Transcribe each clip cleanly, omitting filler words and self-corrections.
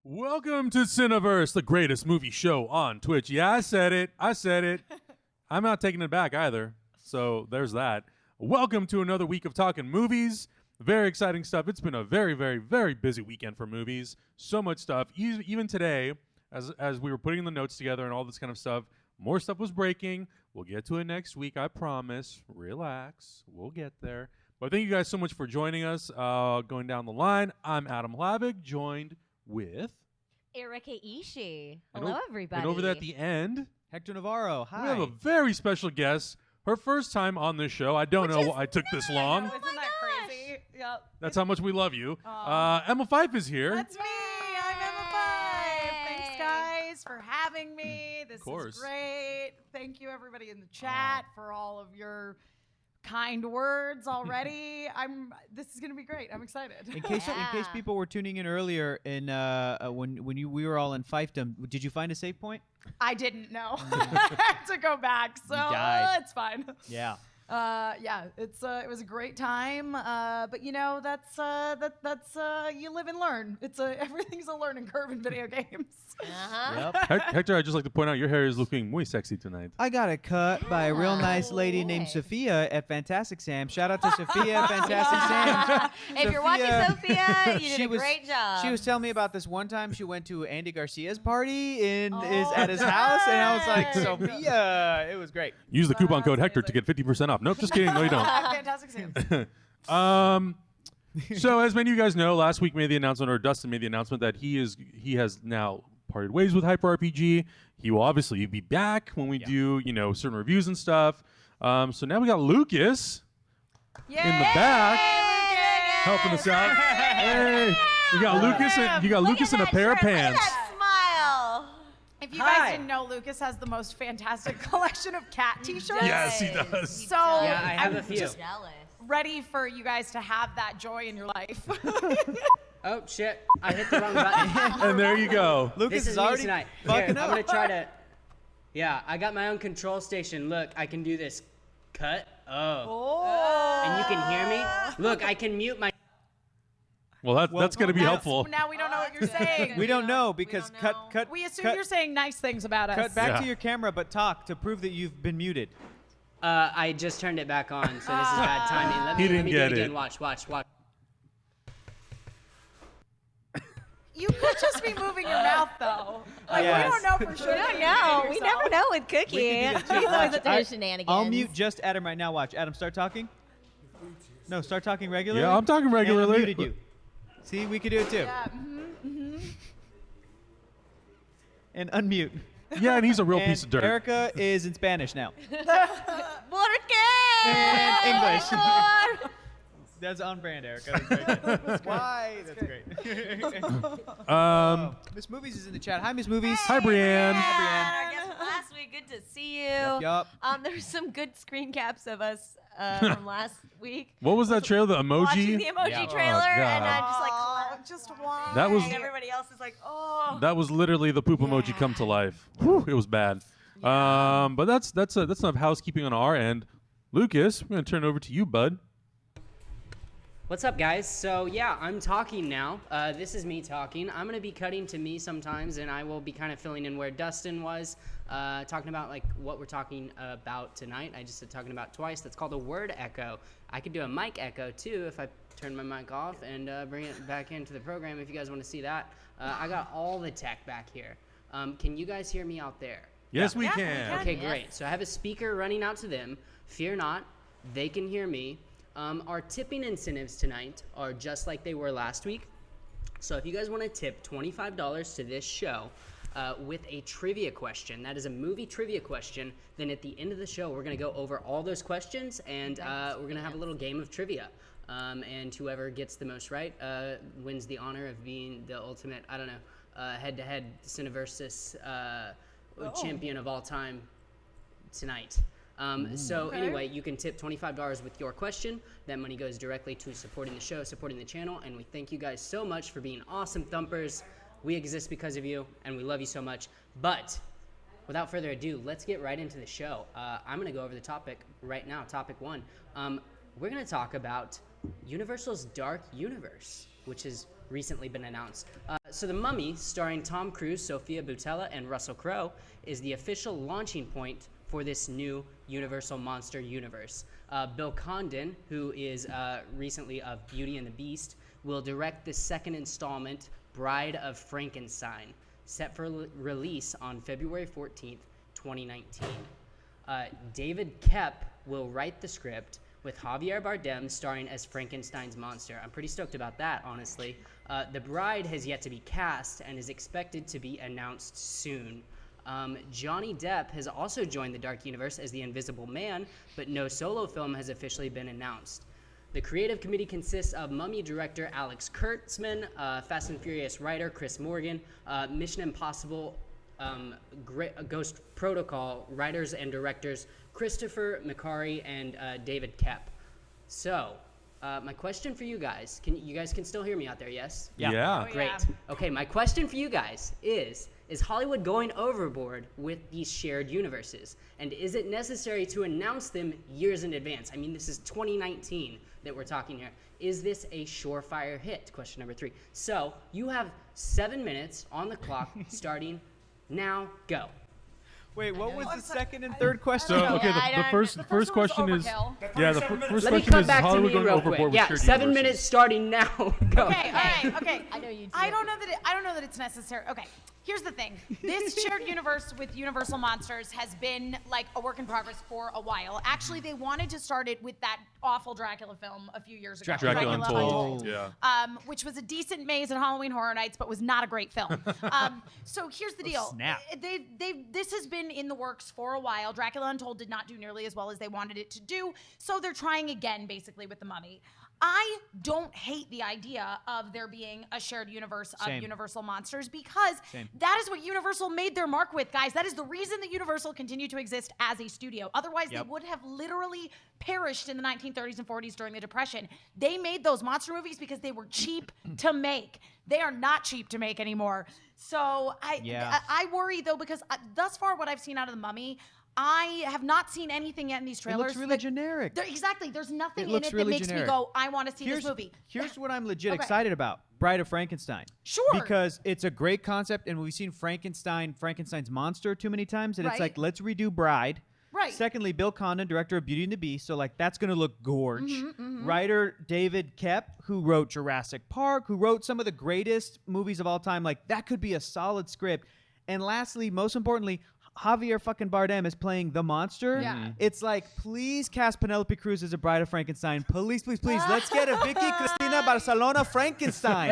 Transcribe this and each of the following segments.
Welcome to Cineverse, the greatest movie show on Twitch. Yeah, I said it. I'm not taking it back either. So there's that. Welcome to another week of talking movies. Very exciting stuff. It's been a very, very, very busy weekend for movies. So much stuff. Even today, as we were putting the notes together and all this kind of stuff, more stuff was breaking. We'll get to it next week, I promise. Relax. We'll get there. But thank you guys so much for joining us. Going down the line, I'm Adam Hlavik, joined with Erica Ishii. Hello, everybody. And over there at the end, Hector Navarro. Hi. we have a very special guest. Her first time on this show. I don't know why I took this long. Isn't that crazy? Yep. That's how much we love you. Emma Fife is here. That's me. I'm Emma Fife. Thanks, guys, for having me. This is great. Thank you, everybody in the chat, for all of your kind words already. This is going to be great. I'm excited. In case people were tuning in earlier, when we were all in Fiefdom, did you find a save point? I didn't know. I had to go back, so it's fine. Yeah. It was a great time. But you know, that's you live and learn. Everything's a learning curve in video games. Uh-huh. Yep. Hector, I'd just like to point out your hair is looking muy sexy tonight. I got it cut by a real nice lady named Sophia at Fantastic Sam. Shout out to Sophia at Fantastic Sam. If you're watching Sophia, you did a great job. She was telling me about this one time she went to Andy Garcia's party is at his house, and I was like, Sophia, it was great. Use the coupon code Hector to get 50% off. Nope, just kidding. No, you don't. Fantastic Sam. So as many of you guys know, last week Dustin made the announcement that he has now parted ways with Hyper RPG. He will obviously be back when we do, certain reviews and stuff. So now we got Lucas in the back helping us out. Hey, you got Lucas in a pair of pants. Smile. If you guys didn't know, Lucas has the most fantastic collection of cat t-shirts. Yes, he does. So yeah, I have a few. Just jealous. Ready for you guys to have that joy in your life. Oh shit! I hit the wrong button. And there you go. Lucas This is is me already tonight. fucking Here, up. I'm gonna try to. Yeah, I got my own control station. Look, I can do this. Cut. Oh. And you can hear me. Look, I can mute my. Well, that's going to be helpful. Now we don't know what you're saying. We don't know because cut. We assume you're saying nice things about us. Cut back to your camera, but talk to prove that you've been muted. I just turned it back on, so this is bad timing. Let He me didn't do get it again. it. Watch. You could just be moving your mouth, though. Like, Yes. we don't know for sure. We don't know. We never know with Cookie. We could do He's that. always up to Watch. his shenanigans. I'll mute just Adam right now. Watch. Adam, start talking. No, start talking regularly. Yeah, I'm talking And I regularly. muted you. See, we could do it too. Yeah. And unmute. Yeah, and he's a real And piece of dirt. Erica is in Spanish now. Porque? And English. Amor. That's on brand, Erica. That's very good. Why? That's great. Miss Movies is in the chat. Hi, Miss Movies. Hi, Brienne. Our guest from last week. Good to see you. Yup. There's some good screen caps of us from last week. What was that trailer? The emoji? Watching the emoji Yeah. trailer, Oh, and God. I'm just like, Just why? That was- everybody else is like, oh. That was literally the poop emoji come to life. Whew, it was bad. But that's enough housekeeping on our end. Lucas, we're gonna turn it over to you, bud. What's up, guys? So yeah, I'm talking now. This is me talking. I'm gonna be cutting to me sometimes, and I will be kind of filling in where Dustin was, talking about like what we're talking about tonight. I just said talking about twice. That's called a word echo. I could do a mic echo too if I turn my mic off and bring it back into the program. If you guys want to see that, I got all the tech back here. Can you guys hear me out there? Yes, we Yeah, can. we can. Okay, Yes. great. So I have a speaker running out to them. Fear not, they can hear me. Our tipping incentives tonight are just like they were last week. So if you guys want to tip $25 to this show with a trivia question, that is a movie trivia question, then at the end of the show, we're going to go over all those questions, and we're going to have a little game of trivia. And whoever gets the most right wins the honor of being the ultimate, head-to-head Cineverse champion of all time tonight. So anyway, you can tip $25 with your question. That money goes directly to supporting the show, supporting the channel, and we thank you guys so much for being awesome thumpers. We exist because of you, and we love you so much. But without further ado, let's get right into the show. I'm going to go over the topic right now, topic one. We're going to talk about Universal's Dark Universe, which is recently been announced. So The Mummy, starring Tom Cruise, Sofia Boutella, and Russell Crowe, is the official launching point for this new Universal Monster universe. Bill Condon, who is recently of Beauty and the Beast, will direct the second installment, Bride of Frankenstein, set for release on February 14th, 2019. David Koepp will write the script, with Javier Bardem starring as Frankenstein's monster. I'm pretty stoked about that, honestly. The Bride has yet to be cast and is expected to be announced soon. Johnny Depp has also joined the Dark Universe as the Invisible Man, but no solo film has officially been announced. The creative committee consists of Mummy director Alex Kurtzman, Fast and Furious writer Chris Morgan, Mission Impossible Ghost Protocol writers and directors Christopher McQuarrie and David Koepp. So, my question for you guys, you guys can still hear me out there, yes? Yeah. Oh, Great. yeah. Okay, my question for you guys is Hollywood going overboard with these shared universes? And is it necessary to announce them years in advance? I mean, this is 2019 that we're talking here. Is this a surefire hit? Question number 3. So, you have 7 minutes on the clock starting now. Go. Wait, what was the second and third question? So, Yeah, okay, I the first one was question is overkill. yeah, the first Let me question come is back to Hollywood me going real overboard quick. with Yeah, shared 7 universes. minutes starting now. Go. Okay. I know you do. I don't know that it's necessary. Okay, here's the thing. This shared universe with Universal Monsters has been like a work in progress for a while. Actually, they wanted to start it with that awful Dracula film a few years ago. Dracula Untold. Yeah. Which was a decent maze in Halloween Horror Nights, but was not a great film. So here's the deal. snap. This has been in the works for a while. Dracula Untold did not do nearly as well as they wanted it to do, so they're trying again, basically, with The Mummy. I don't hate the idea of there being a shared universe of Same. Universal Monsters because Same. that is what Universal made their mark with, guys. That is the reason that Universal continued to exist as a studio. Otherwise, Yep. they would have literally perished in the 1930s and 40s during the Depression. They made those monster movies because they were cheap to make. They are not cheap to make anymore. So I worry, though, because thus far what I've seen out of The Mummy, I have not seen anything yet in these It trailers. looks really that- generic. Exactly. There's nothing It in looks it really that makes generic. me go, I want to see this movie. Here's what I'm legit Okay. excited about. Bride of Frankenstein. Sure. Because it's a great concept, and we've seen Frankenstein's monster too many times, and it's Right. like, let's redo Bride. Right. Secondly, Bill Condon, director of Beauty and the Beast, so like that's gonna look gorge. Mm-hmm, Writer David Koepp, who wrote Jurassic Park, who wrote some of the greatest movies of all time, like that could be a solid script. And lastly, most importantly, Javier fucking Bardem is playing the monster. Yeah. It's like, please cast Penelope Cruz as a Bride of Frankenstein. Please, please, please. Let's get a Vicky Cristina Barcelona Frankenstein.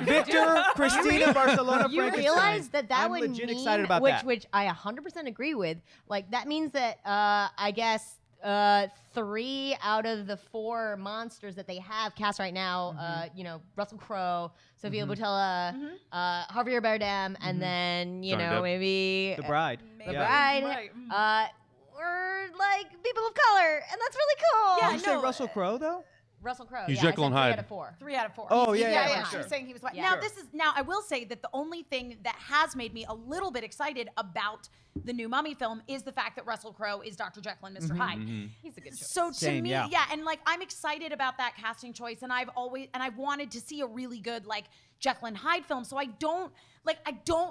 Victor Cristina Barcelona You Frankenstein. realize that I'm would legit mean, excited about which, that. which I 100% agree with. Like that means that I guess 3 out of the 4 monsters that they have cast right now, Russell Crowe, Sofia Boutella, Javier Bardem, and then Johnny Depp. maybe The Bride. the Yeah. Bride. Were like people of color, and that's really cool. Yeah, Did you say no, Russell Crowe though? Russell Crowe. He's yeah, Jekyll I and said 3 Hyde. out of 4. 3 out of 4. Oh, He's- yeah, yeah. sure. She was saying he was white. Yeah. Now I will say that the only thing that has made me a little bit excited about the new Mummy film is the fact that Russell Crowe is Dr. Jekyll and mister Hyde. He's a good choice. So to Same, me, yeah. and like I'm excited about that casting choice, and I've wanted to see a really good like Jekyll and Hyde film. So I don't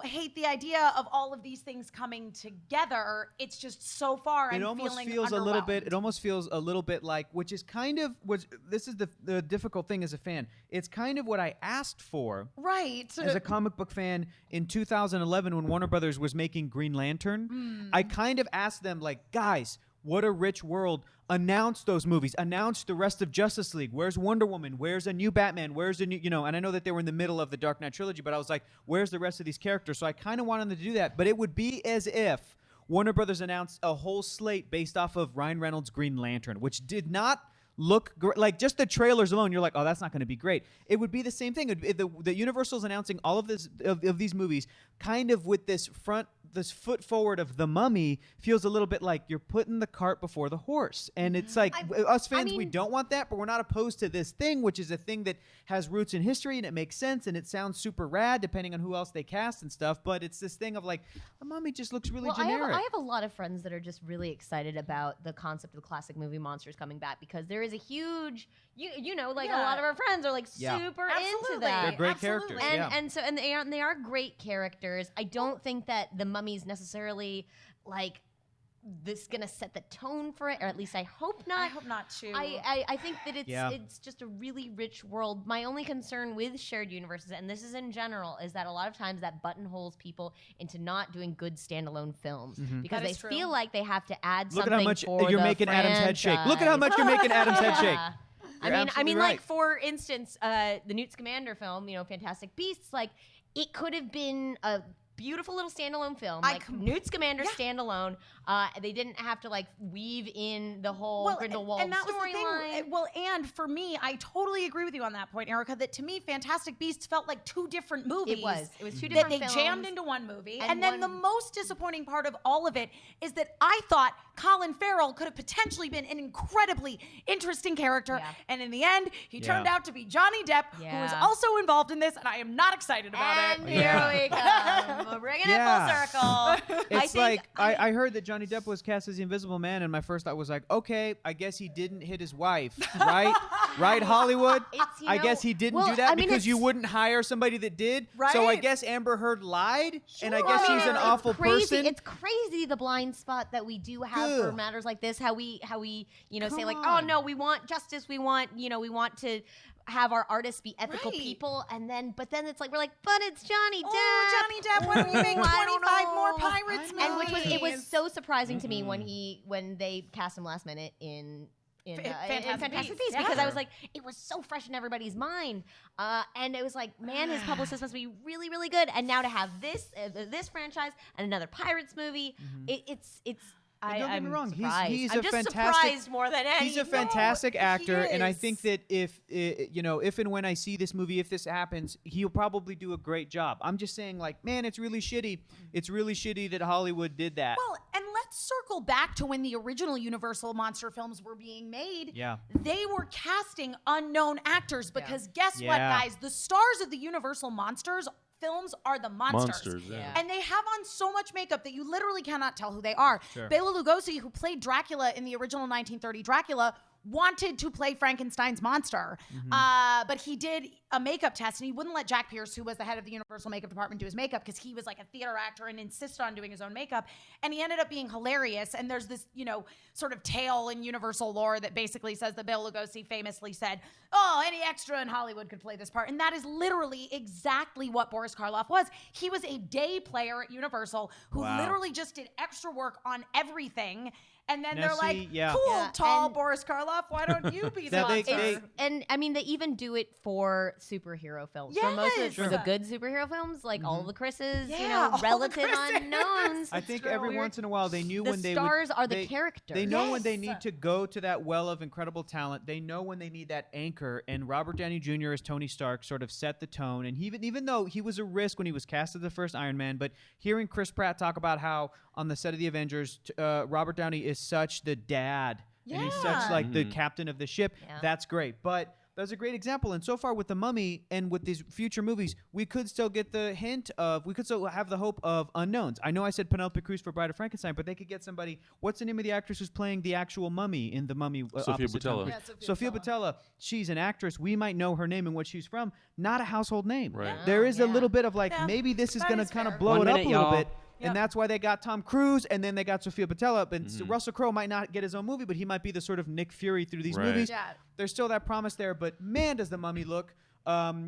hate the idea of all of these things coming together. It's just so far I'm It almost feeling feels a little bit. underwhelmed. It almost feels a little bit like, which is kind of what this is the difficult thing as a fan. It's kind of what I asked for right. as a comic book fan in 2011 when Warner Brothers was making Green Lantern. I kind of asked them like, guys, what a rich world. Announce those movies. Announce the rest of Justice League. Where's Wonder Woman? Where's a new Batman? Where's a new, and I know that they were in the middle of the Dark Knight trilogy, but I was like, where's the rest of these characters? So I kind of wanted them to do that, but it would be as if Warner Brothers announced a whole slate based off of Ryan Reynolds' Green Lantern, which did not look great. Like just the trailers alone, you're like, oh, that's not going to be great. It would be the same thing. The Universal's announcing all of this of these movies, kind of with this foot forward of The Mummy, feels a little bit like you're putting the cart before the horse. And it's like us fans, we mean- don't want that, but we're not opposed to this thing, which is a thing that has roots in history and it makes sense and it sounds super rad depending on who else they cast and stuff. But it's this thing of like, The Mummy just looks really generic. I have a lot of friends that are just really excited about the concept of the classic movie monsters coming back because there is a huge, you know, like a lot of our friends are like super into that. They're great characters. And they are great characters. I don't think that the Mummy's necessarily like this is gonna set the tone for it, or at least I hope not. I hope not too. I think that it's just a really rich world. My only concern with shared universes, and this is in general, is that a lot of times that buttonholes people into not doing good standalone films because they feel like they have to add something. Look at how much for you're the making Adam's head shake. Look at how much you're making Adam's head shake. I mean, right. like for instance, the Newt Scamander film, you know, Fantastic Beasts, like it could have been a beautiful little standalone film, like Newt Scamander standalone. They didn't have to like weave in the whole Grindelwald storyline. Well, and for me, I totally agree with you on that point, Erica. That to me, Fantastic Beasts felt like two different movies. It was two different that they films jammed into one movie. And then the most disappointing part of all of it is that I thought Colin Farrell could have potentially been an incredibly interesting character, and in the end, he turned out to be Johnny Depp, who was also involved in this, and I am not excited about it. Here we come. We're bringing it full circle. It's I heard that Johnny Depp was cast as the Invisible Man, and my first thought was like, okay, I guess he didn't hit his wife, right? Right, Hollywood? I guess he didn't do that because you wouldn't hire somebody that did. Right? So I guess Amber Heard lied, and I guess she's an awful person. It's crazy the blind spot that we do have for matters like this. How we say like, oh no, we want justice. We want to have our artists be ethical people, but then it's like we're like, but it's Johnny Depp. Oh, Johnny Depp, when we make 25 more Pirates movies. And it was so surprising to me when they cast him last minute in Fantastic Beasts because I was like, it was so fresh in everybody's mind, and it was like, man, his publicist must be really, really good. And now to have this franchise and another Pirates movie, it's. Don't get me wrong. He's a just fantastic. Surprised more than anything. He's a fantastic actor, and I think that if and when I see this movie, if this happens, he'll probably do a great job. I'm just saying, like, man, it's really shitty. It's really shitty that Hollywood did that. Well, and let's circle back to when the original Universal monster films were being made. Yeah. They were casting unknown actors because guess what, guys? The stars of the Universal monsters films are the monsters. And they have on so much makeup that you literally cannot tell who they are. Sure. Bela Lugosi, who played Dracula in the original 1930 Dracula, wanted to play Frankenstein's monster, but he did a makeup test, and he wouldn't let Jack Pierce, who was the head of the Universal makeup department, do his makeup because he was like a theater actor and insisted on doing his own makeup. And he ended up being hilarious. And there's this, sort of tale in Universal lore that basically says that Bela Lugosi famously said, "Oh, any extra in Hollywood could play this part." And that is literally exactly what Boris Karloff was. He was a day player at Universal who literally just did extra work on everything. And then they're like, cool, tall Boris Karloff, why don't you be the monster? And I mean, they even do it for superhero films. For the good superhero films, like all the Chris's, relative unknowns. I think every once in a while they knew when they would. The stars are the characters. They know when they need to go to that well of incredible talent. They know when they need that anchor. And Robert Downey Jr. as Tony Stark sort of set the tone. And even though he was a risk when he was cast as the first Iron Man, but hearing Chris Pratt talk about how on the set of the Avengers, Robert Downey is such the dad, and he's such like the captain of the ship. That's great, but that's a great example. And so far with The Mummy and with these future movies, we could still get the hint of, we could still have the hope of unknowns. I know I said Penelope Cruz for Bride of Frankenstein, but they could get somebody. What's the name of the actress who's playing the actual mummy in The Mummy? Sophia Boutella. Sophia Boutella. She's an actress. We might know her name and what she's from. Not a household name. Right. There is a little bit of like, maybe this is going to kind of blow it up a little bit. And that's why they got Tom Cruise, and then they got Sophia Boutella. And so Russell Crowe might not get his own movie, but he might be the sort of Nick Fury through these movies. Yeah. There's still that promise there, but man, does The Mummy look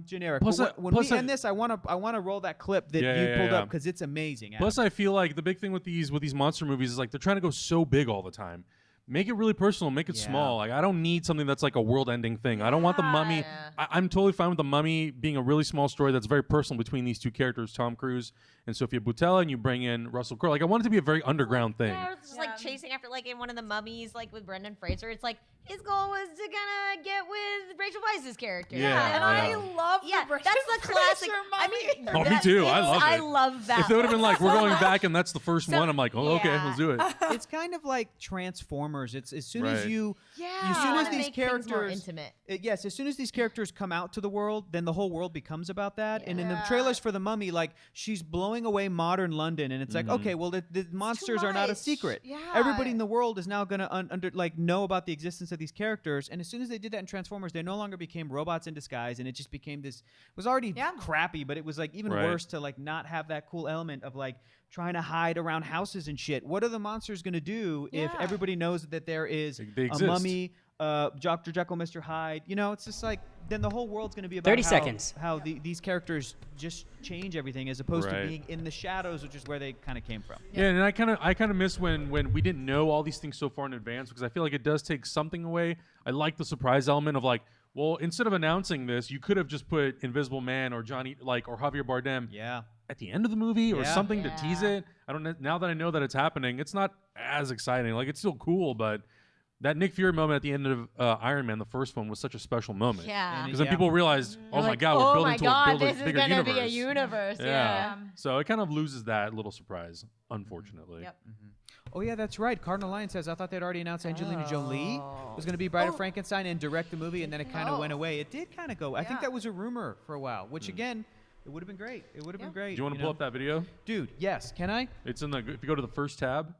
generic. When we end this, I want to roll that clip that you pulled up because it's amazing. Adam. Plus, I feel like the big thing with these monster movies is like they're trying to go so big all the time. Make it really personal. Make it small. Like I don't need something that's like a world-ending thing. I don't want The Mummy. I'm totally fine with The Mummy being a really small story that's very personal between these two characters, Tom Cruise and Sophia Boutella, and you bring in Russell Crowe. Like I want it to be a very underground thing. Yeah, it's just like chasing after, like in one of the Mummies, like with Brendan Fraser. It's like his goal was to kind of get with Rachel Weisz's character. And I love the that's the classic. Mummy. Oh, me too. I love it. I love that. If they would have been like, we're going back and that's the first one, I'm like, oh, okay, let's do it. It's kind of like Transformers. It's as soon as these characters more intimate. As soon as these characters come out to the world, then the whole world becomes about that. And in the trailers for The Mummy, like she's blowing throwing away modern London, and it's like, okay, well, the monsters are not a much. secret. Yeah. Everybody in the world is now gonna know about the existence of these characters. And as soon as they did that in Transformers, they no longer became robots in disguise, and it just became this. It was already crappy, but it was like even worse to like not have that cool element of like trying to hide around houses and shit. What are the monsters gonna do if everybody knows that there is a mummy, Dr. Jekyll, Mr. Hyde? You know, it's just like then the whole world's gonna be about 30 seconds. How these characters just change everything as opposed to being in the shadows, which is where they kind of came from. Yeah, and I kind of miss when we didn't know all these things so far in advance, because I feel like it does take something away. I like the surprise element of like, well, instead of announcing this, you could have just put Invisible Man or Johnny or Javier Bardem at the end of the movie or something to tease it. I don't know. Now that I know that it's happening, it's not as exciting. Like, it's still cool, but that Nick Fury moment at the end of Iron Man, the first one, was such a special moment. Yeah. Because then people realize, oh my God, we're building to a bigger universe. This is going to be a universe. Yeah. So it kind of loses that little surprise, unfortunately. Yep. Oh yeah, that's right. Cardinal Lion says, I thought they'd already announced Angelina Jolie was going to be Bride of Frankenstein and direct the movie, and then it kind of went away. It did kind of go. I think that was a rumor for a while, which again, it would have been great. It would have been great. Do you want to pull up that video? Dude, yes. Can I? It's in the. If you go to the first tab.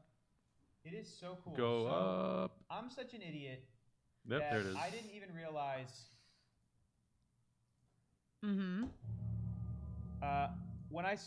It is so cool. Go up. I'm such an idiot. Yep, there it is. I didn't even realize. When I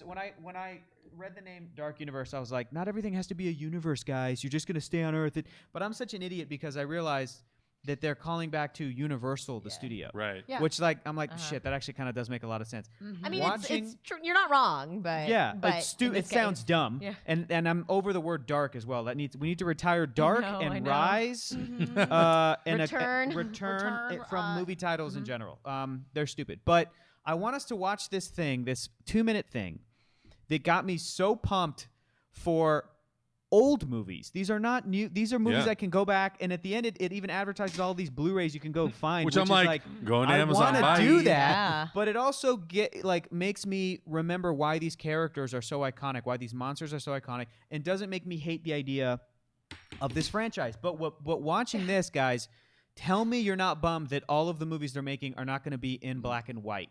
read the name Dark Universe, I was like, not everything has to be a universe, guys. You're just gonna stay on Earth. But I'm such an idiot because I realized that they're calling back to Universal, the studio. Right. Yeah. Which, like, I'm like, shit, that actually kind of does make a lot of sense. I mean, it's true. You're not wrong, but it sounds dumb. Yeah. And I'm over the word dark as well. We need to retire dark and rise and return from movie titles in general. They're stupid. But I want us to watch this 2-minute thing that got me so pumped for old movies. These are not new. These are movies I can go back, and at the end, it even advertises all these Blu-rays you can go find. Which I'm like, go on Amazon. I want to do that, Yeah. but it also makes me remember why these characters are so iconic, why these monsters are so iconic, and doesn't make me hate the idea of this franchise. But watching this, guys, tell me you're not bummed that all of the movies they're making are not going to be in black and white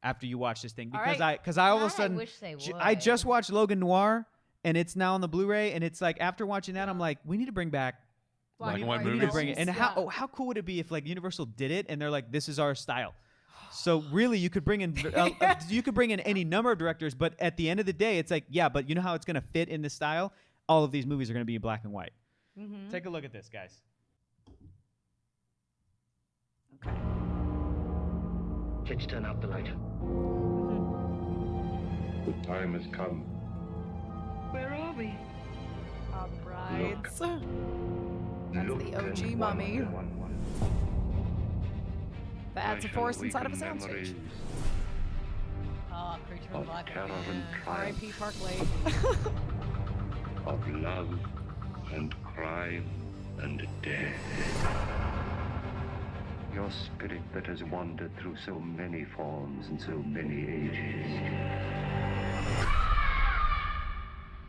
after you watch this thing, because I all of a sudden wish they would. I just watched Logan Noir. And it's now on the Blu-ray, and it's like after watching that, I'm like, we need to bring back black and white we need movies. to bring it. And how cool would it be if like Universal did it, and they're like, this is our style. So really, you could bring in any number of directors, but at the end of the day, it's like, yeah, but you know how it's gonna fit in this style? All of these movies are gonna be in black and white. Take a look at this, guys. Let's turn out the light. The time has come. Where are we? Our brides. That's Look the OG and mummy. wonder. That adds a I shall force inside of a awaken soundstage. memories Oh, Creature of of Black. terror and triumph, R.I.P. Park Lake. of love and crime and death. Your spirit that has wandered through so many forms and so many ages.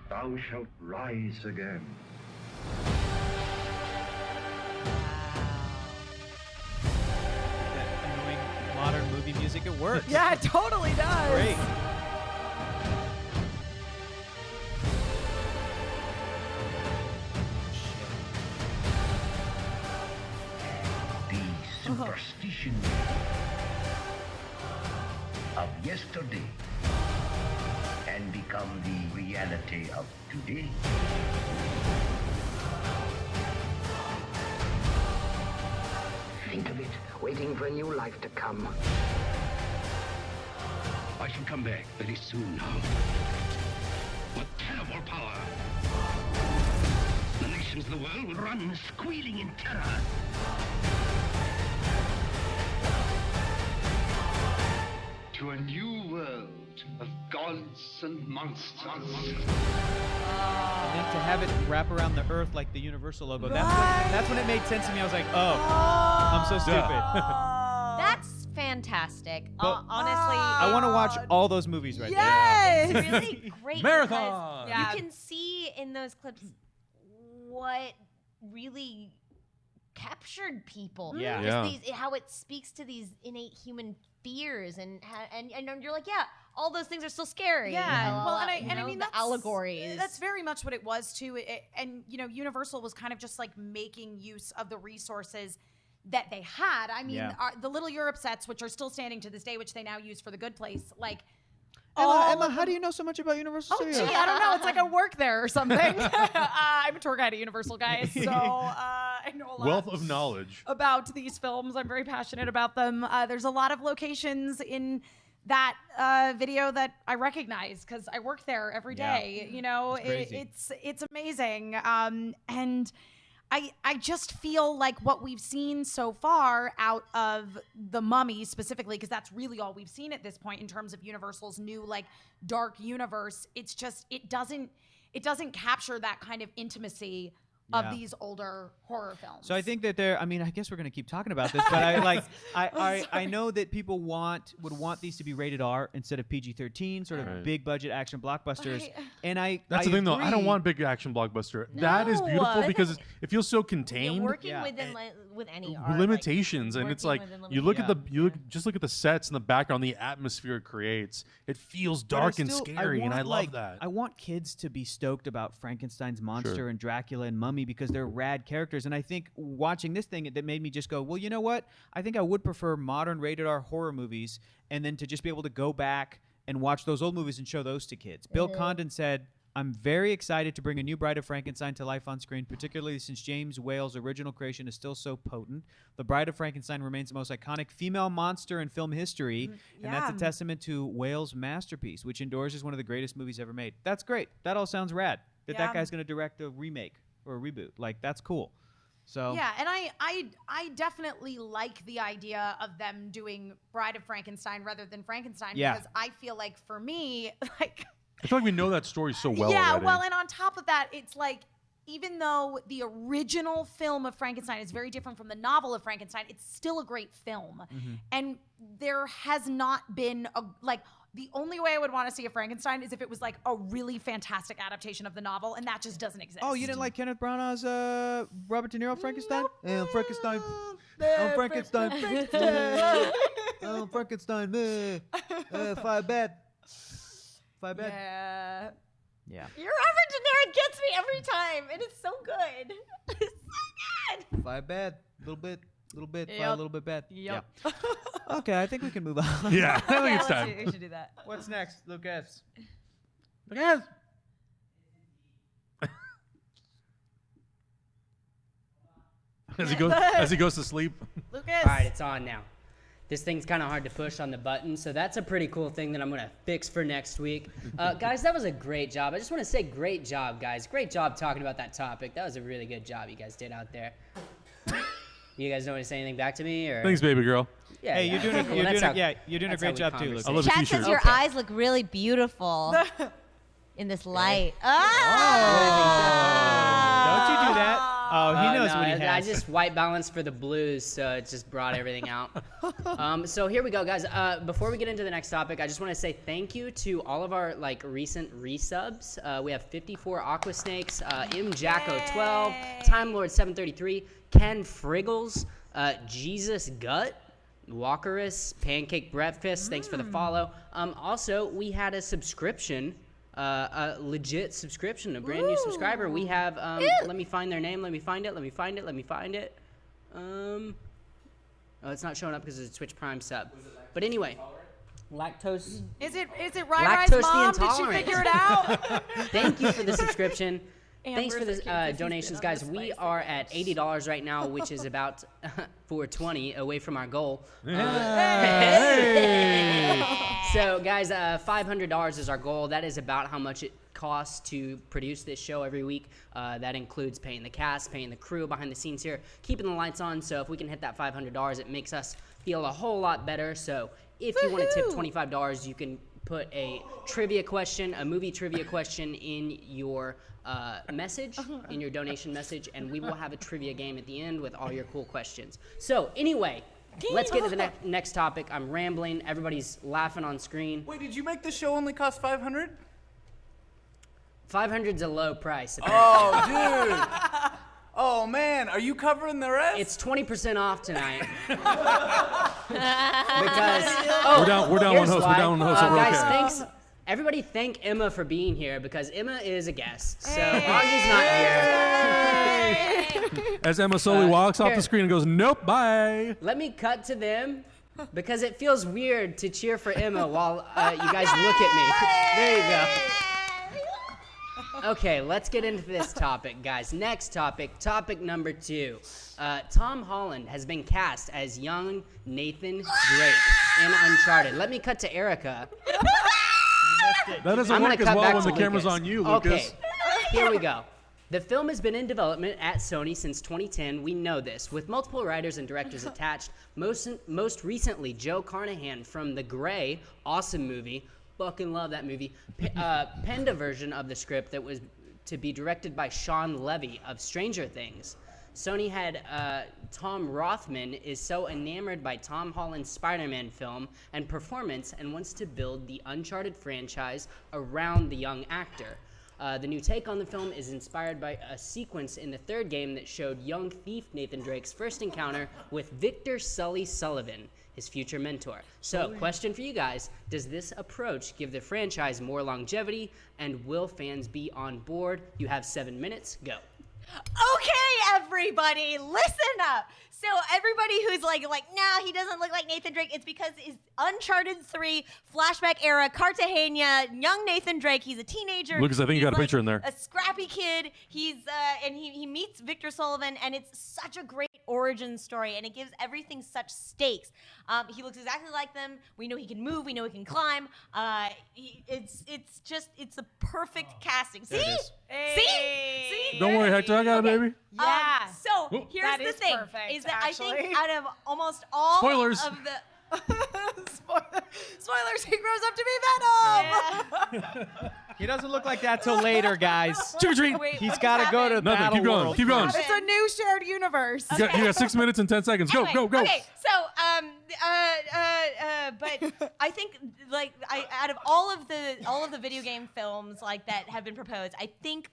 Thou shalt rise again. That annoying modern movie music, it works. Yeah, it totally does. Great. The superstition of yesterday can become the reality of today. Think of it, waiting for a new life to come. I shall come back very soon now. What terrible power! The nations of the world will run squealing in terror. To a new world of gods and monsters. And then to have it wrap around the Earth like the Universal logo, that's when it made sense to me. I was like, oh, I'm so stupid. That's fantastic. But- Honestly, I want to watch all those movies right Yes! it's really great. Marathon! because You can see in those clips what really captured people. Yeah. Just how it speaks to these innate human fears and you're like, yeah, all those things are still scary. Yeah. Well, and I mean, the allegories. That's very much what it was too. And Universal was kind of just like making use of the resources that they had. I mean, the Little Europe sets, which are still standing to this day, which they now use for The Good Place, like. Emma, how do you know so much about Universal Studios? Oh, gee, I don't know. It's like I work there or something. I'm a tour guide at Universal, guys, so I know a lot. Wealth of knowledge about these films. I'm very passionate about them. There's a lot of locations in that video that I recognize because I work there every day. It's amazing. And I just feel like what we've seen so far out of The Mummy specifically, because that's really all we've seen at this point in terms of Universal's new like dark universe. It's just it doesn't capture that kind of intimacy of these older horror films. So I think that I guess we're going to keep talking about this, but I know that people would want these to be rated R instead of PG-13, sort of big budget action blockbusters. That's the thing, though. I don't agree. want big action blockbuster. That is beautiful because it feels so You're contained. working with any art, limitations, like, and it's working like within you look at limitations. just look at the sets in the background, the atmosphere it creates. It feels But dark and still, scary, and I love that. I want kids to be stoked about Frankenstein's monster and Dracula and Mummy because they're rad characters. And I think watching this thing, that made me just go, well, you know what? I think I would prefer modern rated R horror movies, and then to just be able to go back and watch those old movies and show those to kids. Bill Condon said, I'm very excited to bring a new Bride of Frankenstein to life on screen, particularly since James Whale's original creation is still so potent. The Bride of Frankenstein remains the most iconic female monster in film history, and that's a testament to Whale's masterpiece, which endorses one of the greatest movies ever made. That's great. That all sounds rad. That guy's going to direct a remake or a reboot. Like, that's cool. So yeah, and I definitely like the idea of them doing Bride of Frankenstein rather than Frankenstein because I feel like for me, like I feel like we know that story so well already. Well, and on top of that, it's like even though the original film of Frankenstein is very different from the novel of Frankenstein, it's still a great film. And there has not been the only way I would want to see a Frankenstein is if it was like a really fantastic adaptation of the novel, and that just doesn't exist. Oh, you didn't like Kenneth Branagh's Robert De Niro Frankenstein? Nope. Frankenstein. Frankenstein. Frankenstein. Five bad. Yeah. Your Robert De Niro gets me every time, and it's so good. It's so good. Five bad. Little bit. Five a little bit bad. Yep. Yeah. Okay, I think we can move on. Yeah, I think it's time. We should do that. What's next, Lucas? As he goes to sleep. Lucas. All right, it's on now. This thing's kind of hard to push on the button, so that's a pretty cool thing that I'm going to fix for next week. Guys, that was a great job. I just want to say great job, guys. Great job talking about that topic. That was a really good job you guys did out there. You guys don't want to say anything back to me? Or? Thanks, baby girl. Yeah, Hey, yeah. you're doing a great job too, converse. I love Chat a t-shirt. says your Okay. eyes look really beautiful in this light. Don't you do that. Oh, he knows what he has. I just white balanced for the blues, so it just brought everything out. So here we go, guys. Before we get into the next topic, I just want to say thank you to all of our recent resubs. We have 54 Aquasnakes, M Jacko 12, Time Lord 733, Ken Friggles, Jesus Gut, Walkerus, Pancake Breakfast. Thanks for the follow. Also, we had a subscription. A legit subscription, a brand new subscriber. We have, let me find their name. Let me find it. Oh, it's not showing up because it's a Twitch Prime sub. But anyway, lactose. Is it Rai Rai's mom? Did she intolerant. figure it out? Thank you for the subscription. Thanks for Amber's the like, donations, guys. We are at $80 right now, which is about $420 away from our goal. So, guys, $500 is our goal. That is about how much it costs to produce this show every week. That includes paying the cast, paying the crew behind the scenes here, keeping the lights on. So if we can hit that $500, it makes us feel a whole lot better. So if you want to tip $25, you can put a trivia question, a movie trivia question in your message, in your donation message, and we will have a trivia game at the end with all your cool questions. So anyway, let's get to the next topic. I'm rambling. Everybody's laughing on screen. Wait, did you make the show only cost $500? 500's a low price. Apparently. Oh, dude. Oh man, are you covering the rest? It's 20% off tonight. Because We're down here's one host. why. We're down one host. So we're Guys, okay. thanks. Everybody thank Emma for being here because Emma is a guest. So Augie's not here. As Emma slowly walks off here. the screen and goes, nope, bye. Let me cut to them because it feels weird to cheer for Emma while you guys look at me. There you go. Okay, let's get into this topic, guys. Next topic number 2. Tom Holland has been cast as young Nathan Drake in Uncharted. Let me cut to Erica. That doesn't I'm work gonna as cut well back when to the camera's Lucas. on you, Lucas. Okay, here we go. The film has been in development at Sony since 2010. We know this, with multiple writers and directors attached. Most recently, Joe Carnahan from The Grey, awesome movie, fucking love that movie, penned a version of the script that was to be directed by Sean Levy of Stranger Things. Sony had Tom Rothman is so enamored by Tom Holland's Spider-Man film and performance and wants to build the Uncharted franchise around the young actor. The new take on the film is inspired by a sequence in the third game that showed young thief Nathan Drake's first encounter with Victor Sully Sullivan, his future mentor. So, question for you guys, does this approach give the franchise more longevity, and will fans be on board? You have 7 minutes, go. Okay, everybody, listen up. So everybody who's like, nah, he doesn't look like Nathan Drake, it's because his Uncharted 3 flashback era, Cartagena, young Nathan Drake, he's a teenager. Lucas, I think you got a picture in there. A scrappy kid. He's and he meets Victor Sullivan, and it's such a great origin story, and it gives everything such stakes. He looks exactly like them. We know he can move. We know he can climb. It's a perfect casting. See? See? Don't worry, Hector, I got it, baby. Yeah. So Whoa. here's That the is thing: perfect, is that I actually. think out of almost all Spoilers. of the Spoilers, he grows up to be Venom. He doesn't look like that till later, guys. Trick or treat. Wait, He's what got to just go to happened? Nothing. battle Keep going. world. Keep going. It's a new shared universe. You got 6 minutes and 10 seconds. Go, Anyway, go, go. Okay, so but I think out of all of the video game films like that have been proposed, I think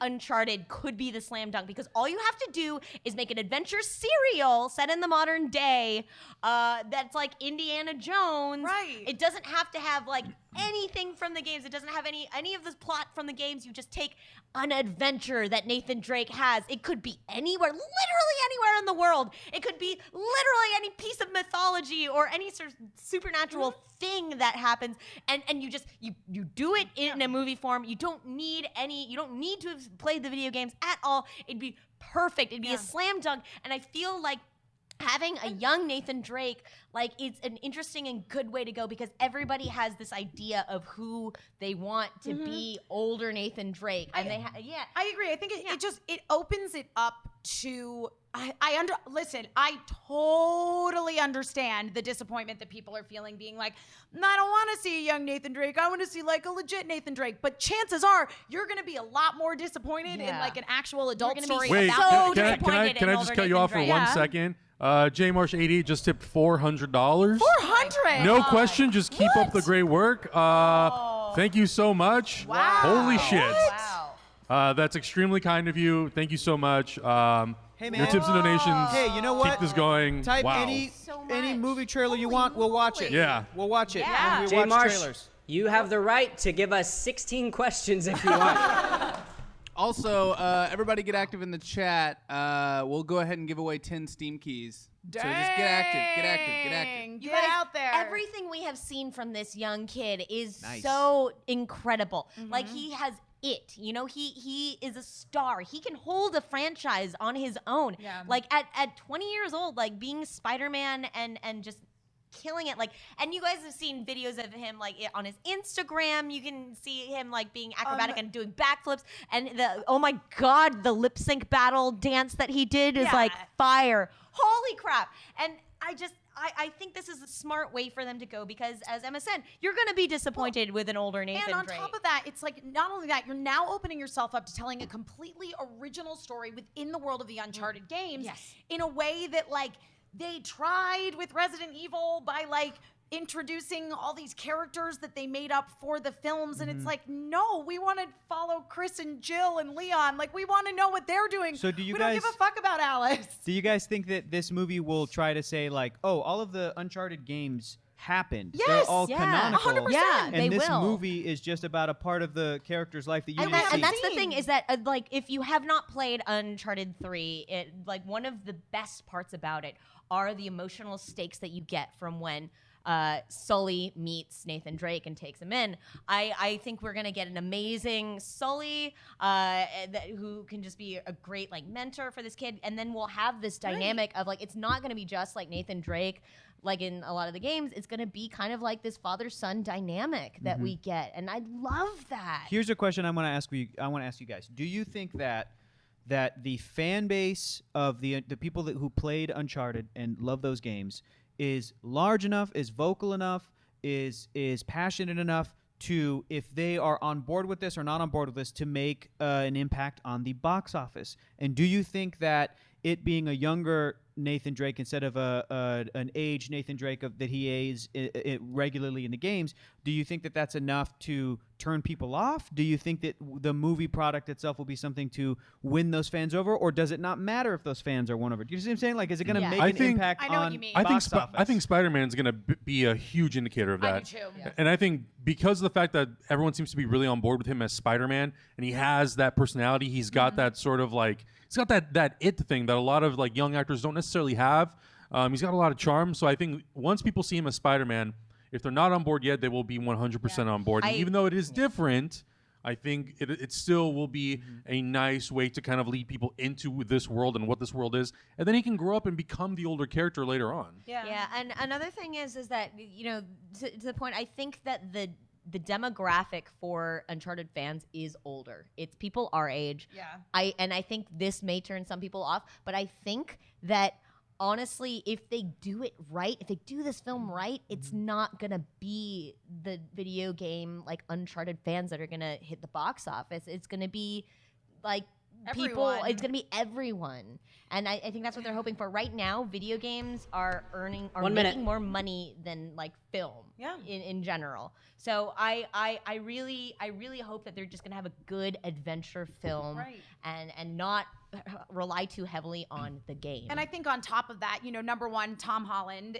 Uncharted could be the slam dunk because all you have to do is make an adventure serial set in the modern day that's like Indiana Jones. Right. It doesn't have to have like anything from the games. It doesn't have any of this plot from the games. You just take an adventure that Nathan Drake has. It could be anywhere, literally anywhere in the world. It could be literally any piece of mythology or any sort of supernatural thing that happens, and you just you do it in a movie form. You don't need to have played the video games at all. It'd be perfect. It'd be a slam dunk, and I feel like having a young Nathan Drake, like, it's an interesting and good way to go because everybody has this idea of who they want to be older Nathan Drake, and I agree. I think it opens it up to. Listen, I totally understand the disappointment that people are feeling being like, I don't want to see a young Nathan Drake. I want to see like a legit Nathan Drake. But chances are you're going to be a lot more disappointed in like an actual adult story. Wait, so can I disappointed just in cut older you off for Nathan 1 Drake. second? J Marsh 88 just tipped $400. $400. No question. Just keep up the great work. Thank you so much. Wow. Holy shit. Wow. That's extremely kind of you. Thank you so much. Hey, Your man. tips and donations. Hey, you know what? Keep this going. Type wow. any So any much. movie trailer you want. We'll watch it. Yeah. We'll watch it. Yeah. When we Jay watch Marsh, trailers. you have the right to give us 16 questions if you want. Also, everybody get active in the chat. We'll go ahead and give away 10 Steam keys. So just get active, get active, get active. You Get guys, out there. Everything we have seen from this young kid is Nice. so incredible. Like, he has it. You know, he is a star. He can hold a franchise on his own. Yeah. Like, at 20 years old, like, being Spider-Man and just killing it. Like, and you guys have seen videos of him like on his Instagram. You can see him like being acrobatic and doing backflips, and oh my god, the lip sync battle dance that he did is like fire. Holy crap. And I think this is a smart way for them to go because, as Emma said, you're going to be disappointed with an older Nathan And on Drake. top of that, it's like not only that, you're now opening yourself up to telling a completely original story within the world of the Uncharted games Yes. in a way that like they tried with Resident Evil by like introducing all these characters that they made up for the films, and it's like, no, we want to follow Chris and Jill and Leon. Like, we want to know what they're doing. So do you we guys don't give a fuck about Alice? Do you guys think that this movie will try to say like, oh, all of the Uncharted games happened? Yes, they're all yeah. canonical. 100%. Yeah, And they this will. movie is just about a part of the character's life that you And, didn't see. and that's the thing is that like if you have not played Uncharted 3, it like one of the best parts about it are the emotional stakes that you get from when Sully meets Nathan Drake and takes him in. I think we're gonna get an amazing Sully who can just be a great like mentor for this kid, and then we'll have this dynamic of like it's not gonna be just like Nathan Drake like in a lot of the games. It's gonna be kind of like this father-son dynamic that we get, and I love that. Here's a question I want to ask you. I want to ask you guys. Do you think that the fan base of the people who played Uncharted and love those games is large enough, is vocal enough, is passionate enough to, if they are on board with this or not on board with this, to make an impact on the box office? And do you think that it being a younger Nathan Drake instead of an aged Nathan Drake that he is regularly in the games, do you think that that's enough to turn people off? Do you think that the movie product itself will be something to win those fans over, or does it not matter if those fans are won over? Do you see what I'm saying? Like, is it going to make an impact I know what on you mean. box office? I think Spider-Man's going to be a huge indicator of that. I do too. Yeah. And I think because of the fact that everyone seems to be really on board with him as Spider-Man, and he has that personality, he's got that sort of like, he's got that it thing that a lot of like young actors don't necessarily have. He's got a lot of charm. So I think once people see him as Spider-Man, if they're not on board yet, they will be 100% on board. And even though it is different, I think it still will be a nice way to kind of lead people into this world and what this world is. And then he can grow up and become the older character later on. Yeah, and another thing is that, you know, to the point, I think that the demographic for Uncharted fans is older. It's people our age. Yeah. I think this may turn some people off, but I think that honestly, if they do it right, if they do this film right, it's not gonna be the video game like Uncharted fans that are gonna hit the box office. It's gonna be like people. Everyone. It's gonna be everyone, and I think that's what they're hoping for. Right now, video games are making more money than like film. Yeah. In general. So I really hope that they're just gonna have a good adventure film, Right. and not rely too heavily on the game. And I think on top of that, you know, number one, Tom Holland,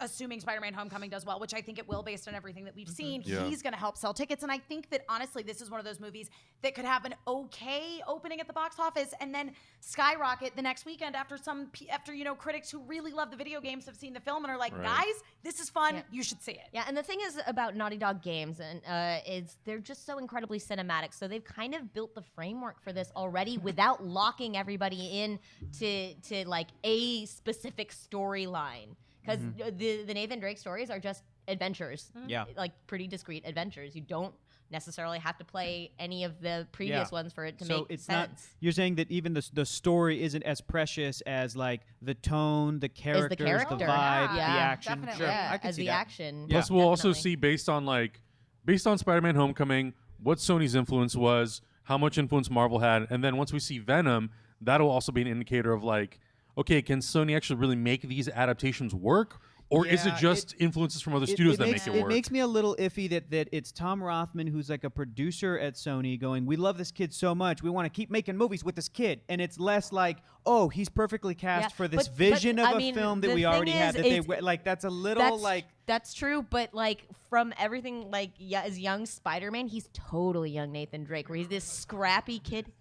assuming Spider-Man Homecoming does well, which I think it will based on everything that we've seen, Yeah. he's going to help sell tickets. And I think that honestly, this is one of those movies that could have an okay opening at the box office and then skyrocket the next weekend after you know, critics who really love the video games have seen the film and are like, Right. guys, this is fun. Yeah. You should see it. Yeah, and the thing is about Naughty Dog games, and is they're just so incredibly cinematic. So they've kind of built the framework for this already without locking everybody in to like a specific storyline. Because the Nathan Drake stories are just adventures. Yeah. Like pretty discrete adventures. You don't necessarily have to play any of the previous ones for it to so make it's sense. not. You're saying that even the story isn't as precious as like the tone, the characters, the character. vibe, Yeah, the action. definitely. Sure, Yeah, I can as see the that. action. Yeah. Plus, we'll also definitely. see based on Spider-Man Homecoming, what Sony's influence was, how much influence Marvel had, and then once we see Venom, that'll also be an indicator of like, okay, can Sony actually really make these adaptations work? Or is it Yeah, just influences from other studios that makes, make it work? It makes me a little iffy that it's Tom Rothman, who's like a producer at Sony, going, we love this kid so much, we want to keep making movies with this kid. And it's less like, oh, he's perfically cast Yeah, for this but vision I of mean, a film that the we thing already had. is, Like, that's a little like... That's true, but like from everything, like as young Spider-Man, he's totally young Nathan Drake, where he's this scrappy kid.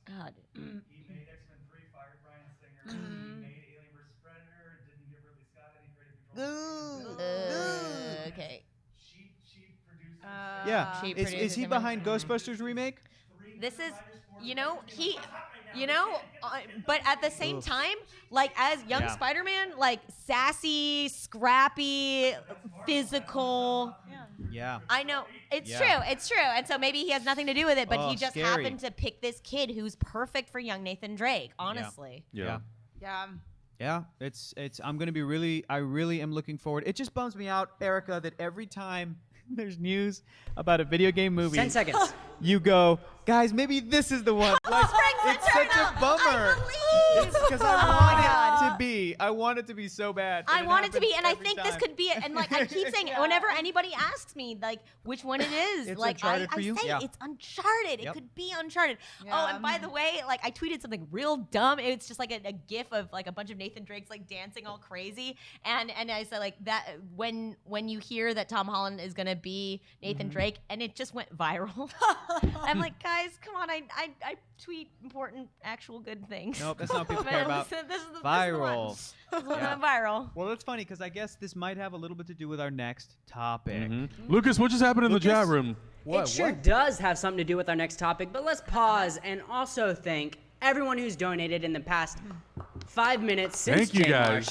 God. He made X-Men 3, fired Bryan Singer. He made Alien vs. Predator, didn't give Ridley Scott any creative control. Okay. She produced Yeah. Cheap Is producers he and behind Ghostbusters remake? This is, but at the same time, like as young Yeah. Spider-Man, like sassy, scrappy, physical. Yeah. I know it's Yeah. true, and so maybe he has nothing to do with it, but Oh, he just scary. happened to pick this kid who's perfect for young Nathan Drake. Honestly, Yeah. Yeah. Yeah, it's. I'm gonna be really. I really am looking forward. It just bums me out, Erica, that every time there's news about a video game movie, 10 seconds. you go, guys, maybe this is the one. Like, it's such a bummer. I Because I want it to be so bad. I want it to be, and I every think this time. could be it. And like I keep saying, whenever anybody asks me like which one it is, It's like I Uncharted for you? say Yeah. it's Uncharted. Yep. It could be Uncharted. Oh, and by the way, like I tweeted something real dumb. It's just like a gif of like a bunch of Nathan Drakes like dancing all crazy, and I said like that when you hear that Tom Holland is gonna be Nathan Drake, and it just went viral. I'm like, guys, come on, I tweet important, actual good things. Nope, that's not what people care about. This is the Viral. This is the one Yeah. that went viral. Well, that's funny because I guess this might have a little bit to do with our next topic. Lucas, what just happened in the chat room? It sure does have something to do with our next topic, but let's pause and also thank everyone who's donated in the past 5 minutes since Thank you, J-March.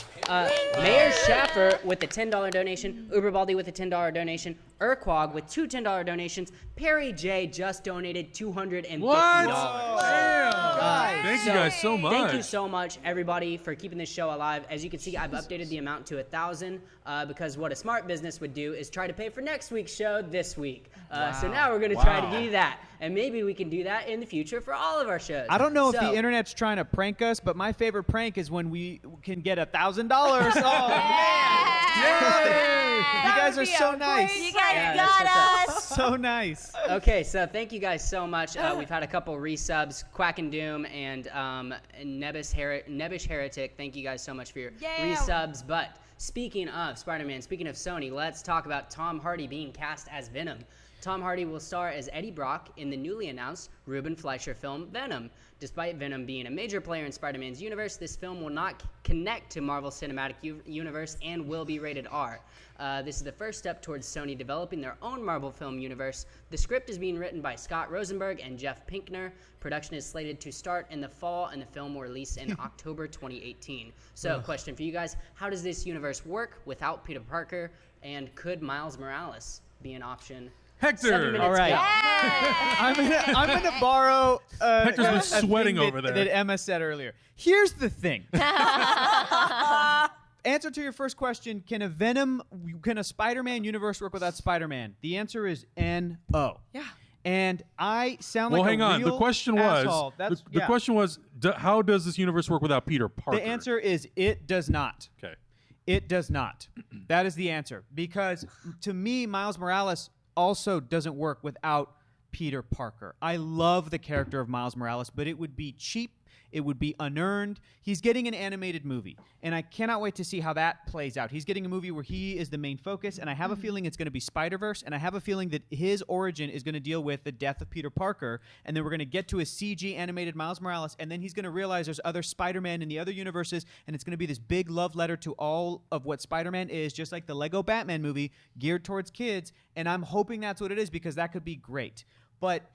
Mayor Schaffer with a $10 donation, Uberbaldi with a $10 donation, Urquag with 2 $10 donations, Perry J just donated $250. What? Damn. Thank you guys so much. Thank you so much, everybody, for keeping this show alive. As you can see, I've updated the amount to 1,000 because what a smart business would do is try to pay for next week's show this week. So now we're going to try to do that. And maybe we can do that in the future for all of our shows. I don't know if the internet's trying to prank us, but my favorite prank is when we can get $1,000. Oh, man. You guys are so nice. You guys got us. So nice. Okay, so thank you guys so much. We've had a couple resubs, Quack and Doom and Nebbish Heretic. Thank you guys so much for your resubs. But speaking of Spider-Man, speaking of Sony, let's talk about Tom Hardy being cast as Venom. Tom Hardy will star as Eddie Brock in the newly announced Ruben Fleischer film Venom. Despite Venom being a major player in Spider-Man's universe, this film will not connect to Marvel Cinematic Universe and will be rated R. This is the first step towards Sony developing their own Marvel film universe. The script is being written by Scott Rosenberg and Jeff Pinkner. Production is slated to start in the fall, and the film will release in October 2018. So, question for you guys: how does this universe work without Peter Parker? And could Miles Morales be an option? Hector. All right. I'm gonna borrow Hector's been a sweating thing over there. that Emma said earlier. Here's the thing. Answer to your first question: can a Spider-Man universe work without Spider-Man? The answer is no. Yeah. And I sound like hang a on. real The question asshole. was the question was how does this universe work without Peter Parker? The answer is it does not. Okay. It does not. That is the answer. Because to me, Miles Morales also doesn't work without Peter Parker. I love the character of Miles Morales, but it would be cheap. It would be unearned. He's getting an animated movie, and I cannot wait to see how that plays out. He's getting a movie where he is the main focus, and I have a feeling it's going to be Spider-Verse, and I have a feeling that his origin is going to deal with the death of Peter Parker, and then we're going to get to a CG animated Miles Morales, and then he's going to realize there's other Spider-Man in the other universes, and it's going to be this big love letter to all of what Spider-Man is, just like the Lego Batman movie, geared towards kids, and I'm hoping that's what it is because that could be great. But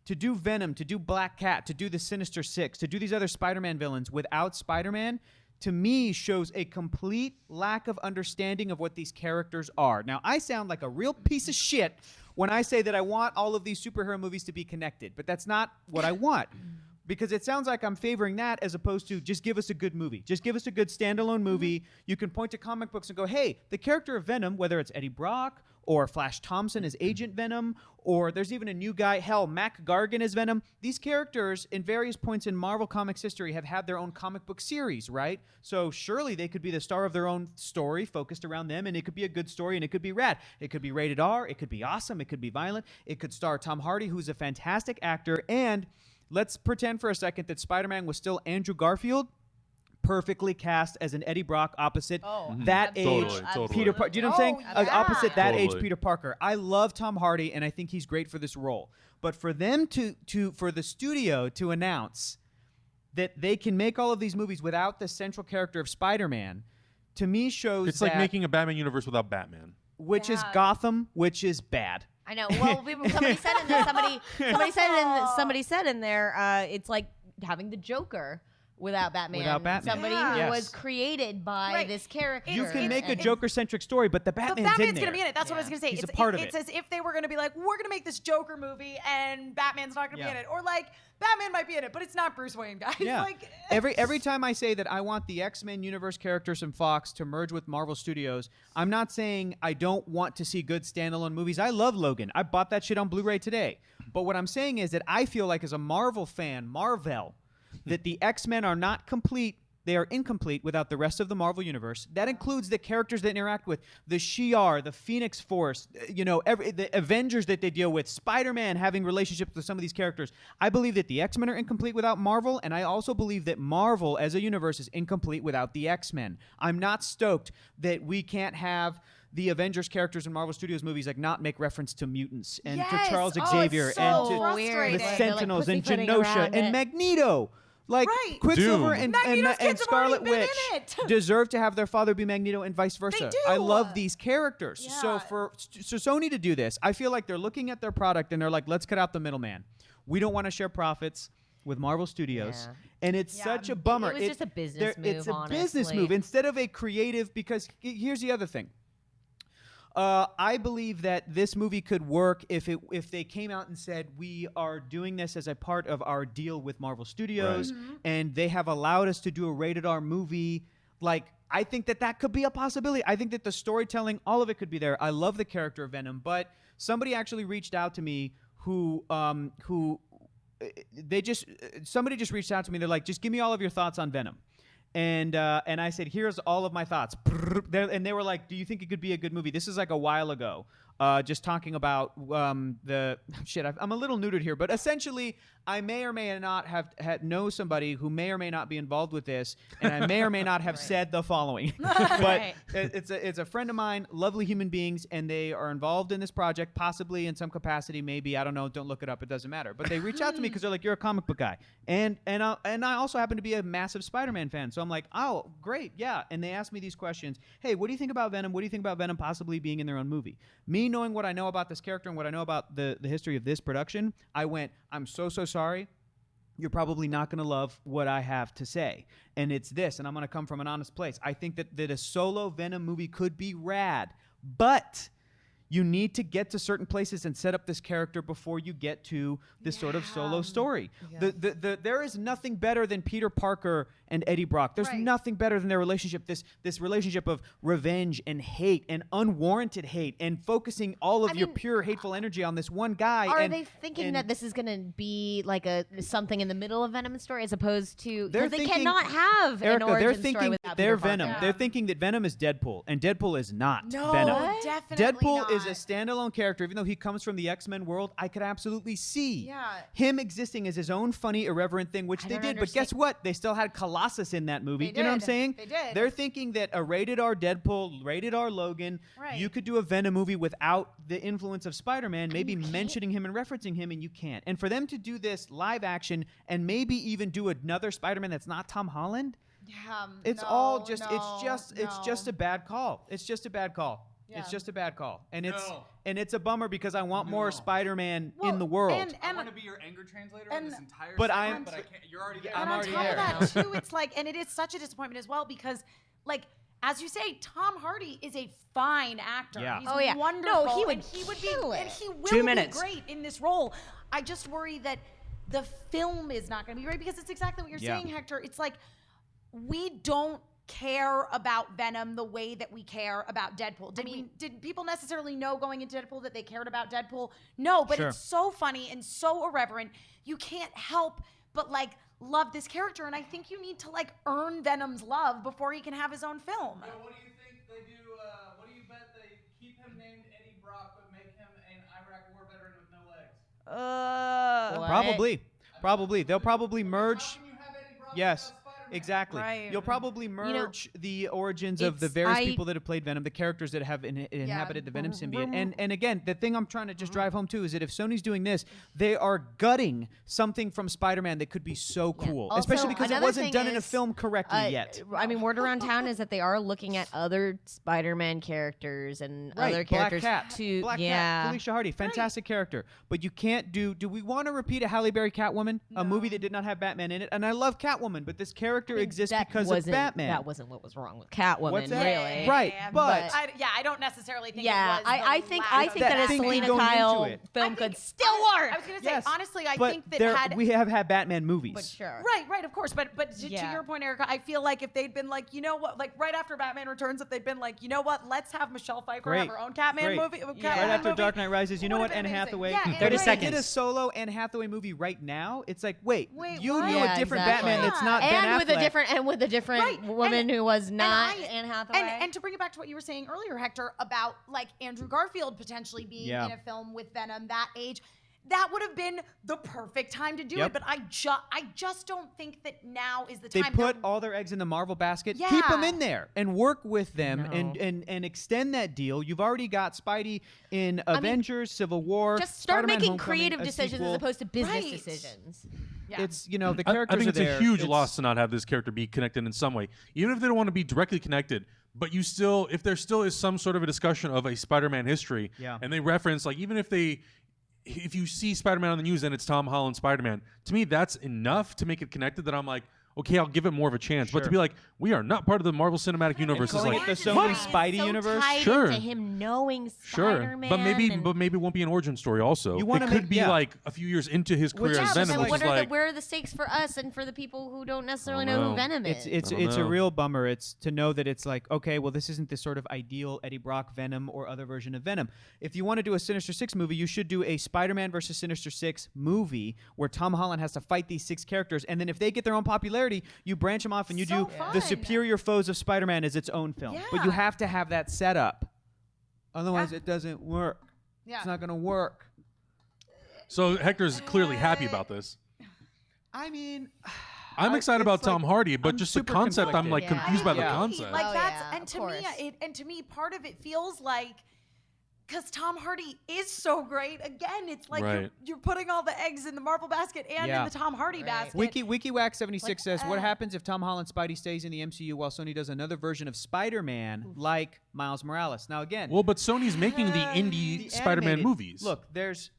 to do Venom, to do Black Cat, to do the Sinister Six, to do these other Spider-Man villains without Spider-Man, to me shows a complete lack of understanding of what these characters are. Now, I sound like a real piece of shit when I say that I want all of these superhero movies to be connected, but that's not what I want. Because it sounds like I'm favoring that as opposed to just give us a good movie. Just give us a good standalone movie. You can point to comic books and go, hey, the character of Venom, whether it's Eddie Brock or Flash Thompson as Agent Venom, or there's even a new guy, hell, Mac Gargan as Venom. These characters in various points in Marvel Comics history have had their own comic book series, right? So surely they could be the star of their own story focused around them, and it could be a good story, and it could be rad. It could be rated R, it could be awesome, it could be violent, it could star Tom Hardy, who's a fantastic actor, and let's pretend for a second that Spider-Man was still Andrew Garfield, perfectly cast as an Eddie Brock opposite that age Totally. Peter Parker. Do you know what I'm saying? Opposite that age Peter Parker. I love Tom Hardy, and I think he's great for this role. But for them for the studio to announce that they can make all of these movies without the central character of Spider-Man, to me shows it's like making a Batman universe without Batman. Which is Gotham, which is bad. I know. Well, somebody said in there, somebody said in there, it's like having the Joker, without Batman. Without Batman. Somebody Yeah. who Yes. was created by Right. this character. You can make a And- Joker-centric story, but the Batman's, Batman's in there. gonna be in it. That's what I was gonna say. He's it's a part of it's it. as if they were gonna be like, we're gonna make this Joker movie and Batman's not gonna be Yeah. in it, or like Batman might be in it, but it's not Bruce Wayne, guys. Yeah. Like every time I say that I want the X-Men universe characters from Fox to merge with Marvel Studios, I'm not saying I don't want to see good standalone movies. I love Logan. I bought that shit on Blu-ray today. But what I'm saying is that I feel like as a Marvel fan, that the X-Men are not complete. They are incomplete without the rest of the Marvel universe. That includes the characters they interact with, the Shi'ar, the Phoenix Force, the Avengers that they deal with, Spider-Man having relationships with some of these characters. I believe that the X-Men are incomplete without Marvel, and I also believe that Marvel as a universe is incomplete without the X-Men. I'm not stoked that we can't have the Avengers characters in Marvel Studios movies not make reference to mutants and to Yes. Charles Oh, it's Xavier so and to frustrating. the They're, like, Sentinels and pussyfooting Genosha around and it. Magneto. Like Right. Quicksilver Doom. and Magneto's kids have already Scarlet been in Witch it. deserve to have their father be Magneto and vice versa. do. I love these characters. So Yeah. for Sony to do this, I feel like they're looking at their product and they're like, let's cut out the middleman. We don't want to share profits with Marvel Studios. Yeah. And it's Yeah. such a bummer. It was just a business It's move, a business honestly. move instead of a creative, because here's the other thing. I believe that this movie could work if they came out and said, we are doing this as a part of our deal with Marvel Studios, and they have allowed us to do a rated R movie. Like, I think that could be a possibility. I think that the storytelling, all of it could be there. I love the character of Venom, but somebody actually reached out to me somebody just reached out to me. They're like, just give me all of your thoughts on Venom. And I said, here's all of my thoughts. And they were like, do you think it could be a good movie? This is like a while ago, just talking about the shit. I'm a little neutered here, but essentially, I may or may not have know somebody who may or may not be involved with this, and I may or may not have said the following. But Right. it's a friend of mine, lovely human beings, and they are involved in this project, possibly in some capacity, maybe, I don't know, don't look it up, it doesn't matter. But they reach out to me because they're like, you're a comic book guy, and I also happen to be a massive Spider-Man fan, so I'm like, oh, great, yeah. And they asked me these questions. Hey, what do you think about Venom? What do you think about Venom possibly being in their own movie? Me knowing what I know about this character and what I know about the history of this production, I went, I'm so sorry. You're probably not going to love what I have to say. And it's this, and I'm going to come from an honest place. I think that a solo Venom movie could be rad, but you need to get to certain places and set up this character before you get to this sort of solo story. There is nothing better than Peter Parker and Eddie Brock. There's nothing better than their relationship, this relationship of revenge and hate and unwarranted hate and focusing all of your pure hateful energy on this one guy. Are they thinking that this is going to be like something in the middle of Venom's story as opposed to because they cannot have Erica, an origin they're story thinking without they're Peter Parker. Venom. They're thinking that Venom is Deadpool, and Deadpool is not No, Venom. definitely Deadpool not. is a standalone character, even though he comes from the X-Men world. I could absolutely see Yeah. him existing as his own funny, irreverent thing, which I they don't did. But guess understand- what? They still had Colossus in that movie. They You know what I'm did. saying? They did. They're thinking that a rated R Deadpool, rated R Logan, Right. you could do a Venom movie without the influence of Spider-Man, maybe mentioning him and referencing him, and you can't. And for them to do this live action and maybe even do another Spider-Man that's not Tom Holland, it's all just it's just a bad call. It's just a bad call. It's just a bad call. And it's a bummer because I want more Spider-Man in the world. I want to be your anger translator in this entire but segment, I'm- but I can't. You're already there. I'm And on already top there. of that, too, it's like, and it is such a disappointment as well because, like, as you say, Tom Hardy is a fine actor. Yeah. He's Oh, yeah. wonderful. No, he would and he would kill be, it. and he will 2 be minutes. great in this role. I just worry that the film is not going to be great because it's exactly what you're Yeah. saying, Hector. It's like we don't care about Venom the way that we care about Deadpool. Did people necessarily know going into Deadpool that they cared about Deadpool? No, but Sure. it's so funny and so irreverent. You can't help but like love this character, and I think you need to like earn Venom's love before he can have his own film. What do you think they do? What do you bet they keep him named Eddie Brock, but make him an Iraq war veteran with no legs? What? Probably. They'll probably merge. How can you have Eddie Brock Yes. without Spider-Man? Exactly. Right. You'll probably merge the origins of the various people that have played Venom, the characters that have inhabited the Venom symbiote. And again, the thing I'm trying to just drive home too is that if Sony's doing this, they are gutting something from Spider-Man that could be so cool, Also, especially because it another wasn't thing done in a is, film correctly yet. I mean, word around town is that they are looking at other Spider-Man characters and other characters Black Cat. to Black Cat. Felicia Hardy, fantastic character. But you can't do we want to repeat a Halle Berry Catwoman? A movie that did not have Batman in it? And I love Catwoman, but this character exists because of Batman. That wasn't what was wrong with Catwoman, What's that? really. Right, but I don't necessarily think. Yeah, it was I think that a thing Selena going Kyle into it. film could still work. I was going to say, honestly, I but think that we have had Batman movies. But sure. Right, of course. But to your point, Erica, I feel like if they'd been like, you know what, like right after Batman Returns, if they'd been like, you know what, let's have Michelle Pfeiffer have her own Catman movie. Right after Dark Knight Rises, you know what, Anne Hathaway. Yeah, 30 If they seconds. did a solo Anne Hathaway movie right now, it's like, wait you what? knew a different Batman that's not Ben and Affleck. with a different woman who was not Anne Hathaway. And to bring it back to what you were saying earlier, Hector, about like Andrew Garfield potentially being in a film with Venom that age, that would have been the perfect time to do it. But I just don't think that now is the time. They put all their eggs in the Marvel basket. Yeah. Keep them in there and work with them and extend that deal. You've already got Spidey in Avengers, Civil War. Just start Spider-Man making Homecoming, creative a decisions sequel. as opposed to business decisions. Yeah. It's the characters I think are it's there. a huge loss to not have this character be connected in some way, even if they don't want to be directly connected. But you still, if there still is some sort of a discussion of a Spider-Man history, and they reference, like, even if you see Spider-Man on the news and it's Tom Holland Spider-Man, to me that's enough to make it connected that I'm like, okay, I'll give it more of a chance. But to be like, we are not part of the Marvel Cinematic Universe, is like, the Sony Spidey universe. Sure. To him knowing Spider-Man. But maybe it won't be an origin story. Also, it could be like a few years into his career as Venom, which is like, where are the stakes for us and for the people who don't necessarily know who Venom is? It's a real bummer. It's to know that it's like, okay, well, this isn't this sort of ideal Eddie Brock Venom or other version of Venom. If you want to do a Sinister Six movie, you should do a Spider-Man versus Sinister Six movie where Tom Holland has to fight these 6 characters, and then if they get their own popularity, you branch them off and you do the Superior Foes of Spider-Man as its own film. But you have to have that set up. Otherwise, it doesn't work. It's not going to work. So Hector's clearly happy about this. I mean, I'm excited about Tom Hardy, but just the concept, I'm like confused by the Like concept. and to me, part of it feels like, because Tom Hardy is so great. Again, it's like you're putting all the eggs in the Marvel basket and in the Tom Hardy basket. WikiWack76 says, what happens if Tom Holland Spidey stays in the MCU while Sony does another version of Spider-Man like Miles Morales? Now again, but Sony's making the indie Spider-Man movies. Look, there's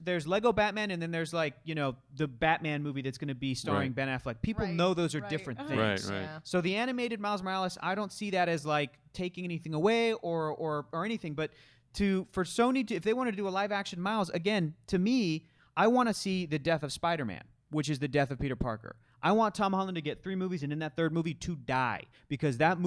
Lego Batman, and then there's the Batman movie that's going to be starring Ben Affleck. People know those are different things. Right. So the animated Miles Morales, I don't see that as like taking anything away or anything, but for Sony if they want to do a live action Miles, again, to me, I want to see the death of Spider-Man, which is the death of Peter Parker. I want Tom Holland to get 3 movies and in that 3rd movie to die, because that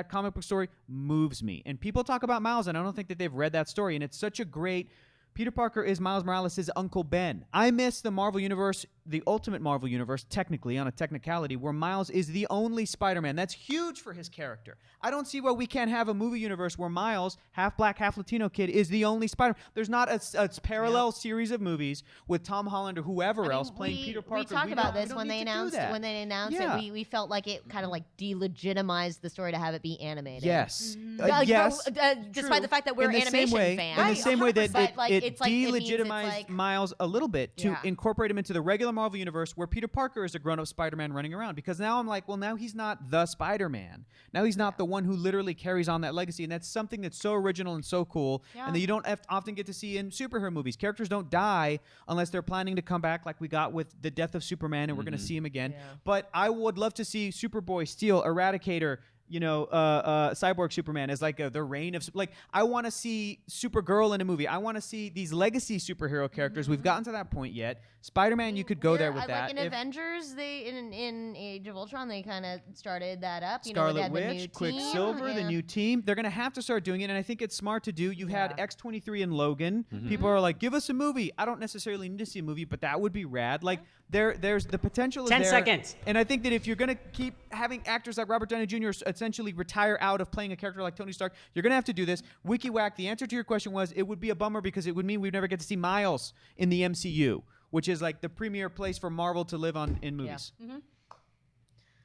comic book story moves me. And people talk about Miles, and I don't think that they've read that story, and it's such a great. Peter Parker is Miles Morales' Uncle Ben. I miss the Marvel Universe, the Ultimate Marvel Universe, technically, on a technicality, where Miles is the only Spider-Man. That's huge for his character. I don't see why we can't have a movie universe where Miles, half black, half Latino kid, is the only Spider-Man. There's not a parallel series of movies with Tom Holland or whoever else playing Peter Parker. We talked about this when they announced it. We felt like it kind of like delegitimized the story to have it be animated. Yes. Despite the fact that we're animation fans. In the same way that it it's like, delegitimized Miles a little bit to incorporate him into the regular Marvel Universe where Peter Parker is a grown-up Spider-Man running around. Because now I'm like, well, now he's not the Spider-Man. Now he's not the one who literally carries on that legacy. And that's something that's so original and so cool and that you don't often get to see in superhero movies. Characters don't die unless they're planning to come back, like we got with the death of Superman, and we're going to see him again. But I would love to see Superboy, Steel, Eradicator, Cyborg Superman as like the reign of, like, I want to see Supergirl in a movie. I want to see these legacy superhero characters. We've gotten to that point yet. Spider-Man, you could go there with that. Like in Avengers, in Age of Ultron, they kind of started that up. Scarlet Witch, Quicksilver, the new team. They're going to have to start doing it, and I think it's smart to do. You had X-23 and Logan. People are like, give us a movie. I don't necessarily need to see a movie, but that would be rad. Like, there's the potential is 10 there. seconds. And I think that if you're going to keep having actors like Robert Downey Jr. essentially retire out of playing a character like Tony Stark, you're going to have to do this. WikiWhack, the answer to your question was, it would be a bummer because it would mean we'd never get to see Miles in the MCU, which is like the premier place for Marvel to live on in movies.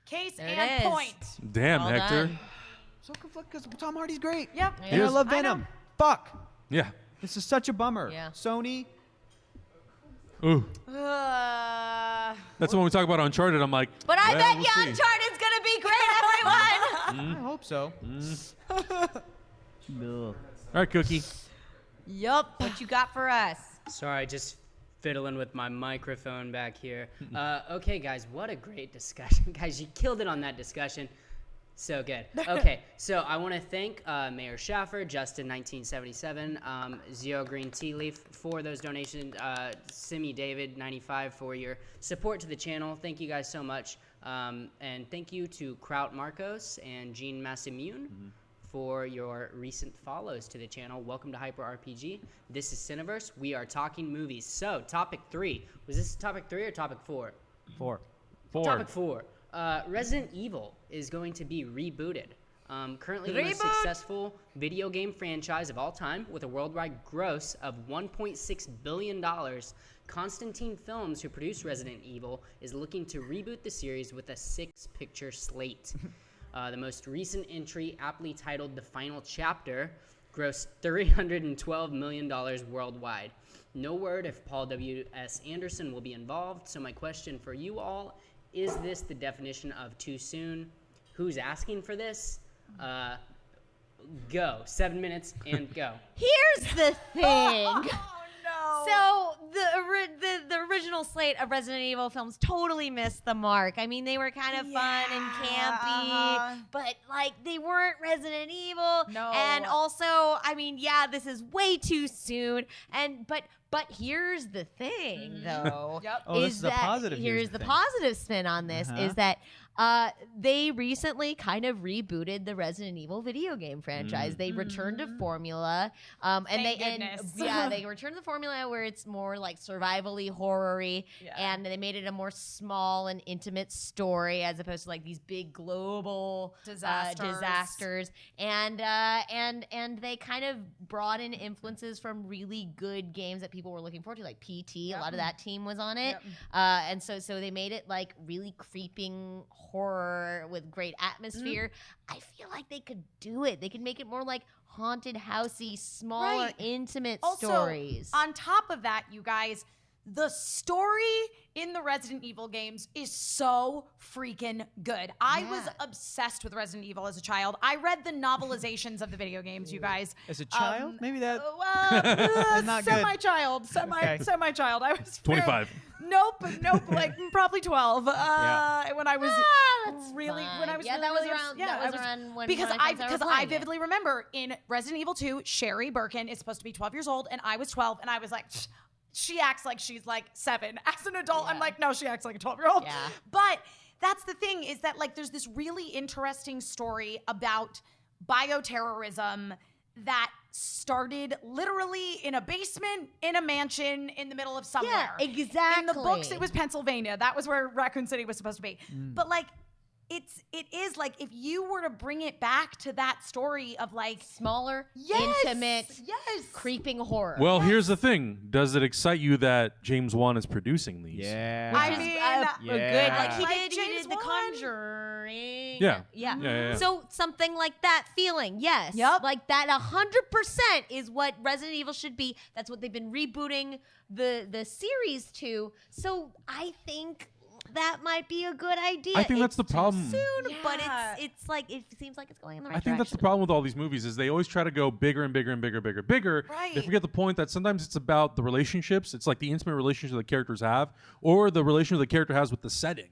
Case There it and is. point. Damn, Well Hector. done. So because Tom Hardy's great. Yep. Yeah. And I Yes. love I know. Venom. Fuck. Yeah. This is such a bummer. Yeah. Sony. Ooh. Uh, That's when we talk about Uncharted. I'm like, But I well, bet we'll you see. Uncharted's gonna be great, everyone. I hope so. All right, Cookie. Yup. What you got for us? Sorry, just fiddling with my microphone back here. Okay, guys, what a great discussion. Guys, you killed it on that discussion. So good. Okay, so I want to thank Mayor Schaffer, Justin1977, Zero Green Tea Leaf for those donations, Simi David 95 for your support to the channel. Thank you guys so much. And thank you to Kraut Marcos and Gene Massimune for your recent follows to the channel. Welcome to Hyper RPG. This is Cineverse. We are talking movies. So, topic 3. Was this topic 3 or topic 4? 4. Topic 4. Resident Evil is going to be rebooted. Currently the most successful video game franchise of all time with a worldwide gross of $1.6 billion. Constantine Films, who produced Resident Evil, is looking to reboot the series with a 6-picture slate. The most recent entry, aptly titled The Final Chapter, grossed $312 million worldwide. No word if Paul W.S. Anderson will be involved, so my question for you all, is this the definition of too soon? Who's asking for this? Go. 7 minutes and go. Here's the thing. no. So the original slate of Resident Evil films totally missed the mark. I mean, they were kind of fun and campy, but like they weren't Resident Evil. No. And also, I mean, yeah, this is way too soon. And but here's the thing, though. Yep. Oh, this is a that positive. here's the thing. positive spin on this is that they recently kind of rebooted the Resident Evil video game franchise. They returned to formula, and Thank they goodness. they returned to the formula where it's more like survivally horror-y, and they made it a more small and intimate story as opposed to like these big global disasters. And they kind of brought in influences from really good games that people were looking forward to, like PT. A lot of that team was on it, and so they made it like really creeping horror with great atmosphere. I feel like they could do it. They could make it more like haunted housey, smaller, intimate stories. On top of that, you guys, the story in the Resident Evil games is so freaking good. I was obsessed with Resident Evil as a child. I read the novelizations of the video games, you guys. As a child, maybe that. Not semi-child, semi-child. I was 25. Nope, like probably 12. When I was really, fine. when I was Yeah, really, that was really around- yeah, that I was around when because my I friends and I were because I playing it. vividly remember in Resident Evil 2, Sherry Birkin is supposed to be 12 years old, and I was 12, and I was like, she acts like she's like 7. As an adult, I'm like, no, she acts like a 12-year-old. Yeah. But that's the thing, is that like there's this really interesting story about bioterrorism that started literally in a basement in a mansion in the middle of somewhere. Yeah, exactly. In the books, it was Pennsylvania. That was where Raccoon City was supposed to be. But like, it is like if you were to bring it back to that story of like smaller, Yes, intimate, yes. creeping horror. Well, here's the thing. Does it excite you that James Wan is producing these? Yeah. I Which is mean, a good, like he Like did James The Wan. Conjuring. Yeah. Yeah. So something like that feeling, yes. Yep. Like that 100% is what Resident Evil should be. That's what they've been rebooting the series to. So I think that might be a good idea. I think that's the problem. Soon, but Yeah. it's like it seems like it's going in the right I think that's the direction. problem with all these movies is they always try to go bigger and bigger and bigger, bigger, bigger. Right. They forget the point that sometimes it's about the relationships. It's like the intimate relationship the characters have, or the relationship the character has with the setting.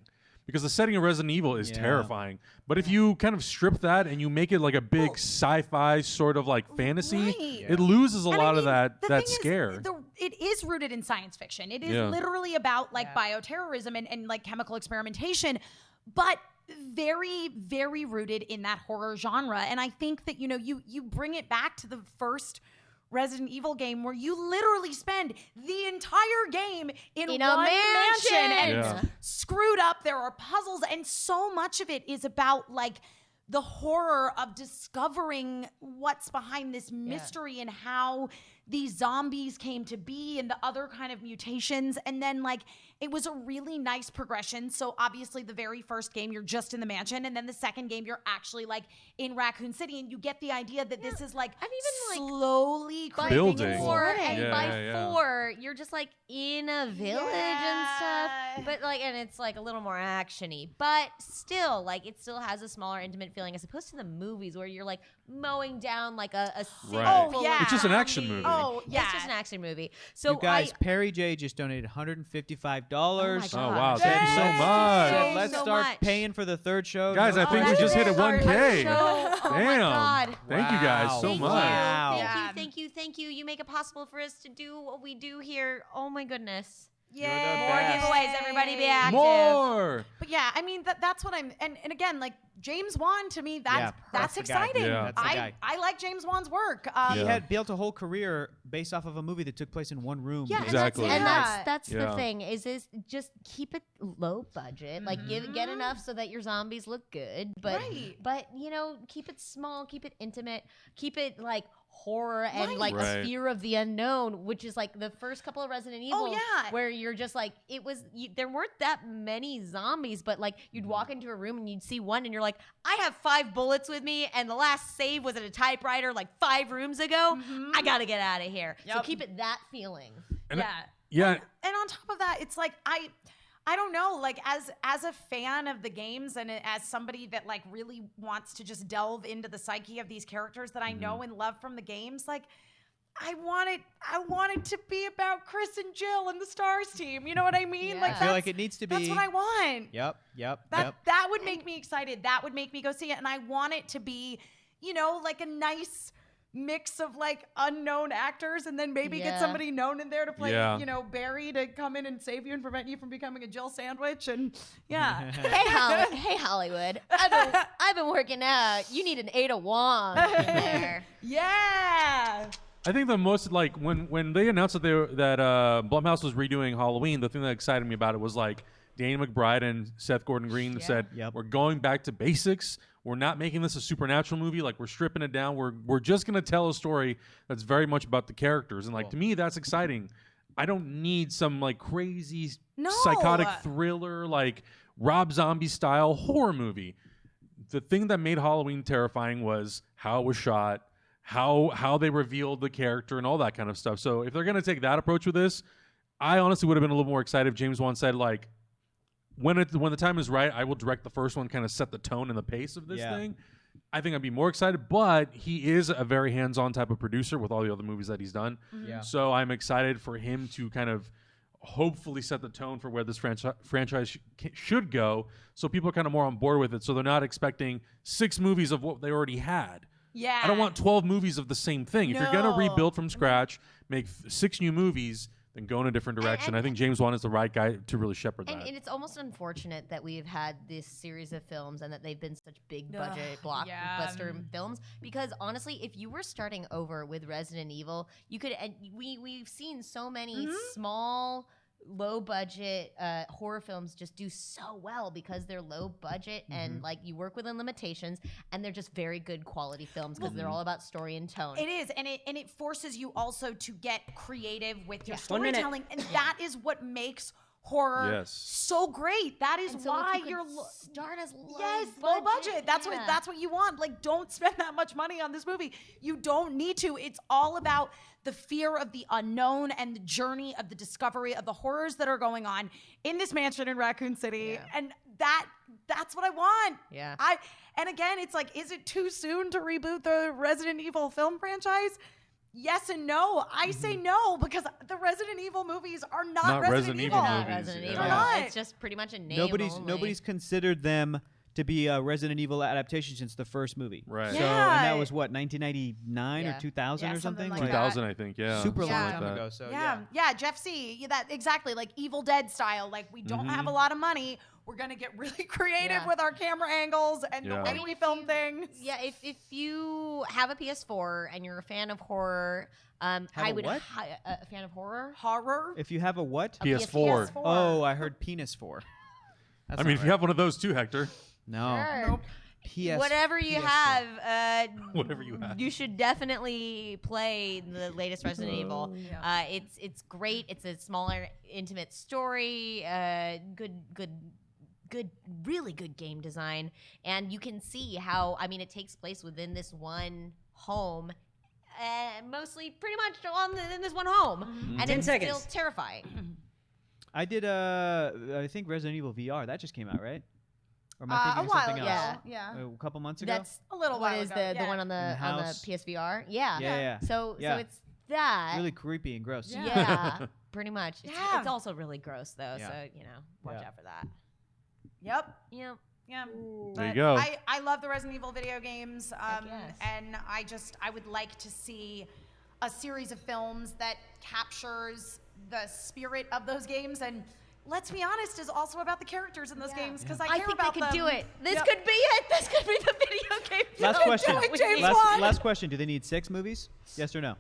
Because the setting of Resident Evil is terrifying. But if you kind of strip that and you make it like a big sci-fi sort of like fantasy, Right. it loses a And lot I of mean, that the thing is, scare. It is rooted in science fiction. It is Yeah. literally about like bioterrorism and like chemical experimentation, but very, very rooted in that horror genre. And I think that, you know, you bring it back to the first Resident Evil game where you literally spend the entire game in In one a mansion. and Yeah. it's screwed up. There are puzzles, and so much of it is about like the horror of discovering what's behind this mystery and how these zombies came to be and the other kind of mutations. And then like it was a really nice progression. So obviously the very first game you're just in the mansion, and then the second game you're actually like in Raccoon City, and you get the idea that this is like slowly creeping building. Four, and Yeah, by yeah. 4 you're just like in a village and stuff, but like, and it's like a little more actiony, but still like it still has a smaller intimate feeling as opposed to the movies where you're like mowing down like a city Right. full yeah. of It's just an action zombies. movie. Oh, yeah. It's just an action movie. So you guys, Perry J just donated $155. Oh my Oh, God. wow. Thank you so Said, much. let's so start much. paying for the third show. Guys, I think we that's just hit it. at 1K. Oh my Damn. God. Thank you guys Wow. so Thank much. Wow. You. Yeah. Thank you. You make it possible for us to do what we do here. Oh my goodness. You're the More best. giveaways, everybody be active. More. But yeah, I mean that's what I'm and again, like James Wan to me, that's that's the guy. exciting. Yeah. That's the guy. I like James Wan's work. He Yeah. had built a whole career based off of a movie that took place in one room. Yeah, Exactly. And Yeah. that's Yeah. the thing is just keep it low budget. Like get enough so that your zombies look good, but Right. but you know, keep it small, keep it intimate, keep it like horror and like Right. a fear of the unknown, which is like the first couple of Resident Evil yeah. where you're just like there weren't that many zombies, but like you'd walk into a room and you'd see one and you're like, I have 5 bullets with me and the last save was at a typewriter like 5 rooms ago. I gotta get out of here. So Yep. keep it that feeling. And yeah. Yeah. And on top of that, it's like I don't know, like as a fan of the games and as somebody that like really wants to just delve into the psyche of these characters that I know and love from the games, like I want it to be about Chris and Jill and the Stars team. You know what I mean? Yeah. Like I feel like that's- it needs to be. That's what I want. Yep. That would make me excited. That would make me go see it. And I want it to be, you know, like a nice mix of like unknown actors and then maybe get Yeah. somebody known in there to play, Yeah. you know, Barry to come in and save you and prevent you from becoming a Jill sandwich. And yeah. Hey Hollywood, I've been working out. You need an Ada Wong in there. Yeah. I think the most like when they announced that Blumhouse was redoing Halloween, the thing that excited me about it was like Danny McBride and Seth Gordon Green said, we're going back to basics. We're not making this a supernatural movie. Like we're stripping it down. We're just gonna tell a story that's very much about the characters. And like to me, that's exciting. I don't need some like crazy psychotic thriller like Rob Zombie style horror movie. The thing that made Halloween terrifying was how it was shot, how they revealed the character and all that kind of stuff. So if they're gonna take that approach with this, I honestly would have been a little more excited if James Wan said like, when the time is right, I will direct the first one, kind of set the tone and the pace of this thing. I think I'd be more excited, but he is a very hands-on type of producer with all the other movies that he's done. Yeah. So I'm excited for him to kind of hopefully set the tone for where this franchise should go, so people are kind of more on board with it, so they're not expecting 6 movies of what they already had. Yeah. I don't want 12 movies of the same thing. If you're going to No. rebuild from scratch, make 6 new movies, then go in a different direction. I think James Wan is the right guy to really shepherd that. And it's almost unfortunate that we've had this series of films and that they've been such big budget blockbuster films, because honestly, if you were starting over with Resident Evil, you could, and we've seen so many small low budget horror films just do so well because they're low budget and like you work within limitations, and they're just very good quality films because they're all about story and tone. It is, and it forces you also to get creative with your 1 minute. storytelling, and that is what makes horror so great. That is And so why if you you're could start as low low budget. That's yeah. what you want. Like, don't spend that much money on this movie. You don't need to. It's all about the fear of the unknown and the journey of the discovery of the horrors that are going on in this mansion in Raccoon City, and that's what I want. Yeah. And again, it's like, is it too soon to reboot the Resident Evil film franchise? Yes and no. I say no, because the Resident Evil movies are not Resident Evil. Not movies, Resident yeah. Evil. They're not. It's just pretty much a name. Nobody's considered them to be a Resident Evil adaptation since the first movie. Right. So, Yeah. and that was what, 1999 Yeah. or 2000 Yeah, or something something? like that. 2000, I think, yeah. Super something long like time that. ago. So Yeah, Jeff C. That exactly, like Evil Dead style. Like, we don't have a lot of money. We're gonna get really creative Yeah. with our camera angles and Yeah. the way we film things. Yeah, if you have a PS4 and you're a fan of horror, Have I a would what? a fan of horror. Horror. If you have a what? A PS4. Oh, I heard penis 4. That's I mean, not if you have one of those too, Hector. No. Sure. Nope. PS. Whatever you PS4. have, Whatever you have. you should definitely play the latest Resident Evil. It's great. It's a smaller, intimate story. Really good game design, and you can see how. I mean, it takes place within this one home. Mostly, pretty much in this one home, and 10 it's seconds. still terrifying. I did. I think Resident Evil VR that just came out, right? Or am I A thinking of while something ago. else? Yeah. A couple months ago. That's A little what while is ago, the one on the house. PSVR? Yeah. Yeah. So Yeah. it's that. Really creepy and gross. Yeah, pretty much. Yeah. It's also really gross though, Yeah. so watch Yeah. out for that. Yep. Yep. Yeah. There you But go. I love the Resident Evil video games. yes. And I would like to see a series of films that captures the spirit of those games and, let's be honest, is also about the characters in those games because I care think about they could them. do it. This Yep. could be it. This could be the video game. Last film. question. it, James Last Wan. question. Do they need 6 movies? Yes or no?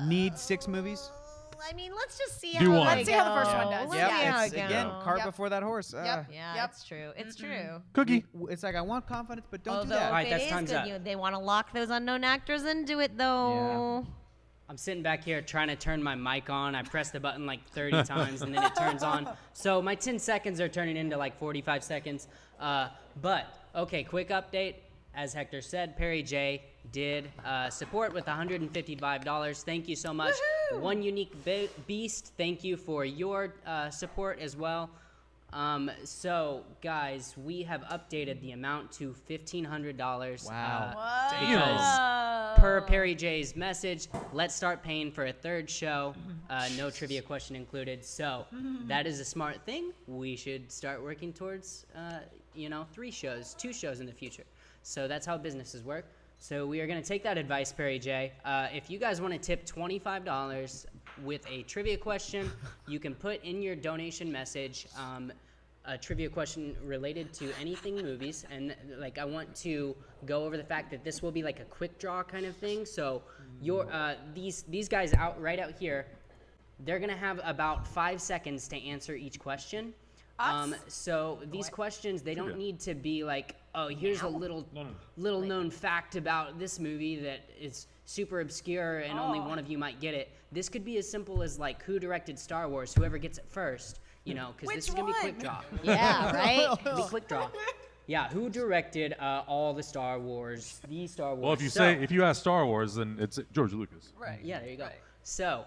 Need 6 movies? I mean, let's just see Do how one. they Let's see how the first one go. does. Let's Yep. see how It's, it again, goes. cart Yep. before that horse. Yep. Yeah, Yep. it's true. It's true. Cookie. It's like I want confidence, but don't do Although that. if Alright, it that's is time's good, up. they want to lock those unknown actors into it, though. I'm sitting back here trying to turn my mic on. I press the button like 30 times and then it turns on. So my 10 seconds are turning into like 45 seconds. But, okay, quick update. As Hector said, Perry J did support with $155. Thank you so much. Woohoo! One Unique Beast, thank you for your support as well. So, guys, we have updated the amount to $1,500. Wow. Because per Perry J's message, let's start paying for a third show, no trivia question included. So that is a smart thing. We should start working towards, 2 shows in the future. So that's how businesses work. So we are going to take that advice, Perry J. If you guys want to tip $25 with a trivia question, you can put in your donation message a trivia question related to anything movies. And like I want to go over the fact that this will be like a quick draw kind of thing. So your these guys out here, they're going to have about 5 seconds to answer each question. So these questions, they don't need to be like, oh, here's a little known fact about this movie that is super obscure and only one of you might get it. This could be as simple as like, who directed Star Wars? Whoever gets it first, because this is gonna be quick draw. Yeah, right? It'll be quick draw. Yeah, who directed all the Star Wars? The Star Wars. Well, if you ask Star Wars, then it's George Lucas. Right. Yeah, there you go. So,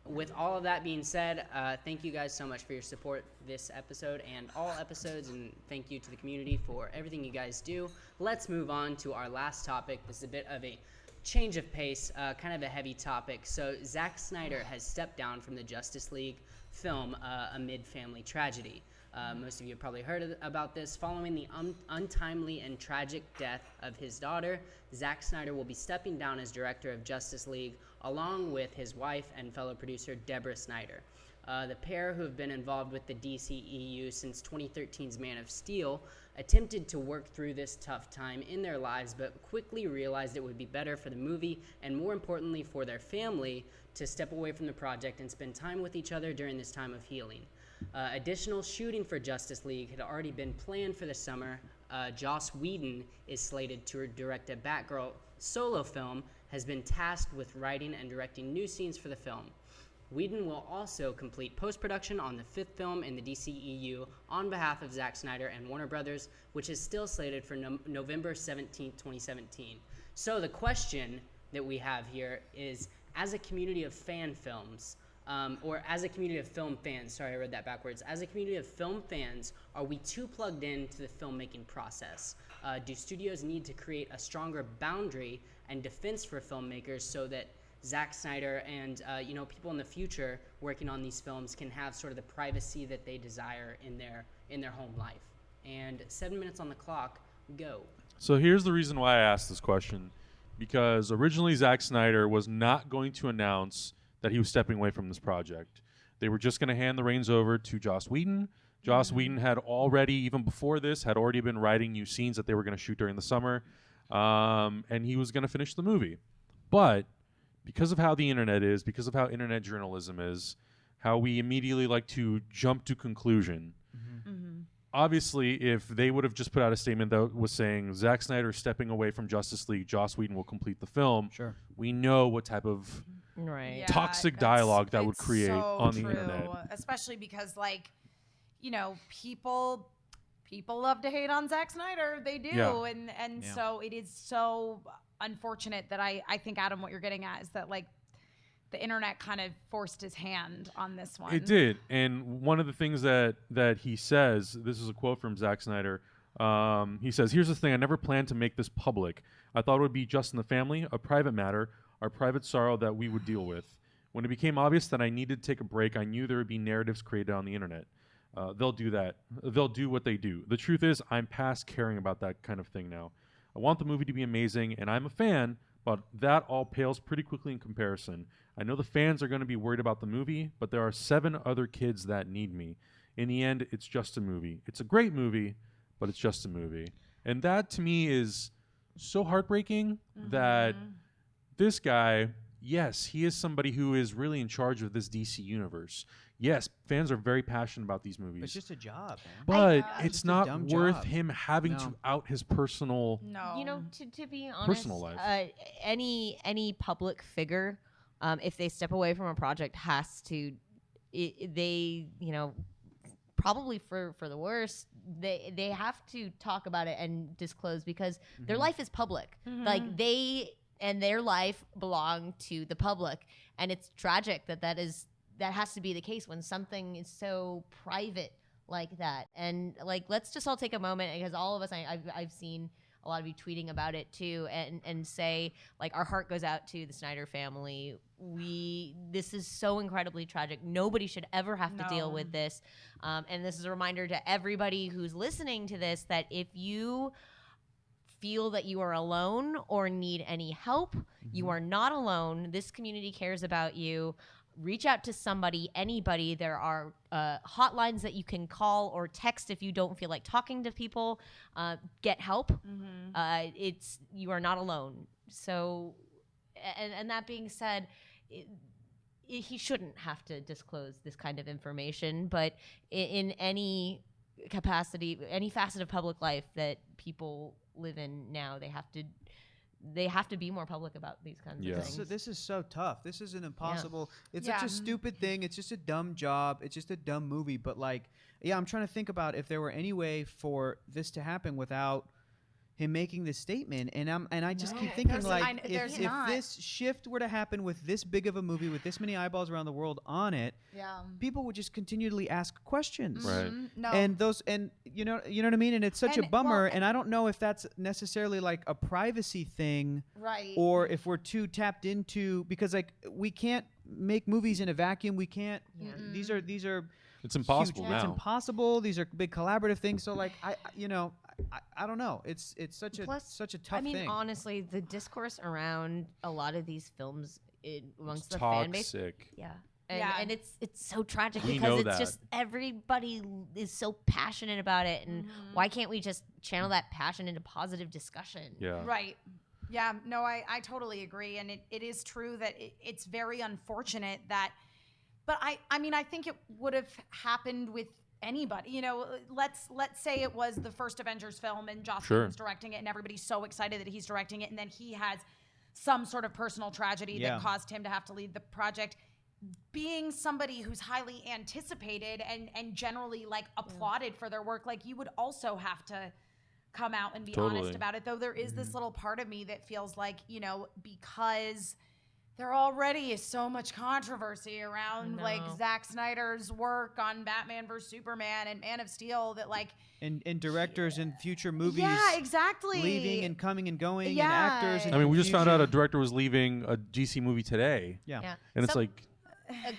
with all of that being said, thank you guys so much for your support this episode and all episodes, and thank you to the community for everything you guys do. Let's move on to our last topic. This is a bit of a change of pace, kind of a heavy topic. So Zack Snyder has stepped down from the Justice League film amid family tragedy. Most of you have probably heard about this. Following the untimely and tragic death of his daughter, Zack Snyder will be stepping down as director of Justice League, along with his wife and fellow producer Deborah Snyder. The pair, who have been involved with the DCEU since 2013's Man of Steel, attempted to work through this tough time in their lives, but quickly realized it would be better for the movie, and more importantly for their family, to step away from the project and spend time with each other during this time of healing. Additional shooting for Justice League had already been planned for the summer. Joss Whedon is slated to direct a Batgirl solo film, has been tasked with writing and directing new scenes for the film. Whedon will also complete post-production on the 5th film in the DCEU on behalf of Zack Snyder and Warner Brothers, which is still slated for November 17, 2017. So the question that we have here is, as a community of fan films, or as a community of film fans, sorry, I read that backwards. As a community of film fans, are we too plugged into the filmmaking process? Do studios need to create a stronger boundary and defense for filmmakers so that Zack Snyder and people in the future working on these films can have sort of the privacy that they desire in their home life? And 7 minutes on the clock, go. So here's the reason why I asked this question. Because originally Zack Snyder was not going to announce that he was stepping away from this project. They were just going to hand the reins over to Joss Whedon. Joss Whedon had already, even before this, had already been writing new scenes that they were going to shoot during the summer. And he was going to finish the movie. But because of how the internet is, because of how internet journalism is, how we immediately like to jump to conclusion, obviously, if they would have just put out a statement that was saying Zack Snyder is stepping away from Justice League, Joss Whedon will complete the film, Sure. we know what type of Right. Yeah, toxic it's- dialogue that would it's create so on the true, internet. especially because, like, you know, people love to hate on Zack Snyder. They do, Yeah. and Yeah. so it is so unfortunate that I think, Adam, what you're getting at is that, like, the internet kind of forced his hand on this one. It did, and one of the things that he says, this is a quote from Zack Snyder. He says, "Here's the thing: I never planned to make this public. I thought it would be just in the family, a private matter, our private sorrow that we would deal with. When it became obvious that I needed to take a break, I knew there would be narratives created on the internet. They'll do that. They'll do what they do. The truth is, I'm past caring about that kind of thing now. I want the movie to be amazing, and I'm a fan, but that all pales pretty quickly in comparison. I know the fans are going to be worried about the movie, but there are 7 other kids that need me. In the end, it's just a movie. It's a great movie, but it's just a movie." And that, to me, is so heartbreaking that this guy, yes, he is somebody who is really in charge of this DC universe. Yes, fans are very passionate about these movies. It's just a job, man. But It's it's just a not dumb worth job. him having No. to out his personal. No, You know, to be honest, Personal life. Any public figure, if they step away from a project, has to, they probably for the worst, they have to talk about it and disclose because their life is public. Like they and their life belong to the public, and it's tragic that that has to be the case when something is so private like that. And like, let's just all take a moment, because all of us, I've seen a lot of you tweeting about it too, and say, like, our heart goes out to the Snyder family. This is so incredibly tragic. Nobody should ever have to deal with this. And this is a reminder to everybody who's listening to this that if you feel that you are alone or need any help, you are not alone. This community cares about you. Reach out to somebody, anybody. There are hotlines that you can call or text if you don't feel like talking to people. Get help. You are not alone. So, and that being said, he shouldn't have to disclose this kind of information. But in any capacity, any facet of public life that people live in now, they have to be more public about these kinds of things. This is so tough. This is an impossible. It's Yeah. such a stupid thing. It's just a dumb job. It's just a dumb movie. But like, yeah, I'm trying to think about if there were any way for this to happen without him making this statement. And I just keep thinking, like, if this shift were to happen with this big of a movie with this many eyeballs around the world on it, people would just continually ask questions. Right. No. And those, and you know what I mean? And it's such a And, bummer. well, And I don't know if that's necessarily like a privacy thing, right. or if we're too tapped into, because like we can't make movies in a vacuum. We can't. These are It's impossible huge, now. It's impossible. These are big collaborative things. So like I don't know. It's such a tough I mean, thing. honestly, the discourse around a lot of these films amongst It's the fan base, toxic. and it's so tragic We because know it's that. just everybody is so passionate about it, and why can't we just channel that passion into positive discussion? Yeah. Right. Yeah, no, I totally agree. And it is true that it's very unfortunate that, but I mean, I think it would have happened with anybody. You know, let's say it was the first Avengers film and Joss Whedon's directing it and everybody's so excited that he's directing it, and then he has some sort of personal tragedy that caused him to have to lead the project. Being somebody who's highly anticipated and generally like applauded for their work, like you would also have to come out and be honest about it. Though there is this little part of me that feels like, you know, because there already is so much controversy around like Zack Snyder's work on Batman vs Superman and Man of Steel, that like and directors in future movies. Yeah, exactly. Leaving and coming and going, and Yeah. actors. And I mean, we just found out a confusion. director was leaving a DC movie today. Yeah. And it's like,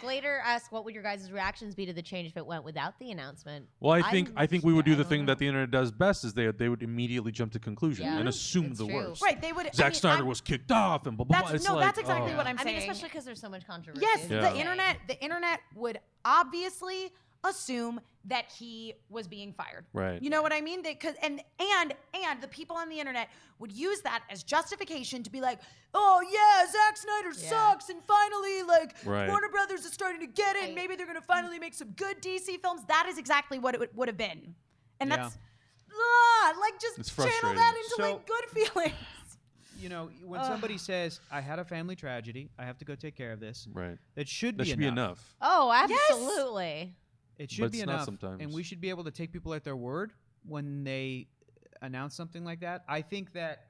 Glader asked, "What would your guys' reactions be to the change if it went without the announcement?" well, I think we would do the thing know. that the internet does best is they would immediately jump to conclusion Yeah. and assume It's the true. worst. Right, they would. Zack Snyder was kicked off and blah blah blah. It's like, that's exactly oh. what I'm I saying. mean, especially because there's so much controversy. Yes, Yeah. the internet would obviously assume that he was being fired. Right. You know what I mean? And the people on the internet would use that as justification to be like, oh yeah, Zack Snyder sucks, and finally like Right. Warner Brothers is starting to get it, and maybe they're gonna finally make some good DC films. That is exactly what it would have been. And Yeah. that's like just It's channel frustrating. that into So- like good feelings. You know, when somebody says, "I had a family tragedy, I have to go take care of this," Right. that should That be should enough. be enough. Oh, Yes! absolutely. It should But be it's not enough, sometimes. and we should be able to take people at their word when they announce something like that. I think that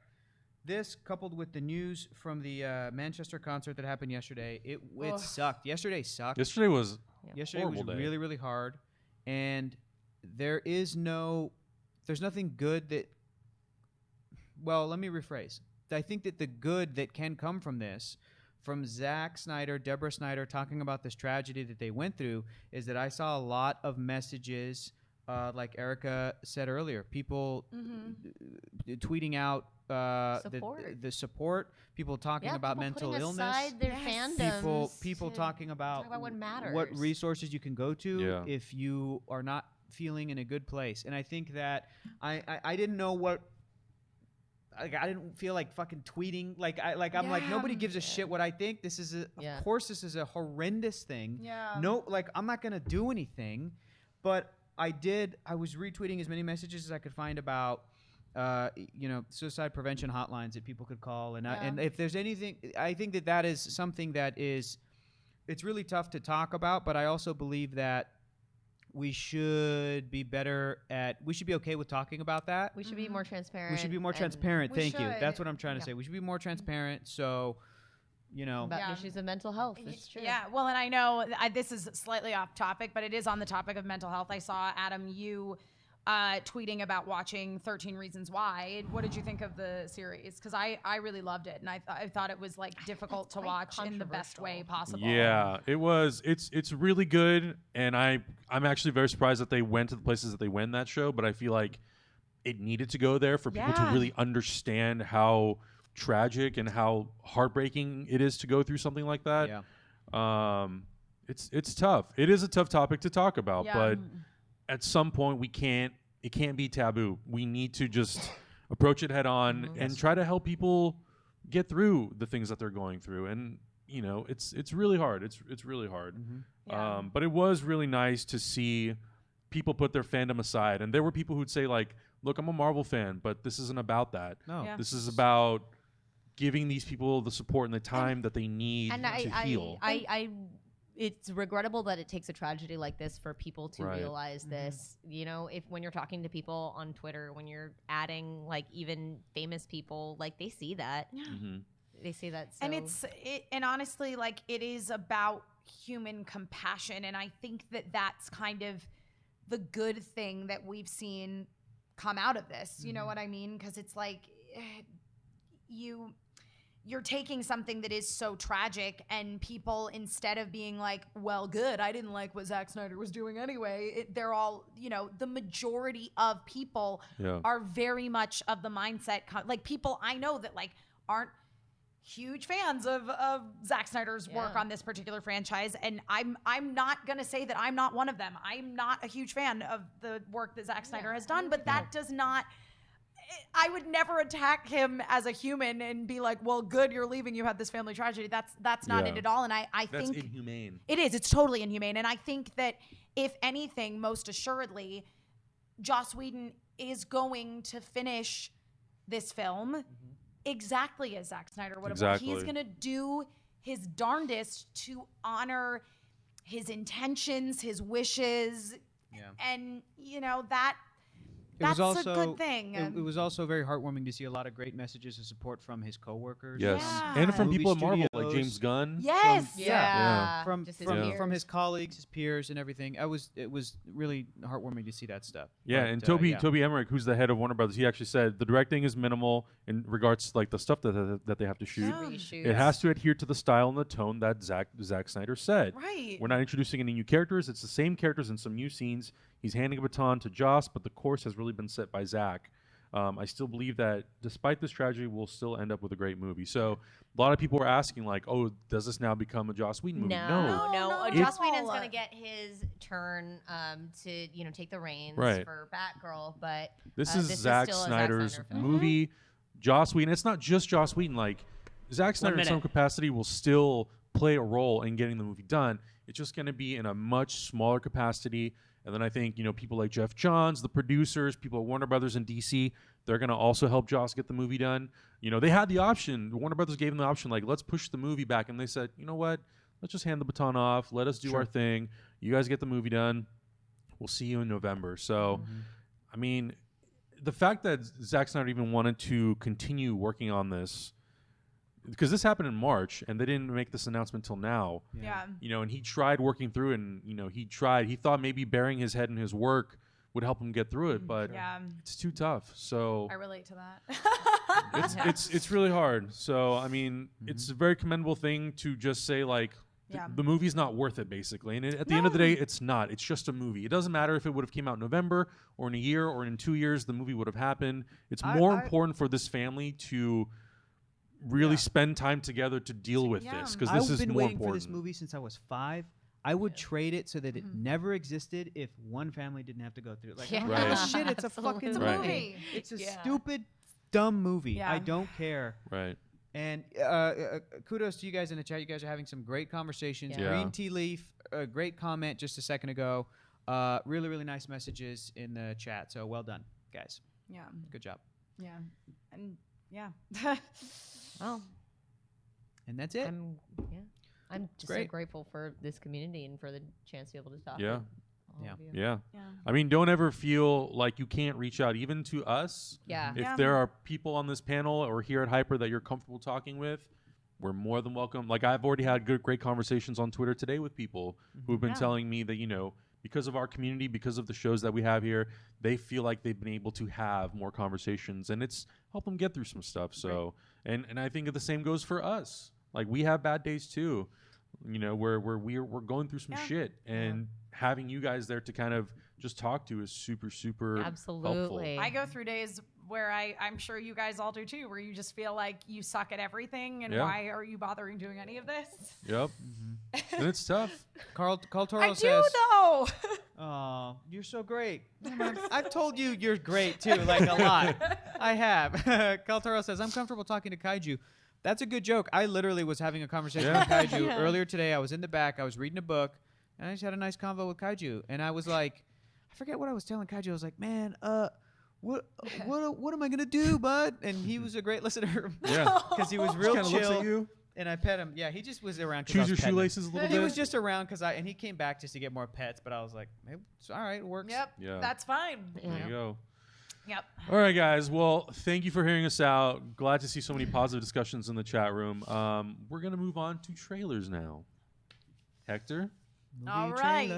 this, coupled with the news from the Manchester concert that happened yesterday, it sucked. Yesterday sucked. Yesterday was Yesterday was horrible day. really, really hard, and there's nothing good that. Well, let me rephrase. I think that the good that can come from this, from Zack Snyder, Deborah Snyder talking about this tragedy that they went through, is that I saw a lot of messages, like Erica said earlier, people tweeting out Support. the support, people talking Yeah, about people mental putting illness, aside their fandoms people to talking about, talk about what matters. what resources you can go to Yeah. if you are not feeling in a good place. And I think that I didn't know what. Like, I didn't feel like fucking tweeting. I'm like, nobody gives a shit what I think. This is of course this is a horrendous thing. Yeah. No, like I'm not gonna do anything, but I was retweeting as many messages as I could find about, suicide prevention hotlines that people could call, and if there's anything, I think that is something that is, it's really tough to talk about, but I also believe that we should be okay with talking about that. We should be more transparent. We should be more and transparent. We Thank you. should. That's what I'm trying to say. We should be more transparent. So, about issues of mental health. It's true. Yeah, well, and I know this is slightly off topic, but it is on the topic of mental health. I saw, Adam, you tweeting about watching 13 Reasons Why. What did you think of the series? Because I really loved it, and I thought it was like difficult to watch in the best way possible. Yeah, it was. It's really good, and I'm actually very surprised that they went to the places that they went in that show. But I feel like it needed to go there for people to really understand how tragic and how heartbreaking it is to go through something like that. Yeah. It's tough. It is a tough topic to talk about, Yeah. but at some point it can't be taboo. We need to just approach it head on and try to help people get through the things that they're going through. And it's really hard. It's really hard. Yeah. But it was really nice to see people put their fandom aside. And there were people who'd say like, look, I'm a Marvel fan, but this isn't about that. No. Yeah. This is about giving these people the support and the time that they need to heal. It's regrettable that it takes a tragedy like this for people to Right. realize this. When you're talking to people on Twitter, when you're adding like even famous people, like they see that. Mhm. They see that. So. And and honestly, like it is about human compassion, and I think that that's kind of the good thing that we've seen come out of this. You know what I mean? Because it's like you're taking something that is so tragic, and people, instead of being like, well, good, I didn't like what Zack Snyder was doing anyway, they're all, the majority of people are very much of the mindset, like people I know that like aren't huge fans of Zack Snyder's work on this particular franchise, and I'm not gonna say that I'm not one of them. I'm not a huge fan of the work that Zack Snyder has done, but that does not, I would never attack him as a human and be like, well, good, you're leaving, you had this family tragedy. That's not it at all. And I That's think inhumane. it is. It's totally inhumane. And I think that if anything, most assuredly, Joss Whedon is going to finish this film exactly as Zack Snyder would have. Exactly. He's going to do his darndest to honor his intentions, his wishes, and that's a good thing. It was also very heartwarming to see a lot of great messages of support from his coworkers. Yes, Yeah. and from Movie people at Marvel like studios. James Gunn. Yes. Yeah. From Just his peers. from his colleagues, his peers, and everything. It was really heartwarming to see that stuff. Yeah, But, and Toby Emmerich, who's the head of Warner Brothers, he actually said the directing is minimal in regards to like the stuff that they have to shoot. It has to adhere to the style and the tone that Zack Snyder said. Right. We're not introducing any new characters. It's the same characters in some new scenes. He's handing a baton to Joss, but the course has really been set by Zack. I still believe that despite this tragedy, we'll still end up with a great movie. So a lot of people were asking like, oh, does this now become a Joss Whedon movie? No. No. Joss Whedon's gonna get his turn to take the reins for Batgirl, but this is is Zack still a Zack Snyder's Snyder film. movie. Joss Whedon. It's not just Joss Whedon. Like Zack Snyder, in some capacity, will still play a role in getting the movie done. It's just going to be in a much smaller capacity And then I think, people like Jeff Johns, the producers, people at Warner Brothers and DC, they're going to also help Joss get the movie done. They had the option. Warner Brothers gave them the option, like, let's push the movie back. And they said, you know what? Let's just hand the baton off. Let us do our thing. You guys get the movie done. We'll see you in November. So, I mean, the fact that Zack Snyder even wanted to continue working on this, because this happened in March and they didn't make this announcement till now. Yeah. And he tried working through it, and he thought maybe burying his head in his work would help him get through it, but it's too tough. So I relate to that. it's really hard. So I mean, it's a very commendable thing to just say, like, the movie's not worth it, basically. And at the end of the day, it's not. It's just a movie. It doesn't matter if it would have came out in November or in a year or in 2 years, the movie would have happened. It's more important for this family to really spend time together to deal with this, because this is more important. I've been waiting for this movie since I was 5. I would trade it so that it never existed if one family didn't have to go through it. Like, shit, it's a fucking movie. It's a stupid, dumb movie. Yeah. I don't care. Right. And kudos to you guys in the chat. You guys are having some great conversations. Yeah. Green Tea Leaf, a great comment just a second ago. Really, really nice messages in the chat. So well done, guys. Yeah. Good job. Yeah. And yeah. Well, and that's it. I'm just so grateful for this community and for the chance to be able to talk. Yeah. with all of you. Yeah. I mean, don't ever feel like you can't reach out, even to us. Yeah. If there are people on this panel or here at Hyper that you're comfortable talking with, we're more than welcome. Like, I've already had great conversations on Twitter today with people who've been telling me that, because of our community, because of the shows that we have here, they feel like they've been able to have more conversations, and it's helped them get through some stuff. So, and I think the same goes for us. Like, we have bad days too, where we're going through some shit, and having you guys there to kind of just talk to is super, super helpful. I go through days where I'm sure you guys all do too, where you just feel like you suck at everything, and why are you bothering doing any of this? Yep. And it's tough. Carl Toro I says, do though. "Oh, you're so great." I've told you you're great too, like a lot. I have. Carl Toro says, "I'm comfortable talking to kaiju." That's a good joke. I literally was having a conversation with kaiju earlier today. I was in the back. I was reading a book, and I just had a nice convo with kaiju. And I was like, I forget what I was telling kaiju. I was like, man, what am I gonna do, bud? And he was a great listener. Yeah. Because he was real Kinda chill. looks at you. And I pet him. Yeah, he just was around. Choose your shoelaces a little bit. He was just around and he came back just to get more pets. But I was like, hey, it's all right, it works. Yep. Yeah. That's fine. There you go. Yep. All right, guys. Well, thank you for hearing us out. Glad to see so many positive discussions in the chat room. We're going to move on to trailers now. Hector? All right.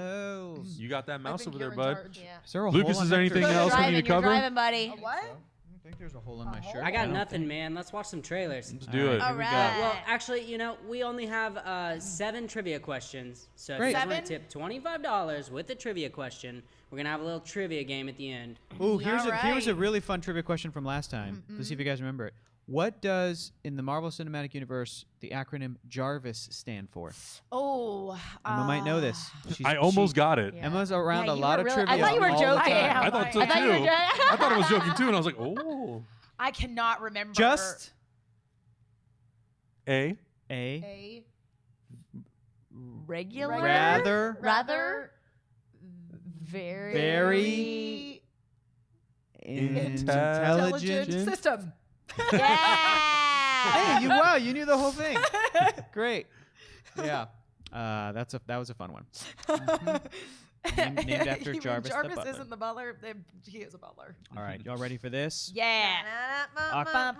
You got that mouse over there, bud. Yeah. Is there a Lucas, hole is on there Hector's anything else we need to You're cover? driving, buddy. What? I think there's a hole in my shirt. I got nothing, man. Let's watch some trailers. Let's do it. All right. Well, actually, we only have 7 trivia questions. So if Great. you guys want 7? to tip $25 with a trivia question, we're going to have a little trivia game at the end. Ooh, here's All a really fun trivia question from last time. Let's see if you guys remember it. What does, in the Marvel Cinematic Universe, the acronym JARVIS stand for? Oh. Emma might know this. I almost got it. Yeah. Emma's around Yeah, a you lot were of really- trivia. I thought you were all the joking. time. I thought so, I thought you were too. joking. I thought I was joking, too, and I was like, oh. I cannot remember. Just A. A regular, rather very intelligent system. Yeah. Hey, wow, you knew the whole thing. Great. Yeah. That was a fun one. Named after Even Jarvis the Jarvis butler. isn't the butler. He is a butler. All right, y'all ready for this? Yeah. Okja.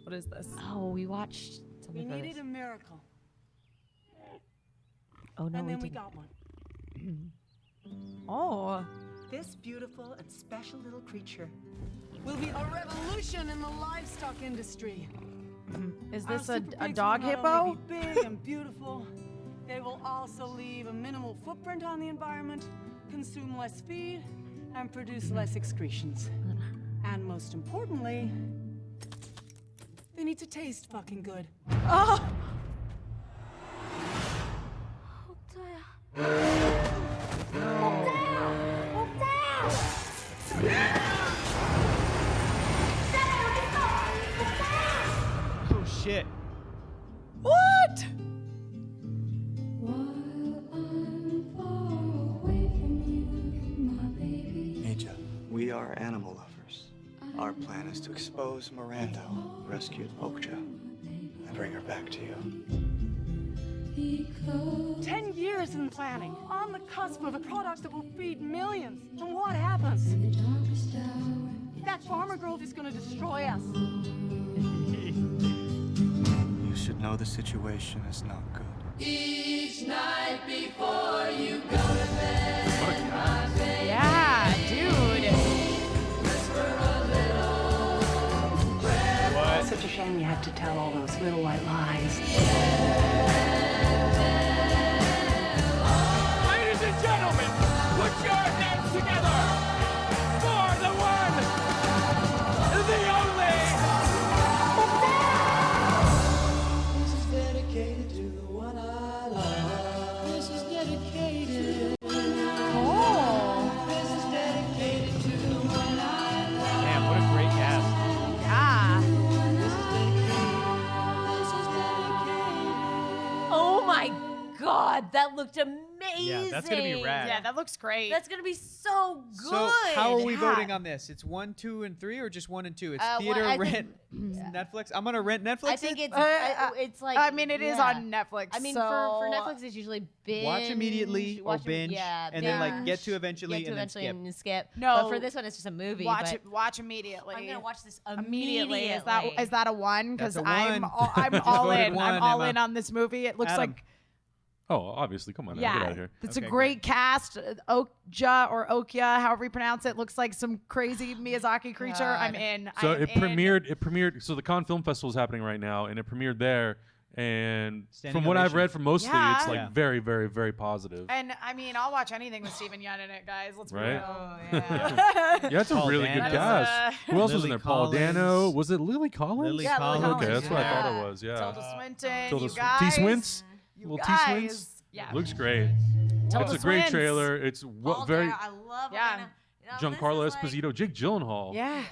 What is this? Oh, we watched We something for needed this. a miracle, Oh no, and then we didn't. got one. Oh. This beautiful and special little creature will be a revolution in the livestock industry. Is Our this a super pigs dog will not hippo? only be big and beautiful, they will also leave a minimal footprint on the environment, consume less feed, and produce less excretions. And most importantly, they need to taste fucking good. Oh. Oh shit. What? Our plan is to expose Miranda, rescue Okja, and bring her back to you. 10 years in planning, on the cusp of a product that will feed millions. And what happens? That farmer grove is gonna destroy us. You should know the situation is not good. Each night before you go to bed. Yeah, dude. What? Such a shame you have to tell all those little white lies. Ladies and gentlemen, put your hands together for the one, the only. This is dedicated to the one I love. This is dedicated. Oh. This is dedicated to the one I love. Damn, what a great cast. Yeah. Oh my God, that looked amazing. Yeah, that's gonna be rad. Yeah, that looks great. That's gonna be so good. So how are we Yeah. voting on this? It's 1, 2, and 3, or just 1 and 2? It's theater, I rent, think- Netflix. I'm gonna rent Netflix. I think it's like. I mean, it is yeah. on Netflix. I mean, so for Netflix, it's usually binge. watch immediately or binge, yeah, and then like binge, get to eventually, get to and then eventually skip. and skip. No. but for this one, it's just a movie. watch but it. Watch immediately. I'm gonna watch this immediately. immediately. Is that a one? Because That's a I'm one. I'm Just all voted in. one, I'm all Emma. in on this movie. It looks Adam. like Oh, obviously. Come on, now. Get out yeah, of here. it's a Okay, great cast. Okja or Okja, however you pronounce it, looks like some crazy Miyazaki creature. I'm God. in. So I'm it in. premiered. So the Cannes Film Festival is happening right now, and it premiered there. And Standing from what I've ovation. read from mostly, Yeah. it's like Yeah. very, very, very positive. And I mean, I'll watch anything with Steven Yeun in it, guys. Let's Right? be real. Oh, yeah. Yeah, it's a Paul really good Dano. cast. Who else was in Lily there? Paul Dano. Collins. Was it Lily Collins? Lily Yeah, Lily Collins. Okay, that's what I Yeah. thought it was. Yeah. Tilda Swinton. Tilda you Swin- guys. T-Swints? You Little guys. T-Swints? Yeah. Looks great. Tilda It's a great Swins. trailer. It's very I love it. Yeah. You know, Giancarlo this is like- Esposito, Jake Gyllenhaal. Yeah.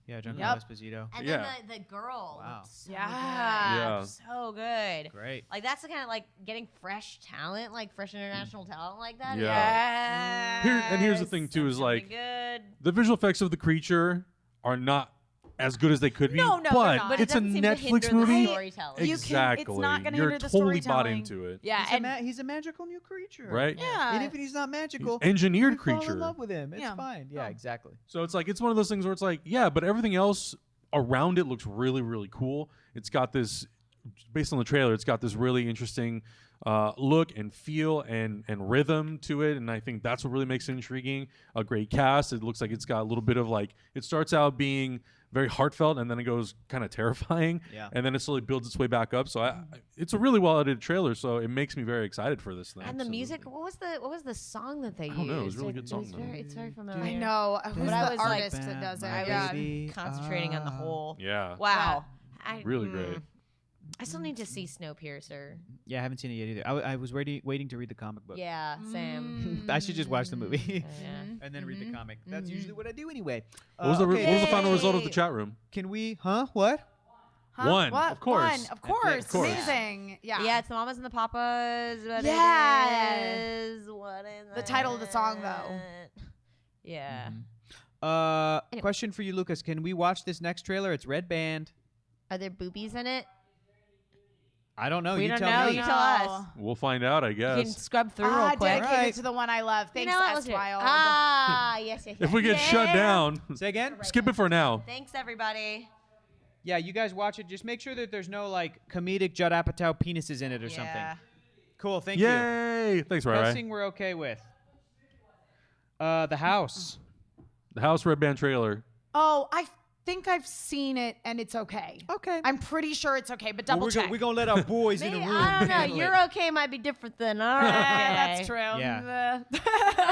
Yeah, Giancarlo Yep. Esposito. And Yeah. then the girl. Wow. looked So Yeah. Yeah. Good. So good. Great. Like that's the kind of like getting fresh talent, like fresh international talent like that. Yeah. Here's the thing too: is Something like good. the visual effects of the creature are not as good as they could be. No, no, they're but not. But it it's a doesn't seem to hinder Netflix the movie. storytelling. You can- Exactly. it's not gonna You're hinder the totally bought storytelling. into it. Yeah. And He's a magical new creature. Right? yeah. And if he's not magical, Engineered we fall creature. in love with him. It's Yeah. fine. Yeah, exactly. So it's like it's one of those things where it's like, yeah, but everything else around it looks really, really cool. It's got this, based on the trailer, it's got this really interesting look and feel and rhythm to it, and I think that's what really makes it intriguing. A great cast. It looks like it's got a little bit of like, it starts out being very heartfelt and then it goes kind of terrifying, Yeah. and then it slowly builds its way back up. So it's a really well edited trailer, so it makes me very excited for this thing. And the So music, what was the song that they used? don't know, it was a really good song, It's though. very, familiar. I know. Who's But I the was like- artist that does it? I Yeah. was concentrating on the whole. Yeah. Wow. Really great. I still need to see Snowpiercer. Yeah, I haven't seen it yet either. I was waiting to read the comic book. Yeah, same. I should just watch the movie Yeah. and then read the comic. That's usually what I do anyway. What was the okay. final result of the chat room? Can we? Huh? What? Huh? One, What? of course. One, of course. Of course. Amazing. Yeah. Yeah, it's the Mamas and the Papas. What Yeah. it is. What is The title of the song, though. it? Yeah. Mm-hmm. Question for you, Lucas. Can we watch this next trailer? It's Red Band. Are there boobies in it? I don't know. We you don't tell know. me. You tell us. We'll find out, I You can guess. scrub through real quick. Dedicated Right. to the one I love. Thanks, you know what? S. Let's do it. Wild. Yes. If we get shut down, Say again. skip it for now. Thanks, everybody. Yeah, you guys watch it. Just make sure that there's no like comedic Judd Apatow penises in it or something. Cool. Thank you. Yay! Thanks, Rai. Cussing we're okay with. The House. The House Red Band trailer. Oh, I think I've seen it and it's okay. Okay. I'm pretty sure it's okay, but double check. We're gonna let our boys in Maybe, the room. I don't know. handle Your it. okay might be different than our okay. Yeah, that's true. Yeah.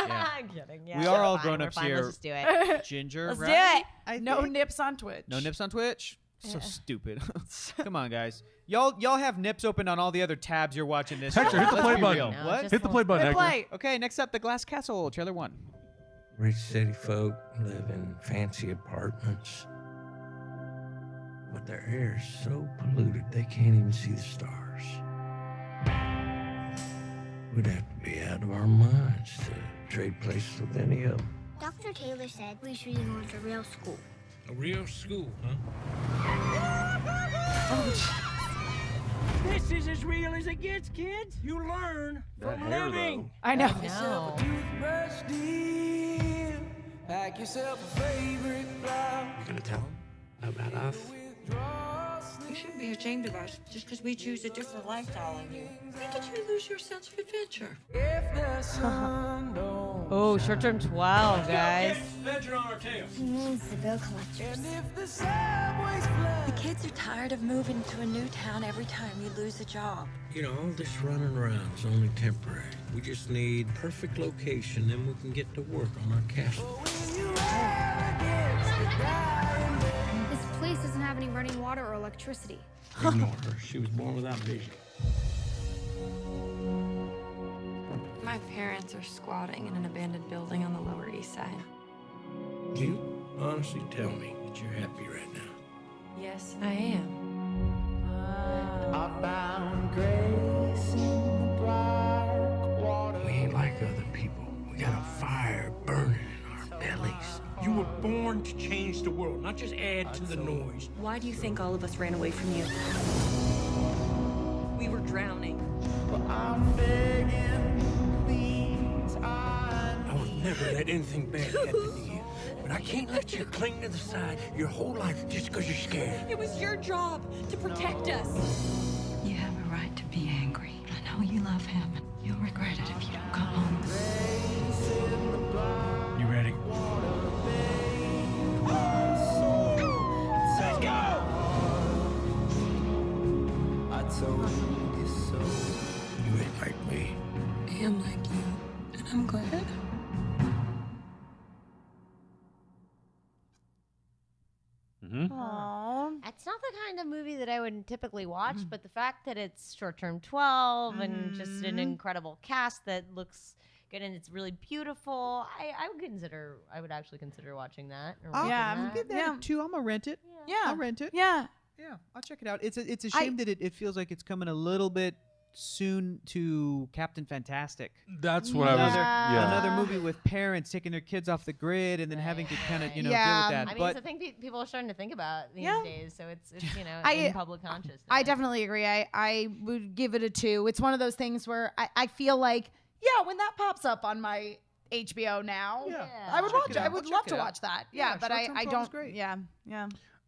I'm kidding. Yeah, We are we're all fine, grown we're ups fine. here. Let's just do it. Ginger, Let's right? do it. No nips on Twitch. No nips on Twitch. So stupid. Come on, guys. Y'all have nips open on all the other tabs you're watching this. Hector, show. hit the Let's play be button. real. No, What? just Hit the play button, Hit Hector. play. Okay, next up, The Glass Castle, trailer 1. Rich city folk live in fancy apartments, but their air is so polluted they can't even see the stars. We'd have to be out of our minds to trade places with any of them. Dr. Taylor said we should go to real school. A real school, huh? This is as real as it gets, kids. You learn That from hair, living. I know. Yourself a toothbrush deal. Pack yourself a favorite blouse. You gonna tell them about us? You shouldn't be ashamed of us just because we choose a different lifestyle than you. When did you lose your sense of adventure? If the sun don't Oh, short-term 12, guys. Ledger on our tails. He means the bill collectors. And if the subway's flood. The kids are tired of moving to a new town every time you lose a job. You know, all this running around is only temporary. We just need perfect location, then we can get to work on our castle. This place doesn't have any running water or electricity. Ignore her. She was born without vision. My parents are squatting in an abandoned building on the Lower East Side. You honestly tell me that you're happy right now. Yes, I am. I found grace in the black water. We ain't like other people. We got a fire burning in our bellies. You were born to change the world, not just add to the noise. Why do you think all of us ran away from you? We were drowning. I'm begging, please. I would never let anything bad happen to you. But I can't let you cling to the side your whole life just because you're scared. It was your job to protect us. You have a right to be angry. I know you love him. You'll regret it if you don't come home. You ready? Let's go! I told you so. You ain't like me. I am like you, and I'm glad. It's not the kind of movie that I would typically watch, but the fact that it's short-term 12 and just an incredible cast that looks good and it's really beautiful, I would actually consider watching that. Or I'll renting give that a 2. I'm gonna rent it. Yeah. I'll rent it. Yeah. Yeah, I'll check it out. It's a shame that it feels like it's coming a little bit soon to Captain Fantastic. That's what I was. Yeah. Another movie with parents taking their kids off the grid and then having to kind of deal with that. I mean, it's a thing people are starting to think about these days, so it's in public consciousness. I definitely agree. I would give it a 2. It's one of those things where I feel like, yeah, when that pops up on my HBO now, I would watch it. I would love to watch that. Yeah, but I don't. Yeah.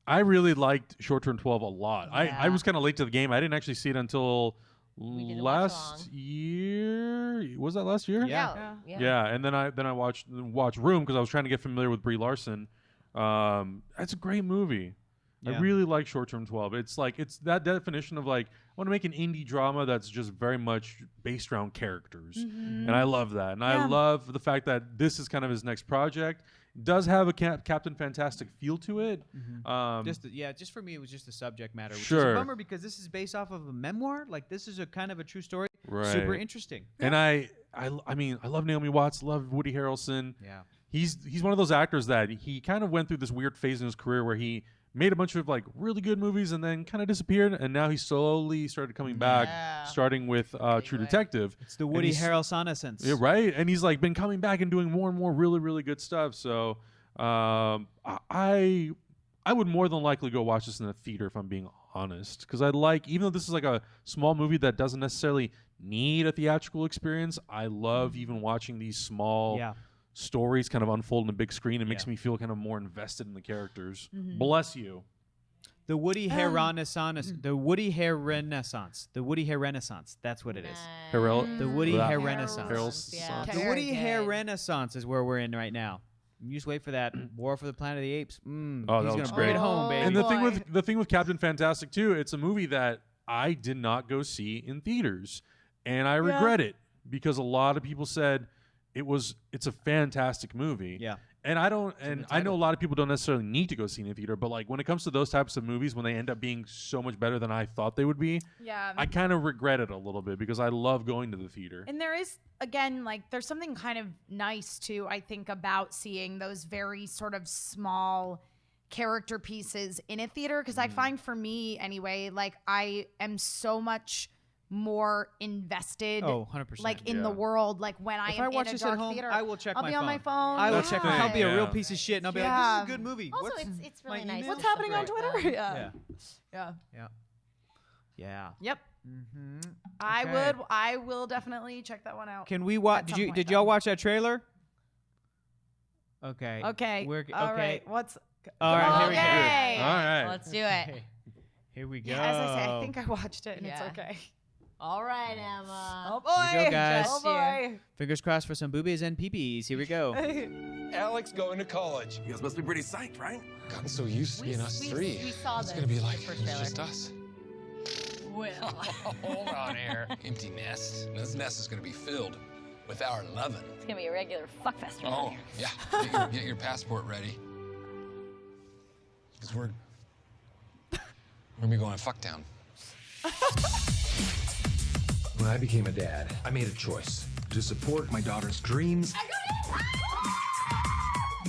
I really liked Short Term 12 a lot. I was kind of late to the game. I didn't actually see it until last year. Was that last year? Yeah. And then I watched Room because I was trying to get familiar with Brie Larson. It's a great movie. Yeah. I really like Short Term 12. It's that definition of like, I want to make an indie drama that's just very much based around characters. And I love that. And I love the fact that this is kind of his next project. It does have a Captain Fantastic feel to it. Just for me, it was just the subject matter, which is Sure. a bummer because this is based off of a memoir. Like, this is a kind of a true story. Right. Super interesting. And I mean, I love Naomi Watts, love Woody Harrelson. Yeah. He's one of those actors that he kind of went through this weird phase in his career where he made a bunch of like really good movies and then kind of disappeared, and now he slowly started coming back, starting with True Detective. It's the Woody Harrelson essence. Yeah, right. And he's like been coming back and doing more and more really, really good stuff. So I would more than likely go watch this in the theater if I'm being honest, because I like, even though this is like a small movie that doesn't necessarily need a theatrical experience, I love even watching these small stories kind of unfold on a big screen. It makes me feel kind of more invested in the characters. Bless you. The Woody Hair Renaissance. The Woody Hair Renaissance. The Woody Hair Renaissance. That's what it is. The Woody Hair Renaissance. The Woody Hair Renaissance is where we're in right now. You just wait for that War for the Planet of the Apes. Oh, he's that gonna looks bring great. it home, baby. And the thing with Captain Fantastic too, it's a movie that I did not go see in theaters, and I regret it because a lot of people said it's a fantastic movie. Yeah. And I know a lot of people don't necessarily need to go see it in a theater, but like when it comes to those types of movies, when they end up being so much better than I thought they would be, I kind of regret it a little bit because I love going to the theater. And there is, again, like there's something kind of nice too, I think, about seeing those very sort of small character pieces in a theater, because I find, for me anyway, like I am so much more invested. Oh, 100%. Like in the world, like when I If am I watch in a this dark at home, theater, I will check I'll my be phone. on my phone. I will check. Yeah. I'll be a real Yeah. piece of shit, and I'll be like, Yeah. "This is a good movie." Also, What's it's really my nice. email? What's happening on separate Twitter? them. Yeah. Yeah. Yep. Okay. I will definitely check that one out. Can we watch? at Did some you? point, Did though. y'all watch that trailer? Okay. Okay. Okay. All right. What's All right. Here we Okay. go. All right. Let's do it. Here we go. Yeah, as I say, I think I watched it and Yeah. it's okay. All right, Emma. Oh boy. Here we go, guys. Oh boy. Fingers crossed for some boobies and peepees. Here we go. Alex going to college. You guys must be pretty psyched, right? Gotten so used to being us three. We saw It's this gonna be like first it's trailer. just us. Well. Hold on here. Empty nest. This nest is gonna be filled with our lovin'. It's gonna be a regular fuckfest. Oh, yeah. Get your passport ready. Because we're gonna be going to Fucktown. When I became a dad, I made a choice to support my daughter's dreams.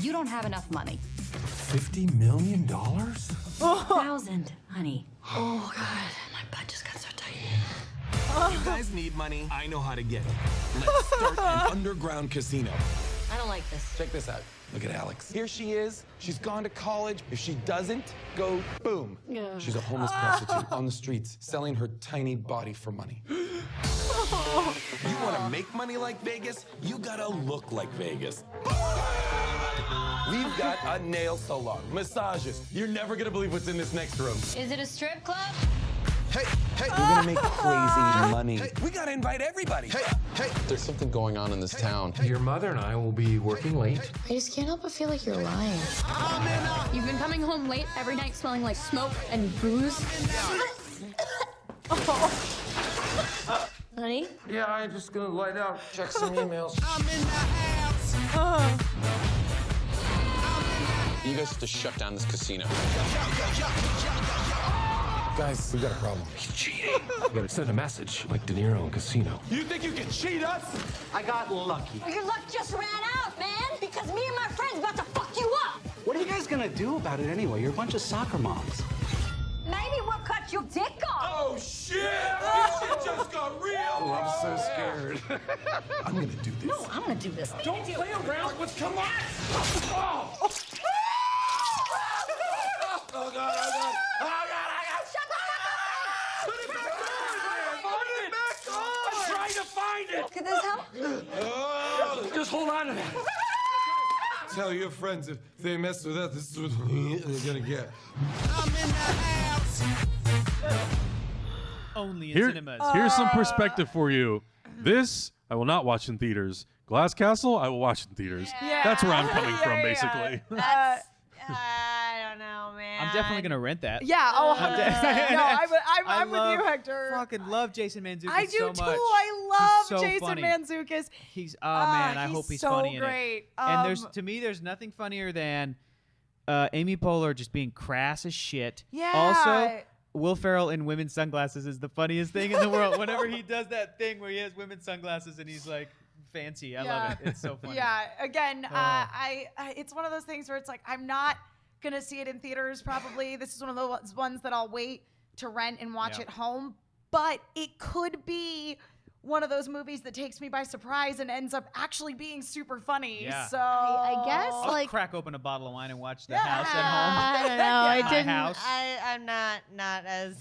You don't have enough money. $50 million? 1,000, honey. Oh, God. My butt just got so tight. You guys need money. I know how to get it. Let's start an underground casino. I don't like this. Check this out. Look at Alex. Here she is. She's gone to college. If she doesn't go, boom. Yeah. She's a homeless prostitute on the streets, selling her tiny body for money. You want to make money like Vegas? You gotta look like Vegas. We've got a nail salon, massages. You're never gonna believe what's in this next room. Is it a strip club? Hey, we're gonna make crazy money. Hey, we gotta invite everybody. Hey. There's something going on in this town. Your mother and I will be working late. I just can't help but feel like you're lying. You've been coming home late every night smelling like smoke and booze. Honey? Yeah, I'm just gonna light out, check some emails. You guys have to shut down this casino. Guys, we've got a problem. He's cheating. We gotta send a message like De Niro in Casino. You think you can cheat us? I got lucky. Your luck just ran out, man, because me and my friend's about to fuck you up. What are you guys gonna do about it anyway? You're a bunch of soccer moms. Maybe we'll cut your dick off. Oh, shit! This shit just got real! Oh, I'm so scared. I'm gonna do this. No, I'm gonna do this. Don't play around with, come on! Oh! Oh, God, oh, God. Oh, God, Shut the Put it back on! Put it back on! I'm trying to find it! Could this help? Oh, just hold on to that. Tell your friends if they mess with us, this is what they're gonna get. I'm in the house. Only in Here- cinemas. Here's some perspective for you. This I will not watch in theaters. Glass Castle I will watch in theaters. Yeah. That's where I'm coming from, basically. That's, I don't know, man. I'm definitely gonna rent that. Yeah, oh, I'm 100%. No, I'm with you, love- Hector. Fucking love Jason Mantzoukas I do so too. much. I love He's so Jason funny. Mantzoukas. He's man, I he's hope he's so funny in great. it. And there's nothing funnier than Amy Poehler just being crass as shit. Yeah. Also, Will Ferrell in women's sunglasses is the funniest thing in the world. Whenever he does that thing where he has women's sunglasses and he's like fancy, I love it. It's so funny. Yeah. Again, Oh. I it's one of those things where it's like I'm not gonna see it in theaters. Probably this is one of those ones that I'll wait to rent and watch Yeah. at home. But it could be one of those movies that takes me by surprise and ends up actually being super funny. Yeah. So I guess I'll like crack open a bottle of wine and watch The Yeah. House at home. I don't know. I My didn't. house. I'm not as.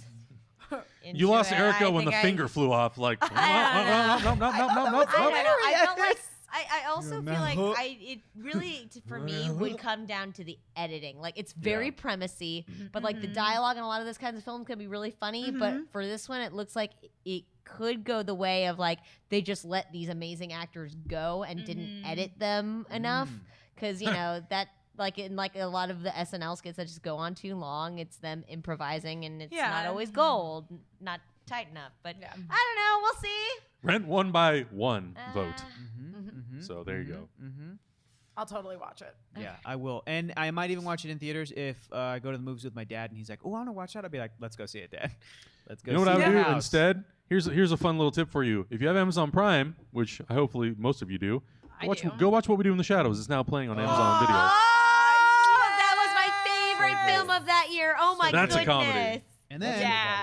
You lost into it. Erica I when the think finger flew off. Like, no. I don't know. I felt like. I also You're feel like not- it really for me would come down to the editing. Like it's very premisey, but like the dialogue in a lot of those kinds of films can be really funny. But for this one, it looks like it could go the way of like they just let these amazing actors go and didn't edit them enough because you know that. Like in like a lot of the SNL skits that just go on too long, it's them improvising and it's not always gold, not tight enough. But I don't know. We'll see. Rent one by one vote. So there you go. I'll totally watch it. Yeah, I will. And I might even watch it in theaters if I go to the movies with my dad and he's like, oh, I want to watch that. I'll be like, let's go see it, Dad. Let's go You know see what I would The do House. instead? Here's a fun little tip for you. If you have Amazon Prime, which hopefully most of you do, go watch What We Do in the Shadows. It's now playing on Amazon Video. That was my favorite film of that year. Oh my That's goodness. a comedy. And then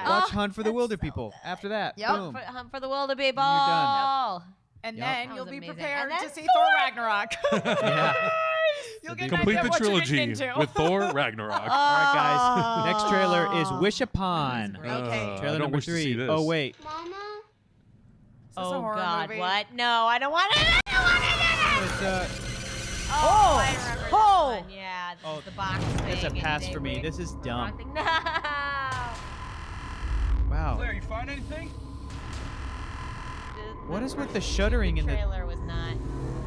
Oh, watch Hunt for the Wilder People. After that, Yep. boom. Hunt for the Wilder People. done. And Yep. then That you'll was be amazing. prepared And to then see Thor Ragnarok. Yeah. You'll get an Complete idea the what you're trilogy getting into. with Thor Ragnarok. All right, guys. Next trailer is Wish Upon. Okay. Trailer I don't number wish to see 3. this. Oh wait. Mama? this a Oh horror God! movie? What? No, I don't want it. I don't want it. It's Oh, I remember this one. Yeah, this Oh, is the box thing. It's a and pass they for me. were- This is dumb. No. Wow. Claire, you find anything? What is with the shuddering in the? trailer was not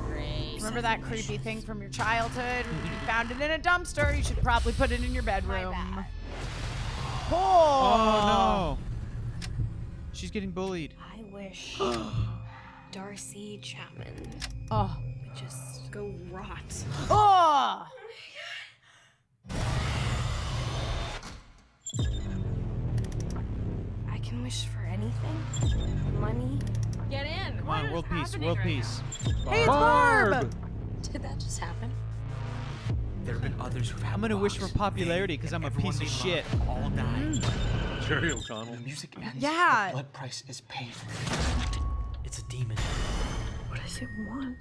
great. Remember that creepy thing from your childhood? You found it in a dumpster. You should probably put it in your bedroom. Oh no. She's getting bullied. I wish Darcy Chapman Oh. would just go rot. Oh. I can wish for anything. Money. Get in. Come on, world peace, world peace. Hey, it's Barb. Did that just happen? There have been others who've had I'm gonna wish for bugs. popularity because I'm a Everyone piece of they shit. love all died. Jerry O'Connell. The music ends. Yeah. The blood price is paid. It's a demon. What does it want?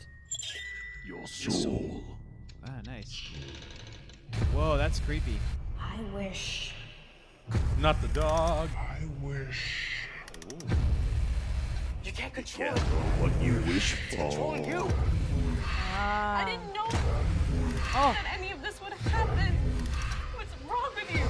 Your soul. Ah, nice. Whoa, that's creepy. I wish. Not the dog. I wish. You can't control What you wish It's controlling you. I didn't know Oh. that any of this would happen. What's wrong with you?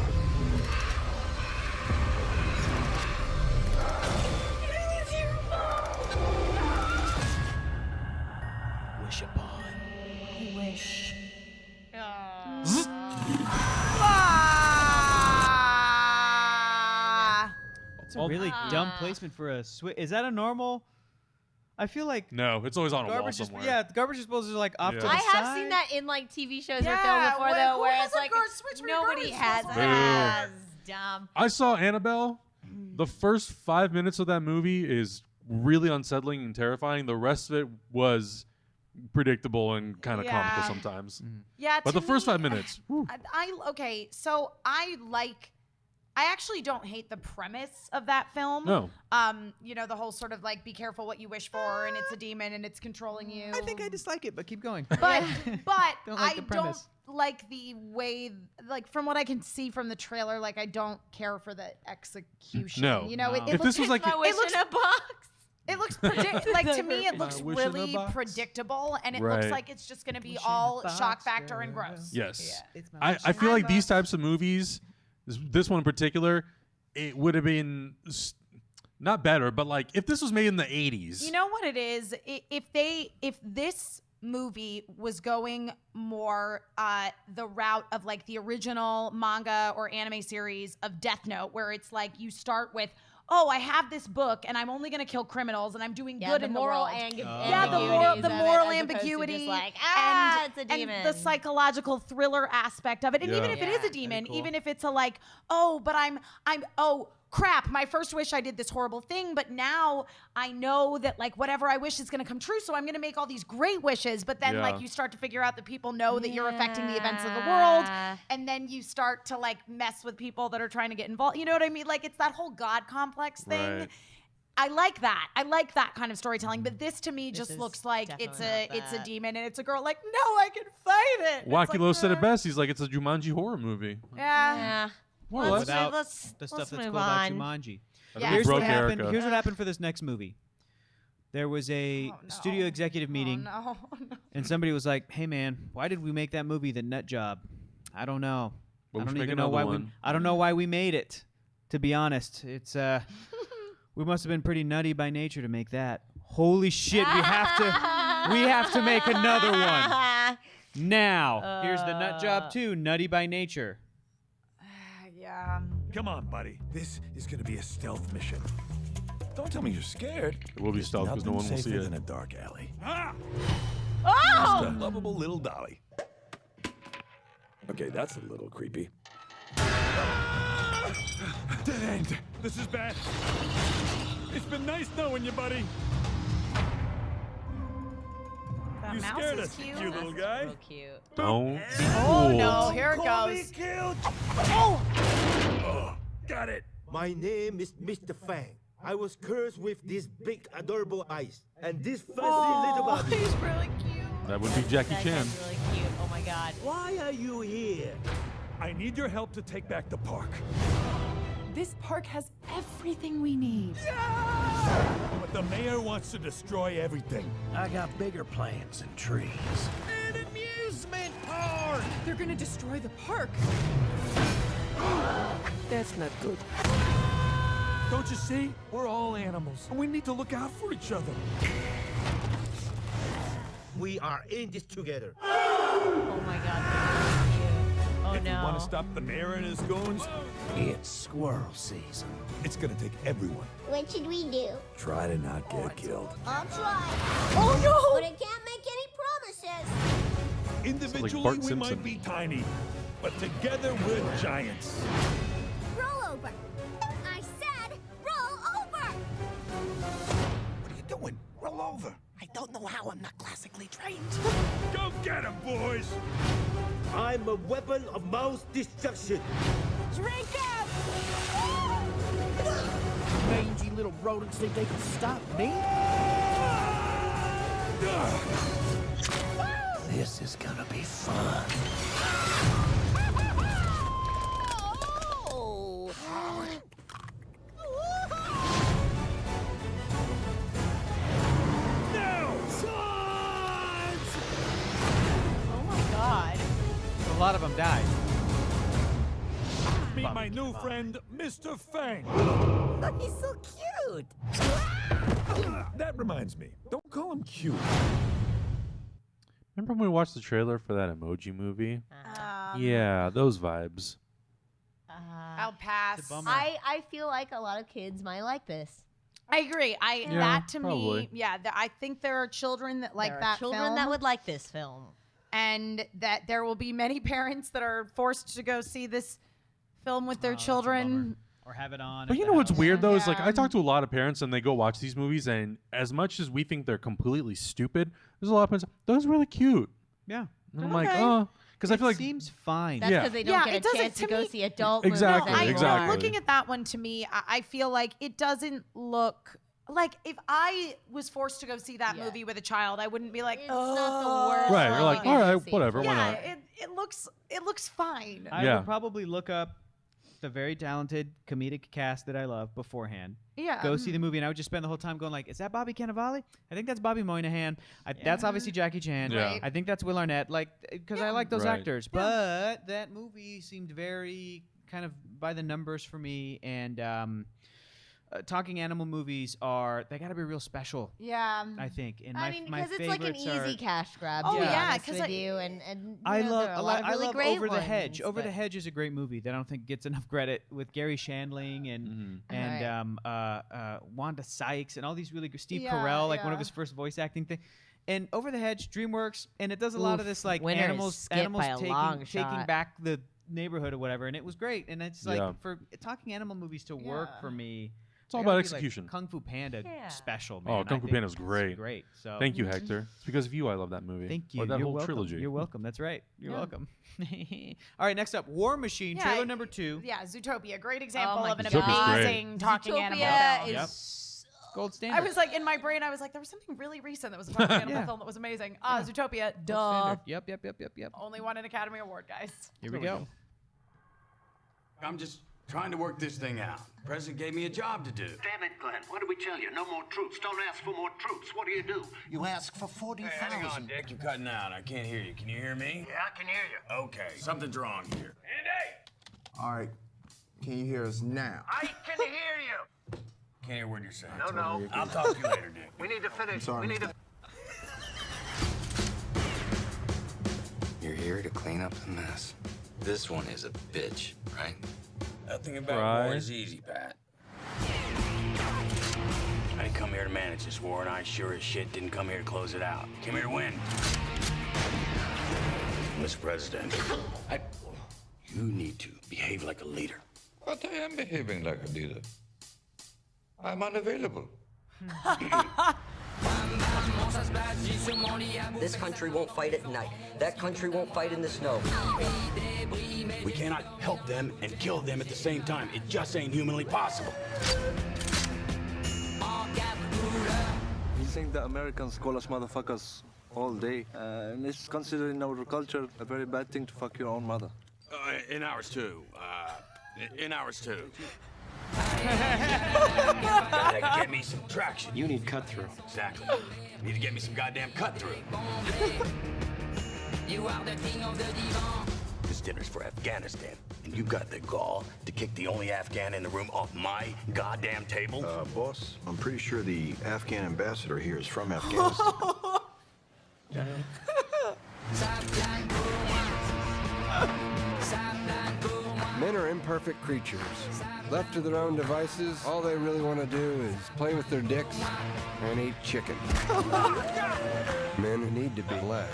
Wish upon. I wish. Ah. That's a really dumb placement for a switch. Is that a normal? I feel like No, it's always on a wall garbage. somewhere. Yeah, the garbage disposals are like off to the I side. have seen that in like TV shows or Yeah, films before, wait, though, who where has it's a like switch for your nobody garbage has disposal? that. Dumb. I saw Annabelle. The first 5 minutes of that movie is really unsettling and terrifying. The rest of it was predictable and kind of Yeah. comical sometimes. Yeah, But to the first me, 5 minutes, whew. Okay, so I actually don't hate the premise of that film. No. You know, the whole sort of like be careful what you wish for and it's a demon and it's controlling you. I think I dislike it, but keep going. But Don't like I the don't premise. like the way, like from what I can see from the trailer, like I don't care for the execution. No. You know, No. it If this was like My wish looks in a box. it looks like to me it My looks wish in a really box. predictable and it Right. looks like it's just going to be Wish in a all box, shock factor and girl. gross. Yes. It's my I wish feel in like a these box. types of movies, this one in particular, it would have been not better, but like if this was made in the 80s. You know what it is? If this movie was going more the route of like the original manga or anime series of Death Note, where it's like you start with, oh, I have this book and I'm only going to kill criminals and I'm doing Yeah, good the in moral the world. ambiguities the of it, moral as opposed to ambiguity, just like, and, it's a demon. and the psychological thriller aspect of it. And even Yeah. if it is a demon, even if it's a like, oh, but I'm oh crap, my first wish I did this horrible thing, but now I know that like whatever I wish is going to come true, so I'm going to make all these great wishes. But then like Yeah. you start to figure out that people know that you're affecting the events of the world, Yeah. and then you start to like mess with people that are trying to get involved. You know what I mean? Like it's that whole God complex thing. Right. I like that. I like that kind of storytelling. But this to me This just is looks like it's definitely a not that. demon and it's a girl like, no, I can fight it. It's Wacky Lo like, said it best. He's like, it's a Jumanji horror movie. Yeah. Yeah. Well, Let's that's- Without let's the stuff let's that's move cool about on. Jumanji. I think Yeah. we broke happened. Erica. Here's what happened for this next movie. There was a studio executive meeting, Oh, no. and somebody was like, "Hey, man, why did we make that movie, The Nut Job? I don't know. Well, I we don't should make even know another why one." I don't know why we made it. To be honest, it's we must have been pretty nutty by nature to make that. Holy shit, we have to make another one now. Here's The Nut Job 2, Nutty by Nature. Yeah. Come on, buddy. This is gonna be a stealth mission. Don't tell me you're scared. It will be stealth because no one will see safer it. than a dark alley. Oh! Just a lovable little dolly. Okay, that's a little creepy. Dead end. This is bad. It's been nice knowing you, buddy. That You mouse scared is us, cute. you little guy. Real cute. Don't. Oh fool. no, here it Call me goes. cute. Oh! Oh, got it. My name is Mr. Fang. I was cursed with these big, adorable eyes and this fuzzy little body. He's really cute. That would be Jackie That Chan. guy's really cute. Oh my God. Why are you here? I need your help to take back the park. This park has everything we need. But the mayor wants to destroy everything. I got bigger plans than trees. An amusement park! They're gonna destroy the park. That's not good. Don't you see? We're all animals, and we need to look out for each other. We are in this together. Oh my God. That's so cute. Oh If no. you want to stop the mayor and his goons, It's squirrel season. it's gonna take everyone. What should we do? Try to not get killed. I'll try. Oh no! But I can't make any promises. Individually, Bart we Simpson. might be tiny, but together we're giants. Roll over. I said roll over. What are you doing? Roll over. I don't know how. I'm not classically trained. Go get him, boys! I'm a weapon of mass destruction. Drink up! Mangy little rodents think they can stop me? This is gonna be fun. Oh my God. A lot of them died. Meet my new friend, Mr. Fang. He's so cute. That reminds me, don't call him cute. Remember when we watched the trailer for that Emoji movie? Um, Yeah, those vibes. I'll pass. I feel like a lot of kids might like this. I agree. Yeah, That to probably. me, yeah. I think there are children that like There are that children film, that would like this film. and that there will be many parents that are forced to go see this film with their Oh, that's a children. bummer. Or have it on. But at you the know what's house. weird though is like Yeah. I talk to a lot of parents and they go watch these movies, and as much as we think they're completely stupid, there's a lot of parents. Those are really cute. Yeah. And I'm like, Okay. oh, because I feel like seems fine. That's Yeah. because they don't Yeah, get it a doesn't- chance to to go me- see adult Exactly, movies. No, exactly. looking at that one to me, I feel like it doesn't look like if I was forced to go see that movie with a child, I wouldn't be like, It's oh, not the worst. Right, you're like, movie all to right, see. whatever, why yeah, not? it looks fine. I Yeah. would probably look up the very talented comedic cast that I love beforehand. Yeah. Go see the movie, and I would just spend the whole time going like, "Is that Bobby Cannavale? I think that's Bobby Moynihan. That's obviously Jackie Chan. Yeah. Right. I think that's Will Arnett. Like, because I like those Right. actors. But that movie seemed very kind of by the numbers for me. And talking animal movies they got to be real special. Yeah. I think. And I my, mean, my because it's like an favorites are- easy cash grab. Oh, to be yeah, honest 'cause with you, and you I know, love there are a lot of I really love great Over the Hedge. ones, Over the but- Hedge is a great movie that I don't think gets enough credit with Gary Shandling and Wanda Sykes and all these really good Steve Yeah, Carell, like one of yeah. his first voice acting thing. And Over the Hedge, DreamWorks, and it does a lot of Oof, this like winner is animals Skip by a long taking shot. back the neighborhood or whatever, and it was great. And it's like Yeah. for talking animal movies to work Yeah. for me. It's all I gotta about be, like, execution. Kung Fu Panda Yeah. special, man. Oh, I Kung Fu think Panda's it's great. Great. So Thank you, Hector. It's because of you I love that movie. Thank you. Or that You're whole welcome. trilogy. You're welcome. That's right. You're Yeah. welcome. All right, next up, War Machine, Yeah, trailer number 2. Yeah, Zootopia, great example my of an Zootopia's great. amazing talking Zootopia animal film. is Gold standard. I was like, in my brain, I was like, there was something really recent that was a talking animal Yeah. film that was amazing. Zootopia, Gold duh. standard. Yep. Only won an Academy Award, guys. Here we go. I'm just trying to work this thing out. President gave me a job to do. Damn it, Glenn. What did we tell you? No more troops. Don't ask for more troops. What do? You ask for 40,000. Hey, hang on, Dick. You're cutting out. I can't hear you. Can you hear me? Yeah, I can hear you. Okay. Something's wrong here. All right. Can you hear us now? I can hear you. Can't hear what you're saying. No. I'll talk to you later, Dick. We need to finish. sorry. We need to. You're here to clean up the mess. This one is a bitch, right? Nothing about Right. war is easy, Pat. I didn't come here to manage this war, and I sure as shit didn't come here to close it out. Came here to win. Mr. President, you need to behave like a leader. But I am behaving like a leader. I'm unavailable. This country won't fight at night. That country won't fight in the snow. We cannot help them and kill them at the same time. It just ain't humanly possible. We think the Americans call us motherfuckers all day, and it's considered in our culture a very bad thing to fuck your own mother. In ours too. In ours too. Gotta get me some traction. You need cut through. Exactly. Need to get me some goddamn cut through. This dinner's for Afghanistan, and you got the gall to kick the only Afghan in the room off my goddamn table? Boss, I'm pretty sure the Afghan ambassador here is from Afghanistan. Men are imperfect creatures. Left to their own devices, all they really want to do is play with their dicks and eat chicken. Men need to be led.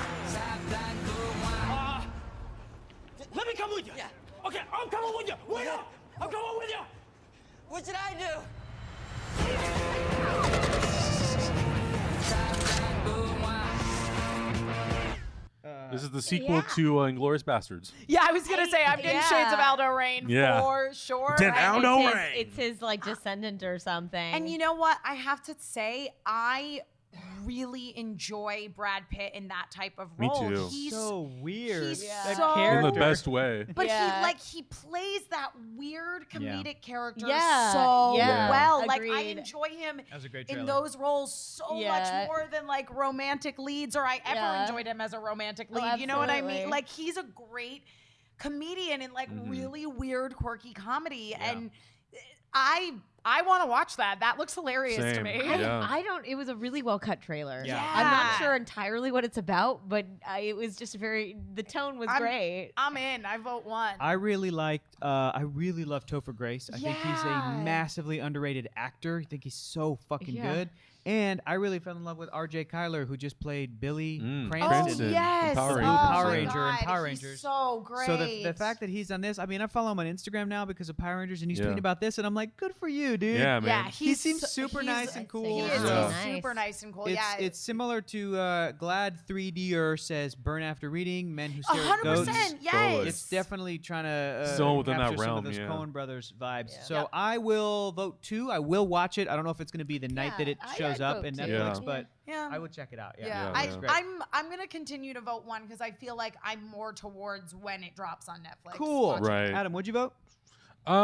Let me come with you. Yeah. Okay, I'm coming with you. Wait up. I'm coming with you. What should I do? This is the sequel to Inglourious Bastards. Yeah, I was gonna say I'm getting shades of Aldo Rain Yeah. for sure. Aldo Rain. It's his like descendant or something. And you know what? I have to say, I really enjoy Brad Pitt in that type of Me role. too. He's so weird. He's That so In the best way. But he plays that weird comedic character Yeah, so yeah. well. Like I Agreed. enjoy him That was a great in trailer. those roles so Yeah. much more than like romantic leads, or I ever Yeah. enjoyed him as a romantic Oh, lead. You know what I absolutely. mean? Like he's a great comedian in like really weird, quirky comedy, and I want to watch that. That looks hilarious to Same. me. Yeah. I don't. It was a really well cut trailer. Yeah. I'm not sure entirely what it's about, but it was just very. The tone was great. I'm in. I vote 1. I really love Topher Grace. I think he's a Yeah. massively underrated actor. I think he's so fucking Yeah. good. And I really fell in love with R.J. Kyler, who just played Billy Cranston. Cranston in yes. Power Oh, Rangers. Power my Ranger and God, Power he's Rangers. so great. So the fact that he's on this, I mean, I follow him on Instagram now because of Power Rangers, and he's Yeah. tweeting about this, and I'm like, good for you, dude. Yeah, man. Yeah, He seems super nice and cool. He is. Yeah. He's super nice and cool. It's, yeah. it's similar to Glad 3D'er says, "Burn after reading, men who stare at goats." 100%. Yes. Totally. It's definitely trying to Still within that capture some realm, of those yeah. Coen Brothers vibes. Yeah. So I will vote 2. I will watch it. I don't know if it's going to be the night that it I'd shows up vote in 2. Netflix, Yeah. but Yeah. I would check it out. Yeah, Yeah, Yeah. Great. I'm gonna continue to vote 1 because I feel like I'm more towards when it drops on Netflix. Cool. watching it. Right. Adam, would you vote?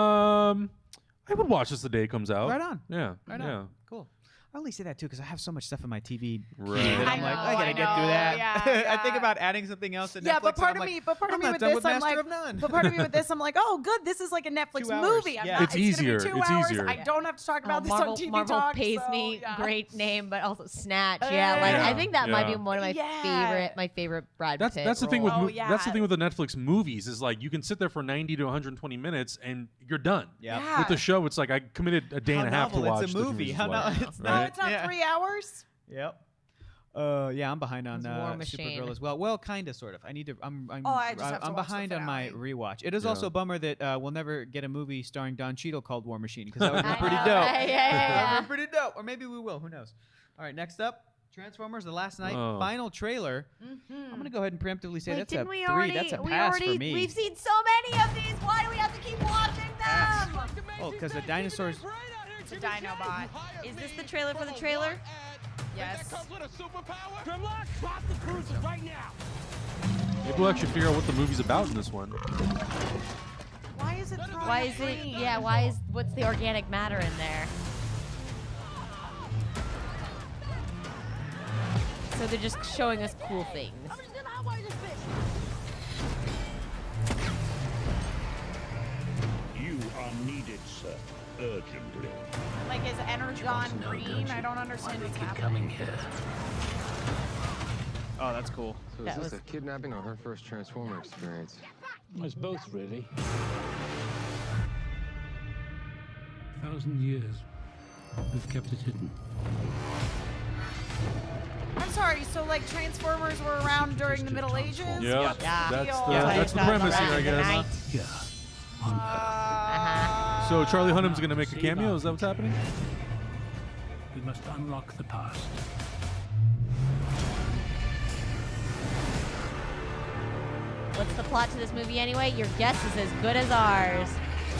I would watch this the day it comes out. Right on. Yeah. Right yeah. on. Cool. I only say that too because I have so much stuff on my TV. Right. that I I'm like, know, I gotta I get through know, that. yeah, I think yeah. about adding something else to Netflix. Yeah, but and part I'm of like, me I'm with not this, done with I'm Master like, of None. but part of me with this, I'm like, oh, good, this is like a Netflix 2 hours. movie. I'm Yeah. not, It's easier. Gonna be 2 It's hours. easier. I don't have to talk about this Marvel, on TV Marvel Talk. pays so, me. yeah. Great name, but also Snatch. Yeah, like Yeah. I think that might be Yeah. one of my Yeah. favorite Brad That's Pitt. that's the thing with Oh, that's the yeah. thing with the Netflix movies is like you can sit there for 90 to 120 minutes and you're done. Yeah. With the show, it's like I committed a day How and a half to novel, watch. it's a the movie. movies How well, no- it's No, right? it's not Yeah. 3 hours. Yep. Yeah, I'm behind on It's War Machine. Supergirl as well. Well, kind of, sort of. I need to. I'm Oh, I just have to I'm watch the behind on my finale. rewatch. It is Yeah. also a bummer that we'll never get a movie starring Don Cheadle called War Machine because that would be I pretty know, dope. right? Yeah. That would be pretty dope. Or maybe we will. Who knows? All right, next up, Transformers: The Last Night Oh. final trailer. I'm gonna go ahead and preemptively say Wait, that's a didn't we 3. already? That's a we pass already. for me. We've seen so many of these. Why do we have to keep watching them? Oh, because the dinosaurs. It's a Dinobot. Is this the trailer for the trailer? Yes. with a superpower? Grimlock, stop the cruisers right now! Maybe we'll actually figure out what the movie's about in this one. Why is it? Why is it? Yeah. What's the organic matter in there? So they're just showing us cool things. You are needed, sir. Urgently. Like, is Energon green? I don't understand what's happening. Oh, that's cool. So That is this was- a kidnapping or her first Transformer experience? It's both, really. 1,000 years. We've kept it hidden. I'm sorry. So, like, Transformers were around during the Middle Ages? Yeah, Yeah. that's the premise here, I guess. Yeah. On Earth. So Charlie Hunnam's gonna make a cameo. Is that what's happening? We must unlock the past. What's the plot to this movie anyway? Your guess is as good as ours.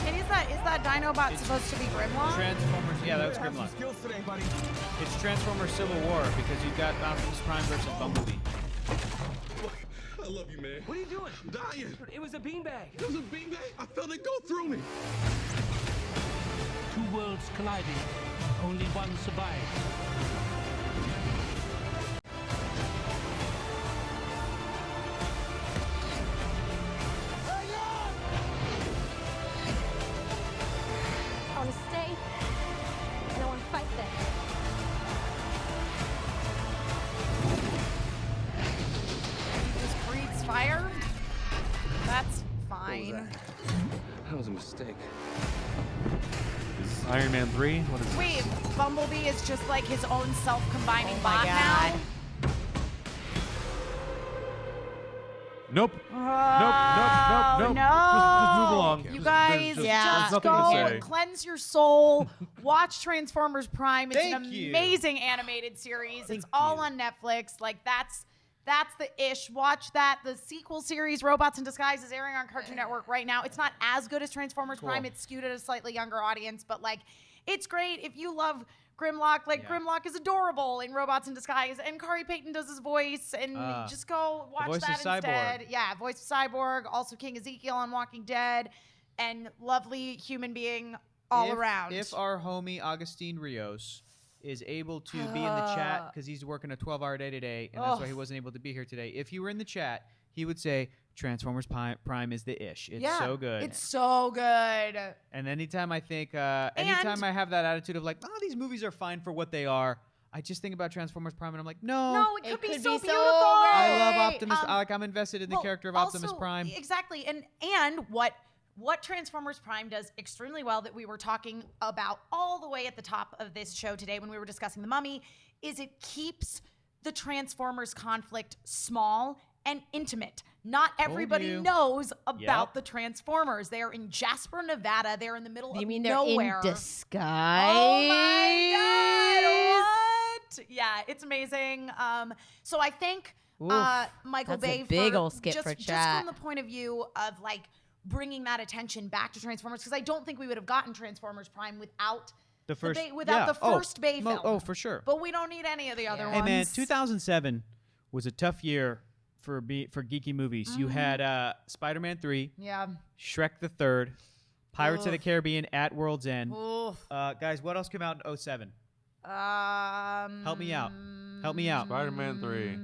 And is that Dinobot supposed to be Grimlock? Transformers, yeah, that was Have some Grimlock. skills today, buddy. It's Transformers Civil War because you've got Optimus Prime versus Bumblebee. I love you, man. What are you doing? I'm dying. It was a beanbag. It was a beanbag. I felt it go through me. Two worlds colliding. Only one survived. I want to stay, and I want to fight them. He just breathes fire? That's fine. That was a mistake. Is Iron Man 3? What is this? Wait, Bumblebee is just like his own self-combining Oh my bot God. now? Nope. Nope. No. Just move along. You guys, There's just nothing go to say. cleanse your soul. Watch Transformers Prime. It's an Thank you. amazing animated series. It's all on Netflix. Like that's the ish. Watch that. The sequel series, Robots in Disguise, is airing on Cartoon Network right now. It's not as good as Transformers Prime. It's skewed at a slightly younger audience, but like it's great if you love Grimlock. Like Grimlock is adorable in Robots in Disguise, and Kari Payton does his voice, and just go watch voice that of Cyborg. instead. Yeah, voice of Cyborg, also King Ezekiel on Walking Dead, and lovely human being all around. If our homie Augustine Rios is able to be in the chat because he's working a 12-hour day today, and that's why he wasn't able to be here today. If he were in the chat, he would say Transformers Prime is the ish. It's so good. It's so good. And anytime I think, anytime I have that attitude of like, oh, these movies are fine for what they are, I just think about Transformers Prime and I'm like, no. No, it could be so beautiful. I love Optimus. I'm invested in the character of Optimus also, Prime. Exactly. And what Transformers Prime does extremely well that we were talking about all the way at the top of this show today when we were discussing The Mummy is it keeps the Transformers conflict small and intimate. Not everybody knows about the Transformers. They are in Jasper, Nevada. They're in the middle You of mean they're nowhere. in disguise? Oh my God! What? Yeah, it's amazing. So I think Michael that's Bay a big for ol' skip just, for just chat. from the point of view of like bringing that attention back to Transformers, because I don't think we would have gotten Transformers Prime without The first, the first Bay film. Oh, for sure. But we don't need any of the other ones. Hey man, 2007 was a tough year for geeky movies. You had Spider-Man 3, Yeah. Shrek the Third, Pirates of the Caribbean at World's End. Oof. Guys, what else came out in 07? Help me out. Spider-Man 3.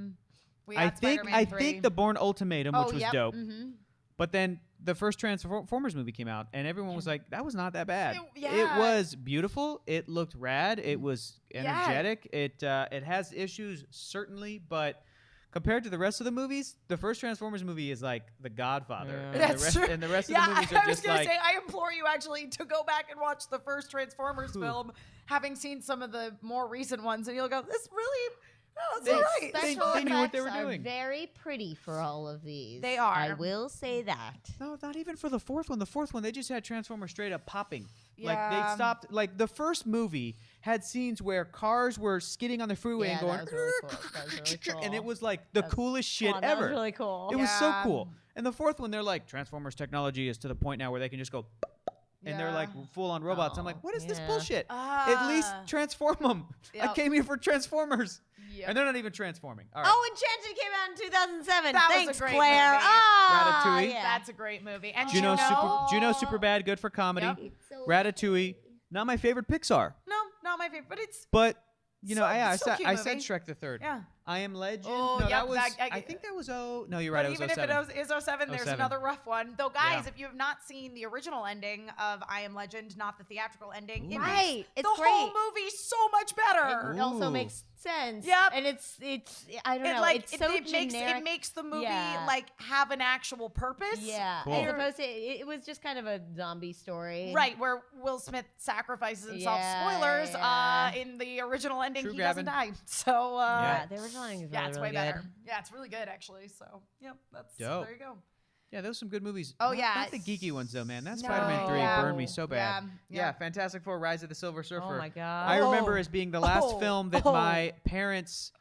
We had Spider-Man 3. think the Bourne Ultimatum, which was dope. Mm-hmm. But then the first Transformers movie came out, and everyone was like, that was not that bad. Yeah. It was beautiful. It looked rad. It was energetic. It has issues, certainly, but compared to the rest of the movies, the first Transformers movie is like The Godfather. Yeah. And the rest of the movies I are was just gonna like... say, I implore you actually to go back and watch the first Transformers film, having seen some of the more recent ones, and you'll go, this really... Oh, it's all right. Special They knew what they effects were are doing. very pretty for all of these. They are. I will say that. No, not even for the fourth one. The fourth one, they just had Transformers straight up popping. Like, Yeah. they stopped... Like, the first movie had scenes where cars were skidding on the freeway and going... that was really cool. That was really cool. And it was, like, the coolest shit That ever. was really cool. It was so Yeah. cool. And the fourth one, they're like, Transformers technology is to the point now where they can just go... And they're like full-on robots. I'm like, what is this bullshit? At least transform them. I Yep. came here for Transformers. Yep. And they're not even transforming. All right. Oh, Enchanted came out in 2007. That was Thanks, a great Claire. movie. Oh, Ratatouille. yeah. That's a great movie. And Juno, Juno, Juno Superbad, good for comedy. Yep. Ratatouille, not my favorite Pixar. No, not my favorite, but it's But, you know, So- I so said cute I said movie. Shrek the Third. yeah. I Am Legend. Oh, no, yep, that was, that- I think that was, no, you're right. But It was even if 07. it is 07, there's 07. another rough one. Though, guys, Yeah. if you have not seen the original ending of I Am Legend, not the theatrical ending, it Right. makes It's the whole great. movie so much better. It also Ooh. makes sense. Yep. And it's I don't know. Like it's so makes generic. it makes the movie Yeah. like have an actual purpose. Yeah. Cool. As opposed to it was just kind of a zombie story. Right, where Will Smith sacrifices himself. Yeah, Spoilers. yeah. In the original ending, True he doesn't grabbing. die. So Yeah, the original ending is yeah, really, it's really way good. better. Yeah, it's really good actually. So yep, that's Dope. there you go. Yeah, those are some good movies. Oh, yeah. Not the geeky ones, though, man. That No. Spider-Man 3 burned me so bad. Yeah. Fantastic Four, Rise of the Silver Surfer. Oh, my God. I remember as being the last film that my parents...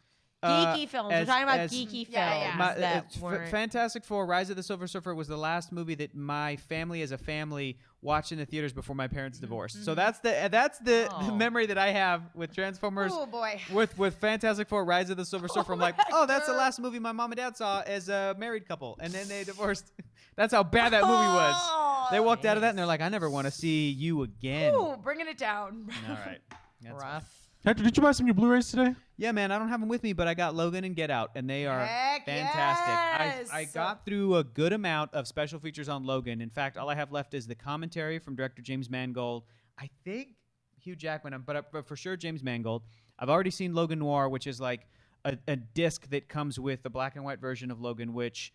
Geeky films. We're talking about geeky films. Yeah. Fantastic Four, Rise of the Silver Surfer was the last movie that my family as a family watched in the theaters before my parents divorced. So that's the memory that I have with Transformers. Oh, boy. With Fantastic Four, Rise of the Silver Surfer. I'm like, that's the last movie my mom and dad saw as a married couple. And then they divorced. That's how bad that movie was. They walked out of that and they're like, I never want to see you again. Ooh, bringing it down. All right. That's rough. Hector, did you buy some new Blu-rays today? Yeah, man, I don't have them with me, but I got Logan and Get Out, and they are Heck fantastic. yes. I got through a good amount of special features on Logan. In fact, all I have left is the commentary from director James Mangold. I think Hugh Jackman, but for sure James Mangold. I've already seen Logan Noir, which is like a disc that comes with the black and white version of Logan, which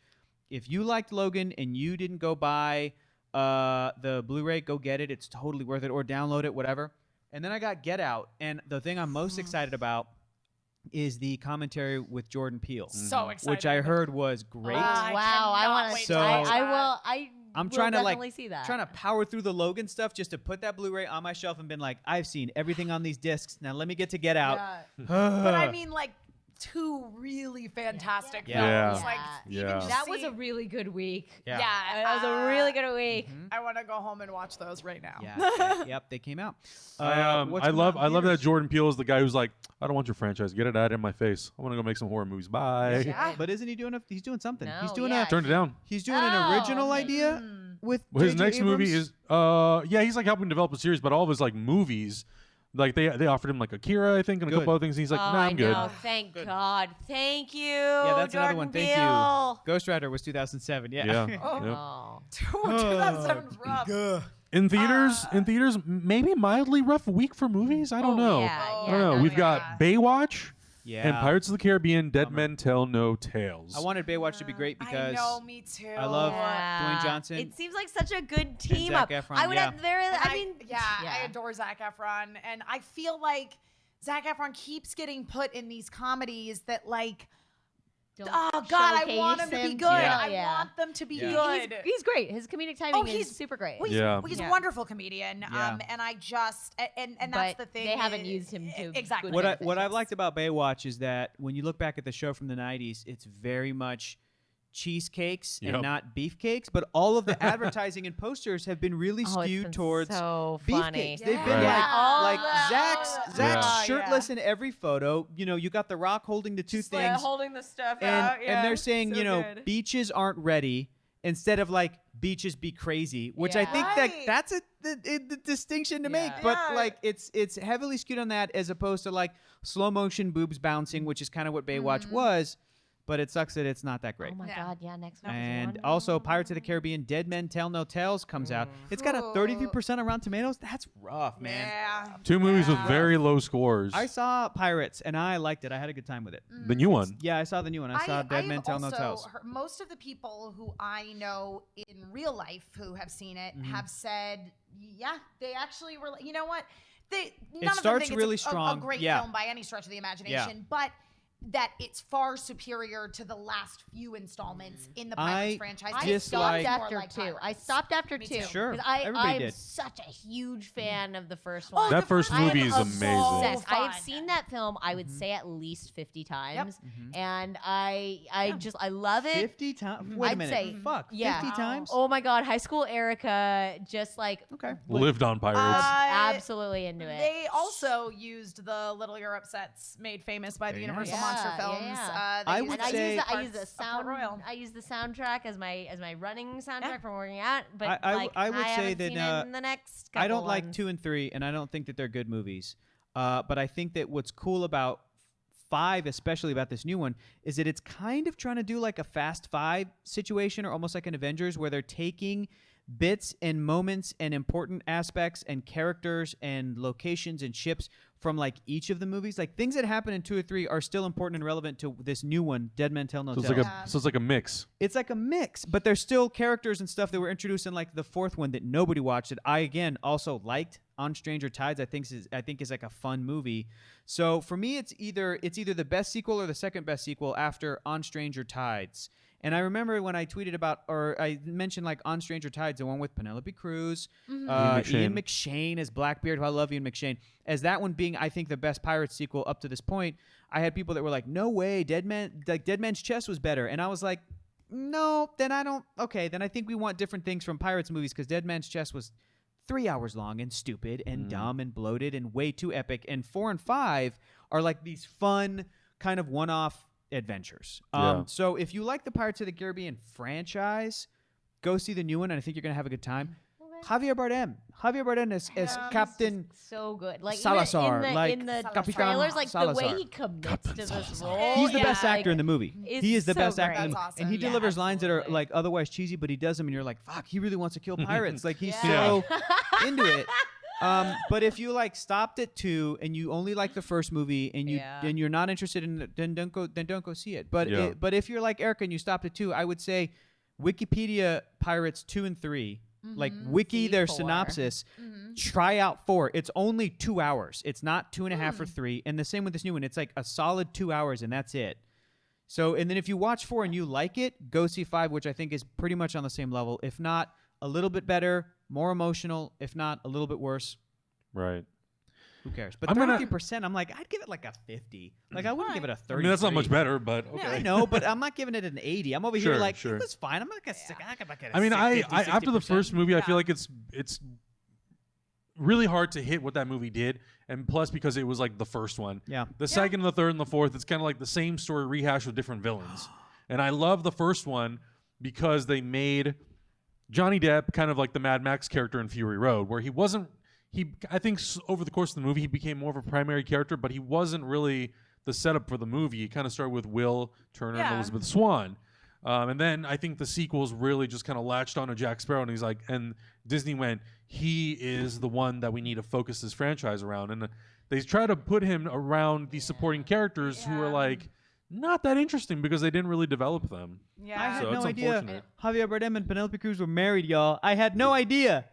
if you liked Logan and you didn't go buy the Blu-ray, go get it. It's totally worth it, or download it, whatever. And then I got Get Out, and the thing I'm most excited about is the commentary with Jordan Peele. So excited. Which I heard was great. Wow, I want to. So I'm trying to definitely see that. trying to power through the Logan stuff just to put that Blu-ray on my shelf and been like, I've seen everything on these discs. Now let me get to Get Out. But I mean, like, two really fantastic films. Yeah. Like, even just that was a really good week. Yeah. That was a really good week. I want to go home and watch those right now. Yeah. Yep, they came out. I love that Jordan Peele is the guy who's like, I don't want your franchise. Get it out in my face. I want to go make some horror movies. Bye. Yeah. But isn't he doing he's doing something. No, he's doing Turned it down. He's doing an original idea with His J.J. next movie Abrams. is he's like helping develop a series, but all of his like movies, like they offered him like Akira, I think, and a couple other things. And he's like, nah, I'm good. Thank God. Thank you. Yeah, that's another one. Jordan Thank Peele. you. Ghost Rider was 2007. Yeah. Yeah. Oh. 2007 was rough. In theaters, maybe mildly rough week for movies. I don't know. I don't know. We've got Baywatch. Yeah. And Pirates of the Caribbean, Dead Men Tell No Tales. I wanted Baywatch to be great because I know, me too. I love Dwayne Johnson. It seems like such a good team Zac up. Efron, I would yeah. have very. I mean, I adore Zac Efron, and I feel like Zac Efron keeps getting put in these comedies that like. Oh God, I want him to be good. I want them to be good. He's great. His comedic timing is super great. Well, he's a wonderful comedian. And I just and that's the thing. They haven't used him to exactly. What I've liked about Baywatch is that when you look back at the show from the 90s, it's very much cheesecakes and not beefcakes, but all of the advertising and posters have been really skewed towards beefcakes. They've been like Zack's shirtless in every photo. You know, you got The Rock holding the two things, holding the stuff and, out. and they're saying, beaches aren't ready instead of like beaches be crazy, which I think that's the distinction to make. But like it's heavily skewed on that as opposed to like slow motion boobs bouncing, which is kind of what Baywatch was. But it sucks that it's not that great. Oh my God, next one. And also, Pirates of the Caribbean, Dead Men Tell No Tales comes out. It's got a 33% on Rotten Tomatoes. That's rough, man. Yeah. Two movies with very low scores. I saw Pirates, and I liked it. I had a good time with it. The new one. Yeah, I saw the new one. I saw Dead Men Tell No Tales. Most of the people who I know in real life who have seen it have said, they actually were. You know what? None of them think really it's strong. a great film by any stretch of the imagination, but that it's far superior to the last few installments in the Pirates franchise. I stopped after two. I stopped after two. Sure, I'm such a huge fan of the first one. That first movie is amazing. I've seen that film, I would say, at least 50 times. And I love it. 50 times? Wait a minute. Say, 50 times? Oh my God, High School Erica just like lived on Pirates. Absolutely into it. They also used the Little Europe sets made famous by the Universal Monster films. I use the soundtrack as my running soundtrack for working out. But I would say that in the next couple I don't like ones. 2 and 3, and I don't think that they're good movies. But I think that what's cool about 5, especially about this new one, is that it's kind of trying to do like a Fast 5 situation, or almost like an Avengers, where they're taking bits and moments and important aspects and characters and locations and ships from like each of the movies. Like things that happen in 2 or 3 are still important and relevant to this new one, Dead Men Tell No Tales. So it's like a mix. It's like a mix, but there's still characters and stuff that were introduced in like the 4th one that nobody watched. That I again also liked. On Stranger Tides, I think is like a fun movie. So for me, it's either the best sequel or the second best sequel after On Stranger Tides. And I remember when I tweeted about, or I mentioned like On Stranger Tides, the one with Penelope Cruz, Ian McShane as Blackbeard, who I love Ian McShane, as that one being, I think, the best Pirates sequel up to this point. I had people that were like, no way, Dead Man's Chest was better. And I was like, no, then I don't, okay, then I think we want different things from Pirates movies because Dead Man's Chest was 3 hours long and stupid and dumb and bloated and way too epic. And 4 and 5 are like these fun kind of one-off adventures. So if you like the Pirates of the Caribbean franchise, go see the new one, and I think you're going to have a good time. Javier Bardem as Captain so good. Like Salazar, in the trailers, like Salazar. the way he commits to this role. He's the best actor in the movie. He is the best actor in the movie. awesome. And he delivers lines that are like otherwise cheesy, but he does them and you're like, fuck, he really wants to kill pirates. Like he's so into it. But if you like stopped at 2 and you only like the first movie and you're not interested in it, then don't go see it. But but if you're like Erica and you stopped at 2, I would say Wikipedia Pirates 2 and 3. Like wiki their synopsis, try out 4. It's only 2 hours. It's not 2.5 or 3. And the same with this new one. It's like a solid 2 hours and that's it. So, and then if you watch 4 and you like it, go see 5, which I think is pretty much on the same level. If not, a little bit better, more emotional. If not, a little bit worse. Right. Who cares? But 30%, I'm like, I'd give it like a 50. Like, I wouldn't give it a 30. I mean, that's not much better, but okay. Yeah, I know, but I'm not giving it an 80. I'm over here like, it was fine. I'm not going to I mean, after the first movie, I feel like it's really hard to hit what that movie did. And plus, because it was like the first one. Yeah. The second and the third and the fourth, it's kind of like the same story rehashed with different villains. And I love the first one because they made Johnny Depp kind of like the Mad Max character in Fury Road, where he wasn't. I think over the course of the movie, he became more of a primary character, but he wasn't really the setup for the movie. He kind of started with Will Turner and Elizabeth Swann. And then I think the sequels really just kind of latched on to Jack Sparrow, and he's like, and Disney went, he is the one that we need to focus this franchise around. And they try to put him around these supporting characters who are like, not that interesting because they didn't really develop them. I had no idea Javier Bardem and Penelope Cruz were married, y'all. I had no idea.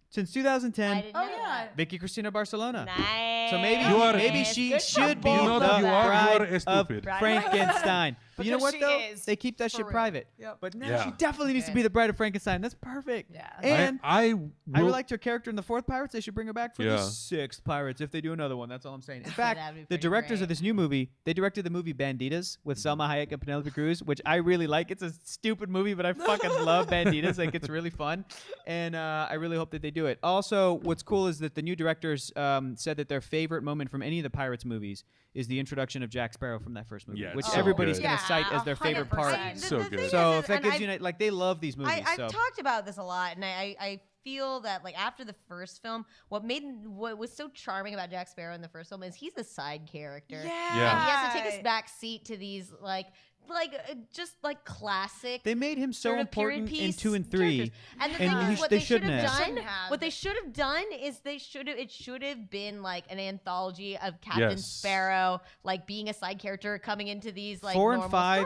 Since 2010, Vicky Cristina Barcelona. Nice. So maybe she should be the bride of Frankenstein. But you know what though? They keep that shit private. But now she definitely needs to be the bride of Frankenstein. That's perfect. Yeah. And I liked her character in the 4th Pirates. They should bring her back for the 6th Pirates if they do another one. That's all I'm saying. In fact, the directors of this new movie, they directed the movie Banditas with Salma Hayek and Penelope Cruz, which I really like. It's a stupid movie, but I fucking love Banditas. Like it's really fun, and I really hope that they do it. Also, what's cool is that the new directors said that their favorite moment from any of the Pirates movies is the introduction of Jack Sparrow from that first movie, which everybody's going to cite as their favorite part. So good. So if that gives you, like, they love these movies. I've talked about this a lot, and I feel that like after the first film, what was so charming about Jack Sparrow in the first film is he's a side character. Yeah. And he has to take us back seat to these just like classic. They made him so important in 2 and 3, and the thing is, what they should have done is it should have been like an anthology of Captain Sparrow, like being a side character coming into these like 4 and 5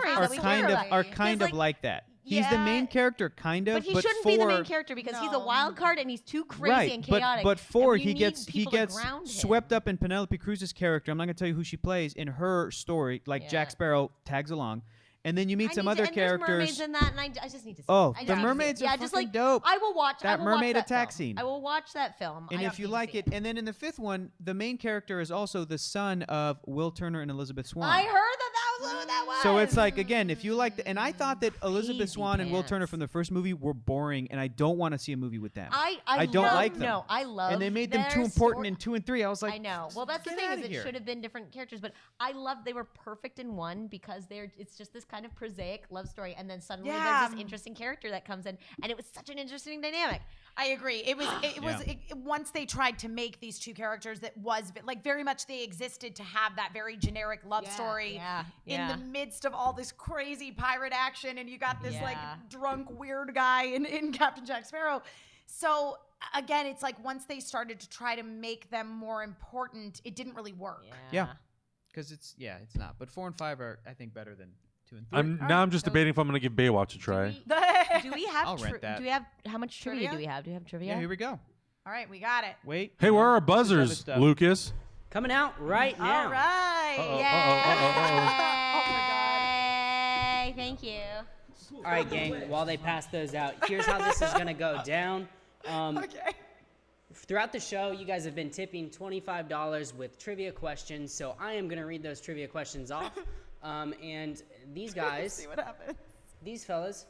are kind of like that. He's the main character, kind of. But he shouldn't be the main character because he's a wild card and he's too crazy and chaotic. But 4, he gets swept up in Penelope Cruz's character. I'm not going to tell you who she plays in her story. Like Jack Sparrow tags along. And then you meet some other characters. There's mermaids in that, and I just need to see the mermaids are fucking dope. I will watch that mermaid attack scene. I will watch that film. And if you like it, and then in the 5th one, the main character is also the son of Will Turner and Elizabeth Swann. I heard that was who that was. So it's like, again, if you like, and I thought that Elizabeth Swann and Will Turner from the first movie were boring, and I don't want to see a movie with them. I don't like them. No, I love. And they made them too important in 2 and 3. I was like, I know. Well, that's the thing is it should have been different characters, but I love they were perfect in 1 because it's just this kind of prosaic love story, and then suddenly there's this interesting character that comes in, and it was such an interesting dynamic. I agree. It was once they tried to make these two characters that was like very much they existed to have that very generic love story in the midst of all this crazy pirate action, and you got this like drunk weird guy in Captain Jack Sparrow. So again, it's like once they started to try to make them more important, it didn't really work. Yeah, because it's not. But 4 and 5 are, I think, better than 2 and 3. I'm just debating if I'm going to give Baywatch a try. Do we have? I'll rent that. Do we have? How much trivia do we have? Do we have trivia? Yeah, here we go. All right, we got it. Wait. Hey, where are our buzzers, Lucas? Coming out right now. All right. Yay! Oh my God. Thank you. All right, gang, while they pass those out, here's how this is going to go down. Okay. Throughout the show, you guys have been tipping $25 with trivia questions, so I am going to read those trivia questions off. And these guys, see what happens. these fellas,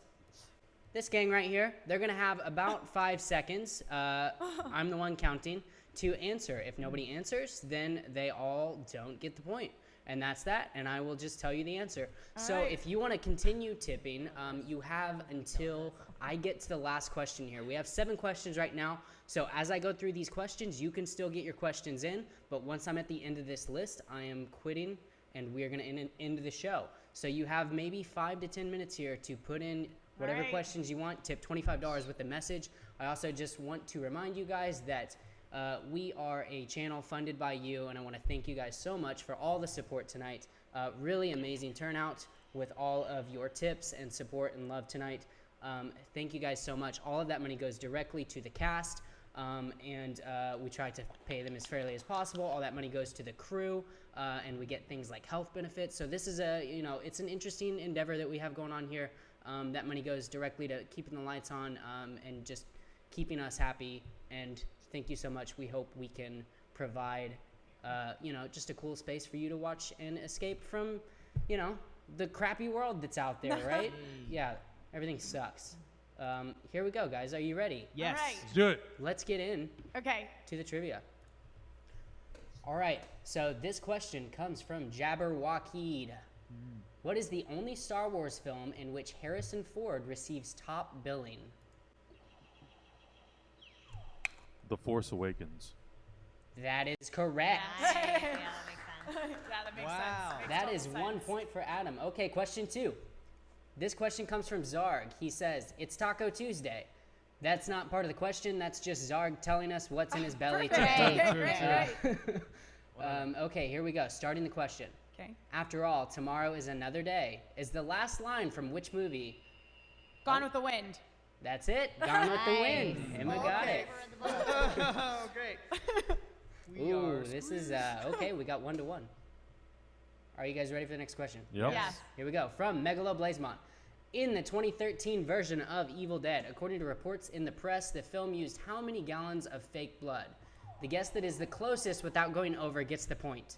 this gang right here, they're going to have about 5 seconds. I'm the one counting to answer. If nobody answers, then they all don't get the point. And that's that, and I will just tell you the answer. So if you want to continue tipping, you have until I get to the last question here. We have 7 questions right now, so as I go through these questions, you can still get your questions in, but once I'm at the end of this list, I am quitting, and we are going to end the show. So you have maybe 5 to 10 minutes here to put in whatever questions you want, tip $25 with a message. I also just want to remind you guys that we are a channel funded by you, and I want to thank you guys so much for all the support tonight. Really amazing turnout with all of your tips and support and love tonight. Thank you guys so much. All of that money goes directly to the cast, and we try to pay them as fairly as possible. All that money goes to the crew, and we get things like health benefits. So this is it's an interesting endeavor that we have going on here. That money goes directly to keeping the lights on and just keeping us happy. And thank you so much. We hope we can provide, just a cool space for you to watch and escape from, the crappy world that's out there, right? Yeah, everything sucks. Here we go, guys. Are you ready? Yes. All right. Let's do it. Let's get in to the trivia. All right, so this question comes from Jabber Wakid. What is the only Star Wars film in which Harrison Ford receives top billing? The Force Awakens. That is correct. Yeah, that makes sense. That makes Wow. sense. That is 1 point for Adam. Okay, question 2. This question comes from Zarg. He says, it's Taco Tuesday. That's not part of the question. That's just Zarg telling us what's in his belly today. Okay, here we go. Starting the question. Okay. After all, tomorrow is another day. Is the last line from which movie? Gone with the Wind. That's it. Gone with the Wind. Emma got it. Oh, great. Ooh, this is, okay, we got 1-1. Are you guys ready for the next question? Yep. Yeah. Here we go. From Megalo Blazemont. In the 2013 version of Evil Dead, according to reports in the press, the film used how many gallons of fake blood? The guess that is the closest without going over gets the point.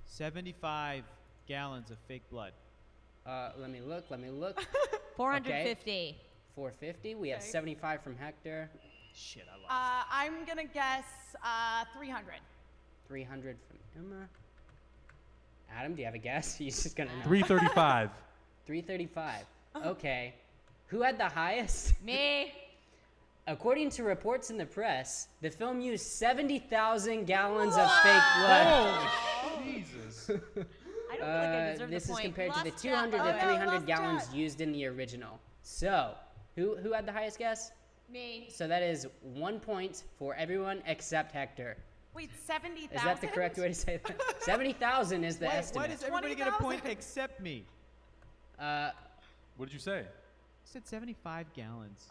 75 gallons of fake blood. Let me look. 450. Okay. 450. We have 75 from Hector. Shit, I lost. I'm going to guess 300. 300 from Emma. Adam, do you have a guess? He's just going to know. 335. 335. Okay. Who had the highest? Me. According to reports in the press, the film used 70,000 gallons of fake blood. Oh, Jesus. I don't feel like I deserve This the is point. compared to the Lost 200 job. to Oh, 300 gallons used in the original. So, who had the highest guess? Me. So that is 1 point for everyone except Hector. Wait, 70,000? Is that the correct way to say that? 70,000 is the Why estimate. does everybody get a point except me? What did you say? I said 75 gallons.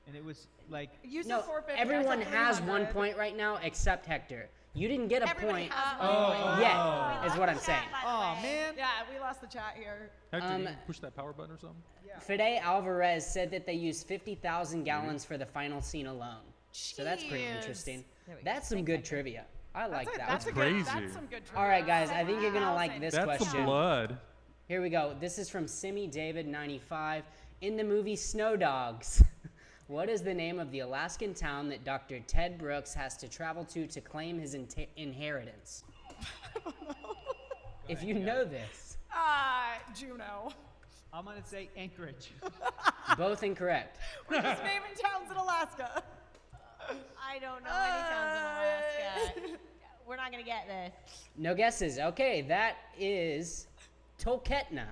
And it was like... You said No, 450. everyone I said has 300. 1 point right now except Hector. You didn't get a Everybody point has one point. yet, is what I'm saying. Oh, man. Yeah, we lost the chat here. Hector, can you push that power button or something? Fede Alvarez said that they used 50,000 gallons for the final scene alone. So that's pretty interesting. That's some good trivia. I like that. That's crazy. That's some good trivia. All right, guys, I think you're going to like this That's question. some blood. Here we go. This is from Simi David 95. In the movie Snow Dogs, what is the name of the Alaskan town that Dr. Ted Brooks has to travel to claim his inheritance? If you know this. Juneau. I'm going to say Anchorage. Both incorrect. We're just naming towns in Alaska. I don't know any towns in Alaska. We're not going to get this. No guesses. Okay, that is Tolketna.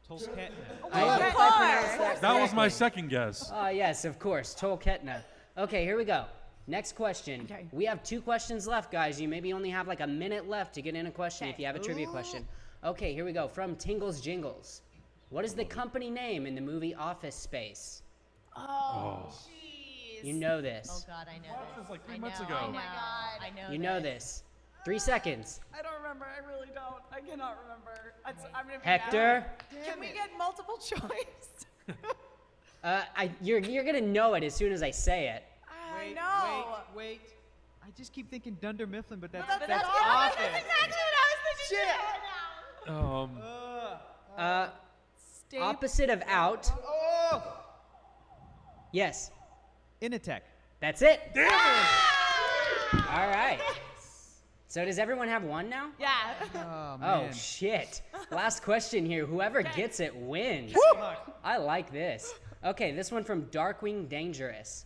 Tolketna. I hope I pronounced that That was my correctly. second guess. Yes, of course. Tolketna. Okay, here we go. Next question. Okay. We have 2 questions left, guys. You maybe only have like a minute left to get in a question if you have a trivia question. Okay, here we go. From Tingles Jingles. What is the company name in the movie Office Space? Oh, jeez. You know this. Oh, God, I know this. This like 3 I months know, ago. I know. I know You know this. 3 seconds. I don't remember. I really don't. I cannot remember. I'm gonna be Hector? Can we get multiple choice? You're gonna know it as soon as I say it. I know. Wait. I just keep thinking Dunder Mifflin, but that's That's awful. That's exactly what I was thinking. Shit. Opposite of out. Oh. Yes. Initech. That's it. Damn it. All right. So does everyone have one now? Yeah. Oh, Oh man. shit. Last question here. Whoever gets it wins. I like this. Okay, this one from Darkwing Dangerous.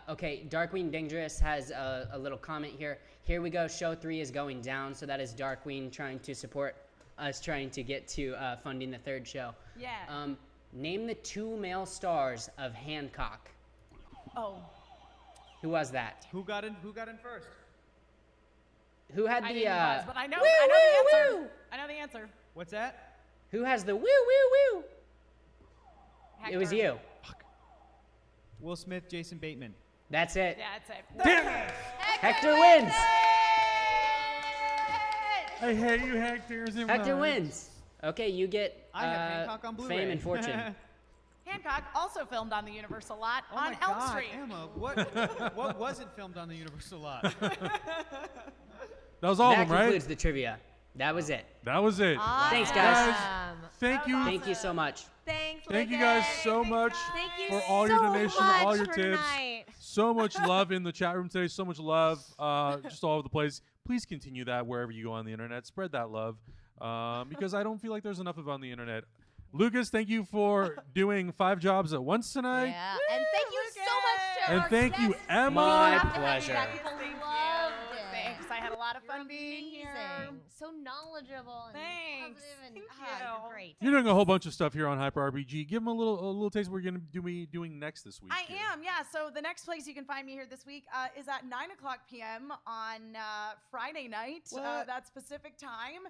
Okay, Darkwing Dangerous has a little comment here. Here we go. Show 3 is going down. So that is Darkwing trying to support us trying to get to funding the 3rd show. Yeah. Name the 2 male stars of Hancock. Oh. Who was that? Who got in first? Who had I the didn't buzz, but I know woo, the answer. woo, woo. I know the answer. What's that? Who has the woo woo woo? Hector. It was you. Will Smith, Jason Bateman. That's it. Yeah, that's it. Damn it! Hector wins. I hate you, Hector. Hector wins. Okay, you get I have Hancock on Blu-ray. fame and fortune. Hancock also filmed on the Universal lot Oh on my Elm God, Street. Emma, what wasn't filmed on the Universal lot? That was all that of them, right? concludes the trivia. That was it. That was it. Thanks, guys. Thank you. Thank you so much. Thanks, Thank you guys so much Thank you for all your so donations, much all your for tips. tonight. So much love in the chat room today. So much love just all over the place. Please continue that wherever you go on the internet. Spread that love because I don't feel like there's enough of it on the internet. Lucas, thank you for doing 5 jobs at once tonight. Yeah, and thank you so much to And our thank you, guests. Emma. My People pleasure. loved it. Thanks. I had a lot of fun being here. Amazing. So knowledgeable and Thanks. positive and Thank you're you. great. You're doing a whole bunch of stuff here on Hyper RPG. Give them a little taste of what you're going to be doing next this week. I here. am, yeah. So the next place you can find me here this week is at 9 o'clock p.m. on Friday night. That's Pacific time.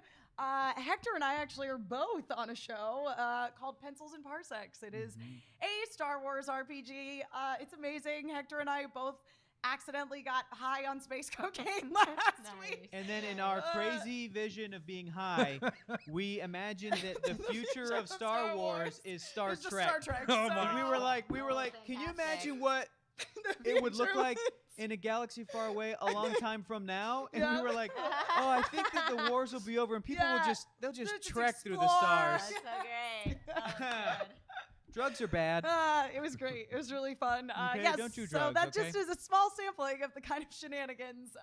Hector and I actually are both on a show called Pencils and Parsecs. It is a Star Wars RPG. It's amazing. Hector and I both accidentally got high on space cocaine last week. And then in our crazy vision of being high, we imagined that the future of Star Wars is Star It's just Trek. Star Trek. Oh So- my. We were like, can you imagine what it would look like in a galaxy far away a long time from now? And we were like, oh, I think that the wars will be over and people will they'll just trek through the stars. That's so great. Drugs are bad. It was great. It was really fun. Okay, yes, don't do so drugs, that okay? just is a small sampling of the kind of shenanigans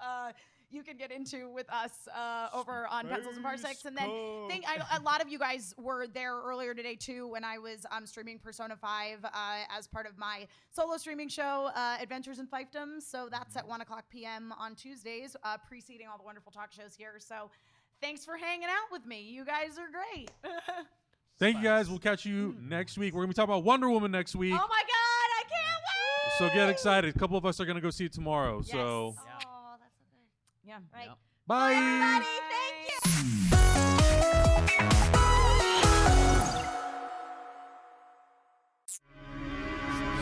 you can get into with us over on Pencils and Parsecs. And then a lot of you guys were there earlier today too when I was streaming Persona 5 as part of my solo streaming show, Adventures in Fiefdoms. So that's at 1 o'clock p.m. on Tuesdays, preceding all the wonderful talk shows here. So thanks for hanging out with me. You guys are great. Thank you guys. We'll catch you next week. We're going to be talking about Wonder Woman next week. Oh my God, I can't wait! So get excited. A couple of us are going to go see it tomorrow. Yes. So Oh, that's so good. Yeah. Right. bye. Everybody, thank you.